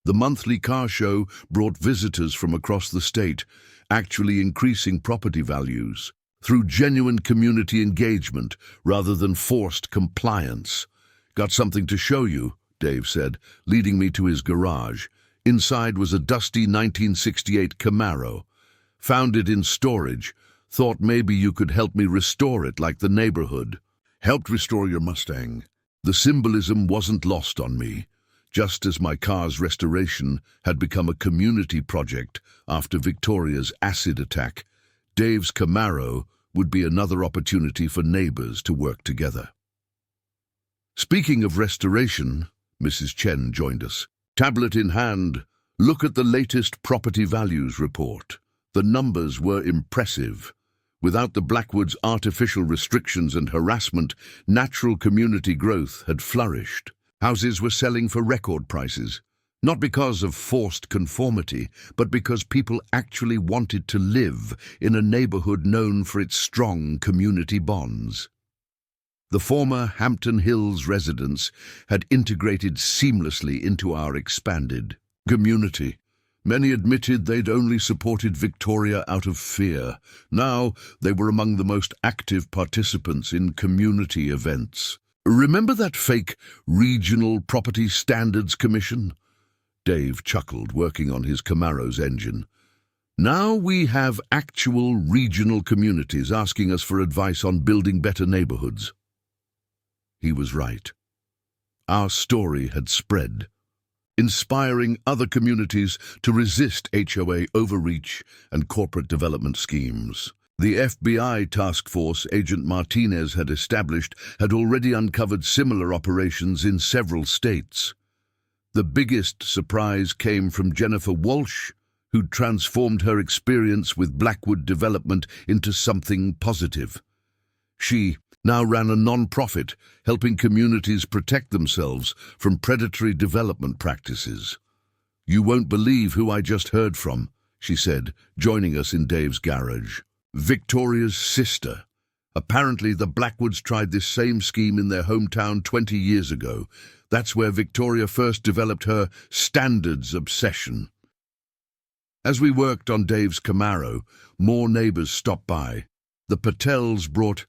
The monthly car show brought visitors from across the state, actually increasing property values through genuine community engagement rather than forced compliance. "Got something to show you," Dave said, leading me to his garage. Inside was a dusty 1968 Camaro. "Found it in storage. Thought maybe you could help me restore it like the neighborhood." "Helped restore your Mustang." The symbolism wasn't lost on me. Just as my car's restoration had become a community project after Victoria's acid attack, Dave's Camaro would be another opportunity for neighbors to work together. Speaking of restoration, Mrs. Chen joined us. Tablet in hand, look at the latest property values report. The numbers were impressive. Without the Blackwood's artificial restrictions and harassment, natural community growth had flourished. Houses were selling for record prices, not because of forced conformity, but because people actually wanted to live in a neighborhood known for its strong community bonds. The former Hampton Hills residents had integrated seamlessly into our expanded community. Many admitted they'd only supported Victoria out of fear. Now they were among the most active participants in community events. "Remember that fake Regional Property Standards Commission?" Dave chuckled, working on his Camaro's engine. "Now we have actual regional communities asking us for advice on building better neighborhoods." He was right. Our story had spread, inspiring other communities to resist HOA overreach and corporate development schemes. The FBI task force Agent Martinez had established had already uncovered similar operations in several states. The biggest surprise came from Jennifer Walsh, who'd transformed her experience with Blackwood development into something positive. She now ran a non-profit, helping communities protect themselves from predatory development practices. "You won't believe who I just heard from," she said, joining us in Dave's garage. "Victoria's sister. Apparently the Blackwoods tried this same scheme in their hometown 20 years ago. That's where Victoria first developed her standards obsession." As we worked on Dave's Camaro, more neighbors stopped by. The Patels brought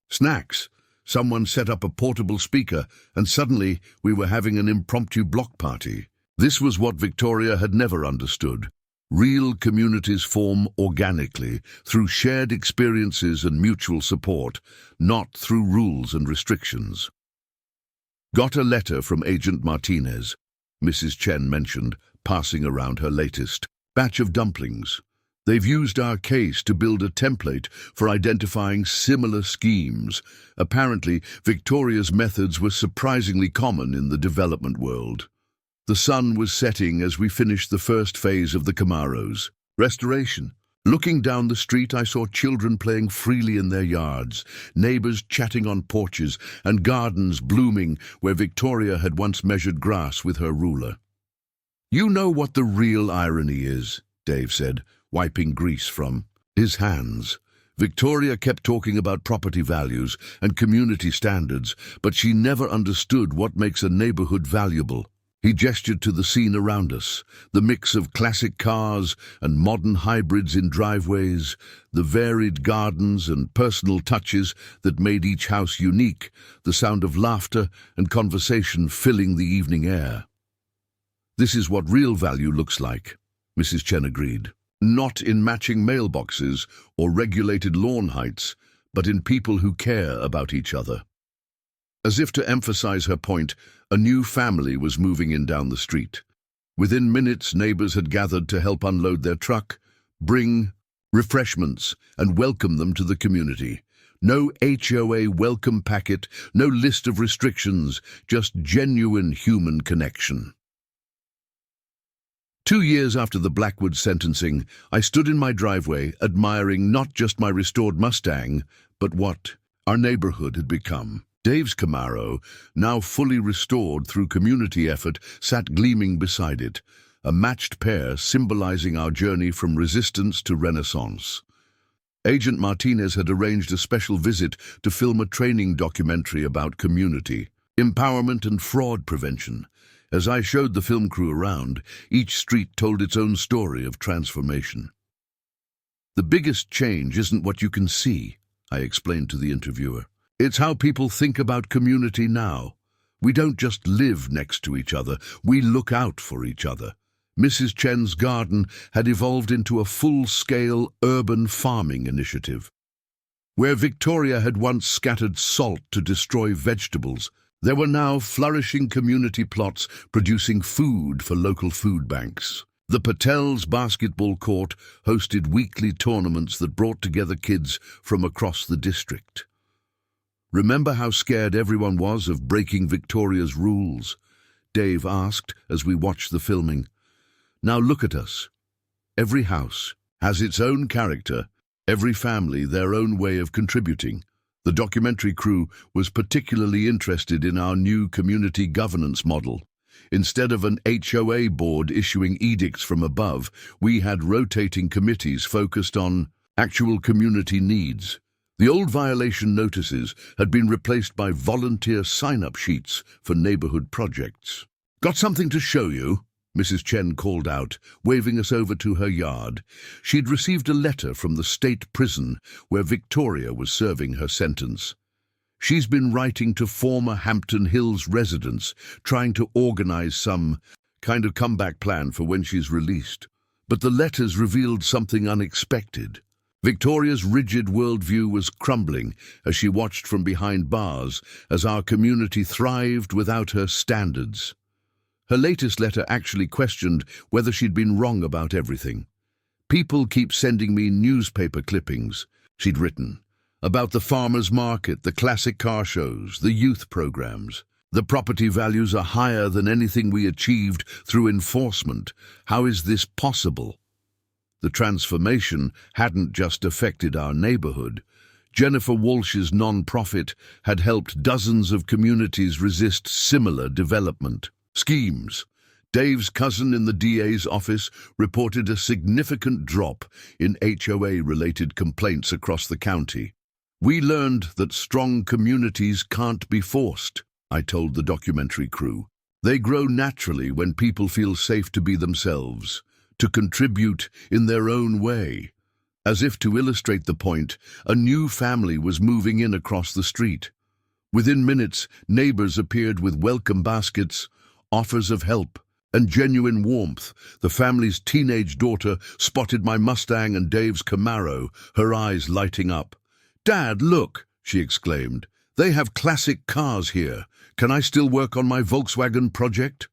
snacks. Someone set up a portable speaker, and suddenly we were having an impromptu block party. This was what Victoria had never understood. Real communities form organically, through shared experiences and mutual support, not through rules and restrictions. "Got a letter from Agent Martinez," Mrs. Chen mentioned, passing around her latest batch of dumplings. "They've used our case to build a template for identifying similar schemes. Apparently, Victoria's methods were surprisingly common in the development world." The sun was setting as we finished the first phase of the Camaro's restoration. Looking down the street, I saw children playing freely in their yards, neighbors chatting on porches, and gardens blooming where Victoria had once measured grass with her ruler. "You know what the real irony is," Dave said, wiping grease from his hands. Victoria kept talking about property values and community standards, but she never understood what makes a neighborhood valuable. He gestured to the scene around us, the mix of classic cars and modern hybrids in driveways, the varied gardens and personal touches that made each house unique, the sound of laughter and conversation filling the evening air. "This is what real value looks like," Mrs. Chen agreed. "Not in matching mailboxes or regulated lawn heights, but in people who care about each other." As if to emphasize her point, a new family was moving in down the street. Within minutes, neighbors had gathered to help unload their truck, bring refreshments, and welcome them to the community. No HOA welcome packet, no list of restrictions, just genuine human connection. 2 years after the Blackwood sentencing, I stood in my driveway admiring not just my restored Mustang, but what our neighborhood had become. Dave's Camaro, now fully restored through community effort, sat gleaming beside it, a matched pair symbolizing our journey from resistance to renaissance. Agent Martinez had arranged a special visit to film a training documentary about community, empowerment and fraud prevention. As I showed the film crew around, each street told its own story of transformation. "The biggest change isn't what you can see," I explained to the interviewer. "It's how people think about community now. We don't just live next to each other, we look out for each other." Mrs. Chen's garden had evolved into a full-scale urban farming initiative. Where Victoria had once scattered salt to destroy vegetables, there were now flourishing community plots producing food for local food banks. The Patel's basketball court hosted weekly tournaments that brought together kids from across the district. "Remember how scared everyone was of breaking Victoria's rules?" Dave asked as we watched the filming. "Now look at us. Every house has its own character, every family their own way of contributing." The documentary crew was particularly interested in our new community governance model. Instead of an HOA board issuing edicts from above, we had rotating committees focused on actual community needs. The old violation notices had been replaced by volunteer sign-up sheets for neighborhood projects. "Got something to show you?" Mrs. Chen called out, waving us over to her yard. She'd received a letter from the state prison where Victoria was serving her sentence. She's been writing to former Hampton Hills residents, trying to organize some kind of comeback plan for when she's released. But the letters revealed something unexpected. Victoria's rigid worldview was crumbling as she watched from behind bars as our community thrived without her standards. Her latest letter actually questioned whether she'd been wrong about everything. "People keep sending me newspaper clippings," she'd written, "about the farmers' market, the classic car shows, the youth programs. The property values are higher than anything we achieved through enforcement. How is this possible?" The transformation hadn't just affected our neighborhood. Jennifer Walsh's non-profit had helped dozens of communities resist similar development schemes. Dave's cousin in the DA's office reported a significant drop in HOA-related complaints across the county. "We learned that strong communities can't be forced," I told the documentary crew. "They grow naturally when people feel safe to be themselves, to contribute in their own way." As if to illustrate the point, a new family was moving in across the street. Within minutes, neighbors appeared with welcome baskets, offers of help, and genuine warmth. The family's teenage daughter spotted my Mustang and Dave's Camaro, her eyes lighting up. "Dad, look," she exclaimed. "They have classic cars here. Can I still work on my Volkswagen project?"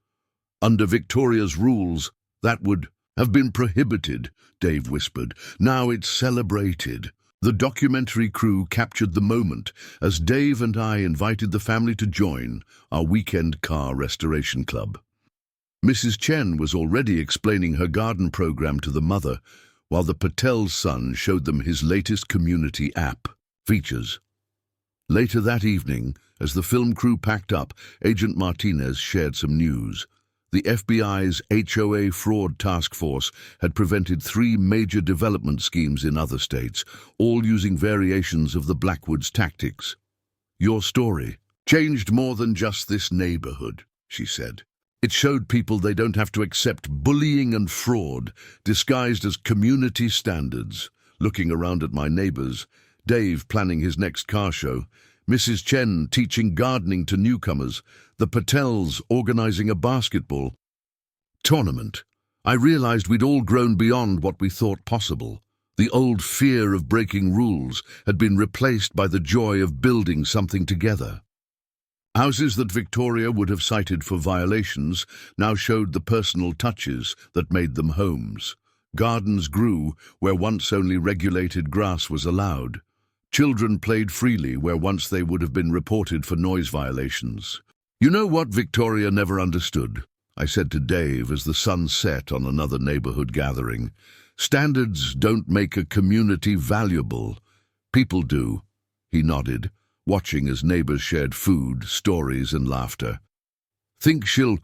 "Under Victoria's rules, that would have been prohibited," Dave whispered. "Now it's celebrated." The documentary crew captured the moment as Dave and I invited the family to join our weekend car restoration club. Mrs. Chen was already explaining her garden program to the mother, while the Patel's son showed them his latest community app features. Later that evening, as the film crew packed up, Agent Martinez shared some news. The FBI's HOA fraud task force had prevented 3 major development schemes in other states, all using variations of the Blackwood's tactics. "Your story changed more than just this neighborhood," she said. "It showed people they don't have to accept bullying and fraud disguised as community standards." Looking around at my neighbors, Dave planning his next car show, Mrs. Chen teaching gardening to newcomers, the Patels organizing a basketball tournament, I realized we'd all grown beyond what we thought possible. The old fear of breaking rules had been replaced by the joy of building something together. Houses that Victoria would have cited for violations now showed the personal touches that made them homes. Gardens grew where once only regulated grass was allowed. Children played freely where once they would have been reported for noise violations. "You know what Victoria never understood?" I said to Dave as the sun set on another neighborhood gathering. "Standards don't make a community valuable. People do." He nodded, watching as neighbors shared food, stories, and laughter. "Think she'll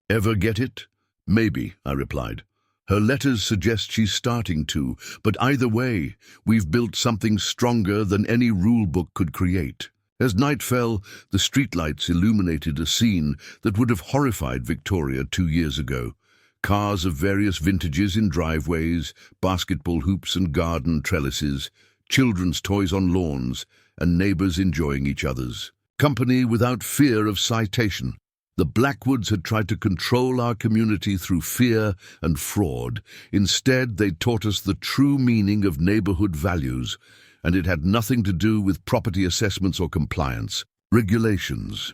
ever get it?" "Maybe," I replied. "Her letters suggest she's starting to, but either way, we've built something stronger than any rule book could create." As night fell, the streetlights illuminated a scene that would have horrified Victoria 2 years ago. Cars of various vintages in driveways, basketball hoops and garden trellises, children's toys on lawns, and neighbors enjoying each other's company without fear of citation. The Blackwoods had tried to control our community through fear and fraud. Instead, they taught us the true meaning of neighborhood values, and it had nothing to do with property assessments or compliance. Regulations.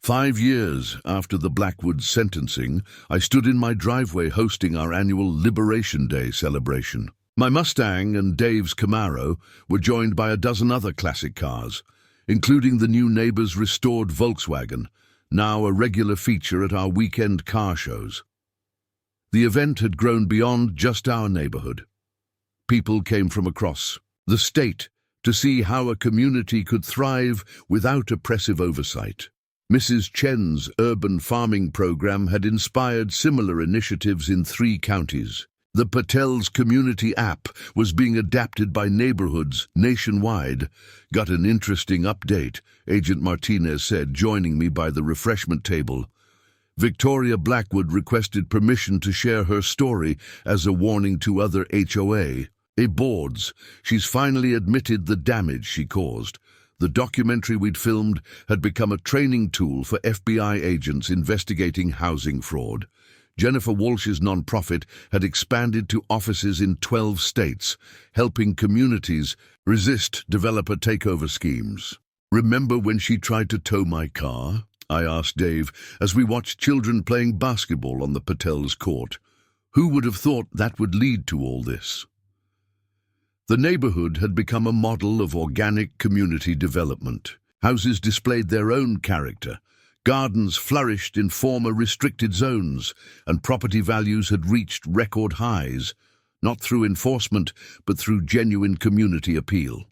5 years after the Blackwoods sentencing, I stood in my driveway hosting our annual Liberation Day celebration. My Mustang and Dave's Camaro were joined by a dozen other classic cars, including the new neighbor's restored Volkswagen, now a regular feature at our weekend car shows. The event had grown beyond just our neighborhood. People came from across the state to see how a community could thrive without oppressive oversight. Mrs. Chen's urban farming program had inspired similar initiatives in 3 counties. The Patel's community app was being adapted by neighborhoods nationwide. "Got an interesting update," Agent Martinez said, joining me by the refreshment table. Victoria Blackwood requested permission to share her story as a warning to other HOA boards. She's finally admitted the damage she caused. The documentary we'd filmed had become a training tool for FBI agents investigating housing fraud. Jennifer Walsh's nonprofit had expanded to offices in 12 states, helping communities resist developer takeover schemes. "Remember when she tried to tow my car?" I asked Dave as we watched children playing basketball on the Patel's court. "Who would have thought that would lead to all this?" The neighborhood had become a model of organic community development. Houses displayed their own character. Gardens flourished in former restricted zones, and property values had reached record highs, not through enforcement, but through genuine community appeal.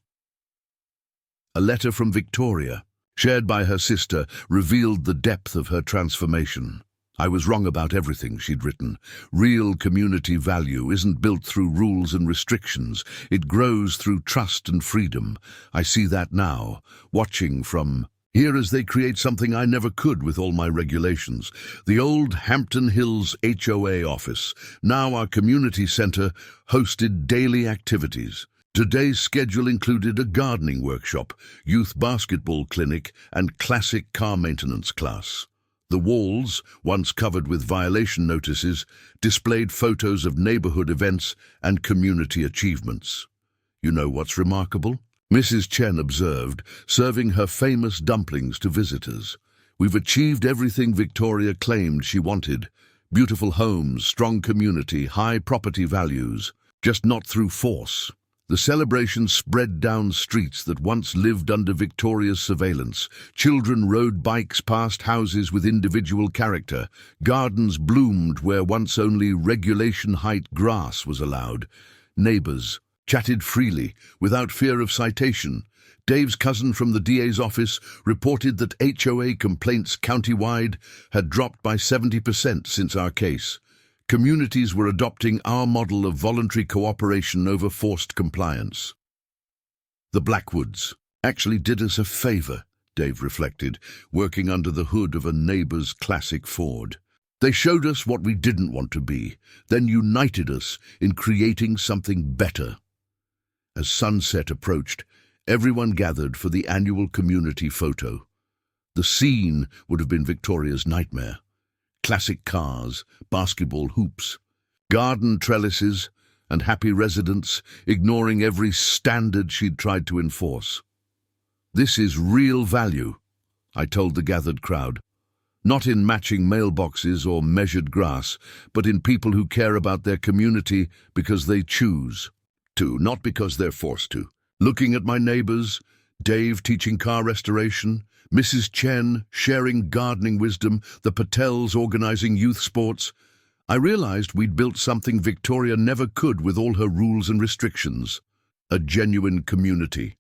A letter from Victoria, shared by her sister, revealed the depth of her transformation. "I was wrong about everything," she'd written. "Real community value isn't built through rules and restrictions. It grows through trust and freedom. I see that now, watching from here as they create something I never could with all my regulations. The old Hampton Hills HOA office, now our community center, hosted daily activities. Today's schedule included a gardening workshop, youth basketball clinic, and classic car maintenance class. The walls, once covered with violation notices, displayed photos of neighborhood events and community achievements. You know what's remarkable?" Mrs. Chen observed, serving her famous dumplings to visitors. "We've achieved everything Victoria claimed she wanted. Beautiful homes, strong community, high property values, just not through force." The celebration spread down streets that once lived under Victoria's surveillance. Children rode bikes past houses with individual character. Gardens bloomed where once only regulation height grass was allowed. Neighbors chatted freely, without fear of citation. Dave's cousin from the DA's office reported that HOA complaints countywide had dropped by 70% since our case. Communities were adopting our model of voluntary cooperation over forced compliance. The Blackwoods actually did us a favor, Dave reflected, working under the hood of a neighbor's classic Ford. They showed us what we didn't want to be, then united us in creating something better. As sunset approached, everyone gathered for the annual community photo. The scene would have been Victoria's nightmare. Classic cars, basketball hoops, garden trellises, and happy residents ignoring every standard she'd tried to enforce. This is real value, I told the gathered crowd. Not in matching mailboxes or measured grass, but in people who care about their community because they choose to, not because they're forced to. Looking at my neighbors, Dave teaching car restoration, Mrs. Chen sharing gardening wisdom, the Patels organizing youth sports, I realized we'd built something Victoria never could with all her rules and restrictions, a genuine community.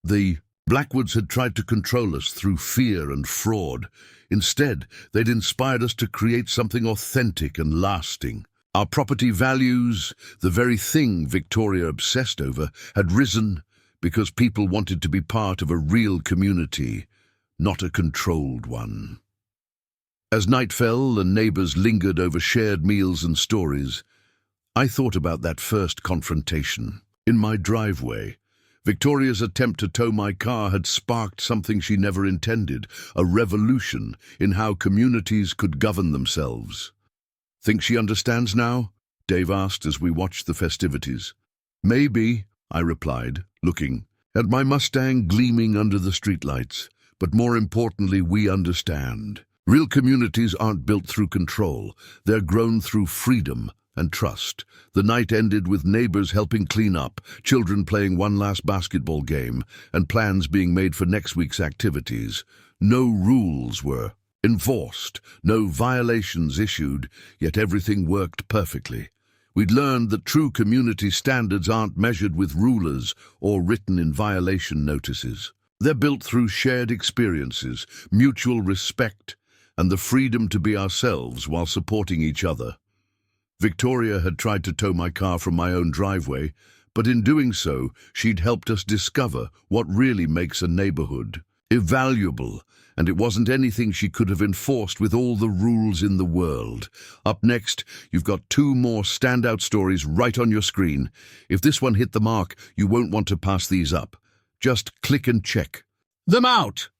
The Blackwoods had tried to control us through fear and fraud. Instead, they'd inspired us to create something authentic and lasting. Our property values, the very thing Victoria obsessed over, had risen because people wanted to be part of a real community, not a controlled one. As night fell and neighbors lingered over shared meals and stories, I thought about that first confrontation. In my driveway, Victoria's attempt to tow my car had sparked something she never intended, a revolution in how communities could govern themselves. Think she understands now? Dave asked as we watched the festivities. Maybe, I replied, looking at my Mustang gleaming under the streetlights. But more importantly, we understand. Real communities aren't built through control. They're grown through freedom and trust. The night ended with neighbors helping clean up, children playing one last basketball game, and plans being made for next week's activities. No rules were enforced, no violations issued, yet everything worked perfectly. We'd learned that true community standards aren't measured with rulers or written in violation notices. They're built through shared experiences, mutual respect, and the freedom to be ourselves while supporting each other. Victoria had tried to tow my car from my own driveway, but in doing so, she'd helped us discover what really makes a neighborhood invaluable, and it wasn't anything she could have enforced with all the rules in the world. Up next, you've got 2 more standout stories right on your screen. If this one hit the mark, you won't want to pass these up. Just click and check them out.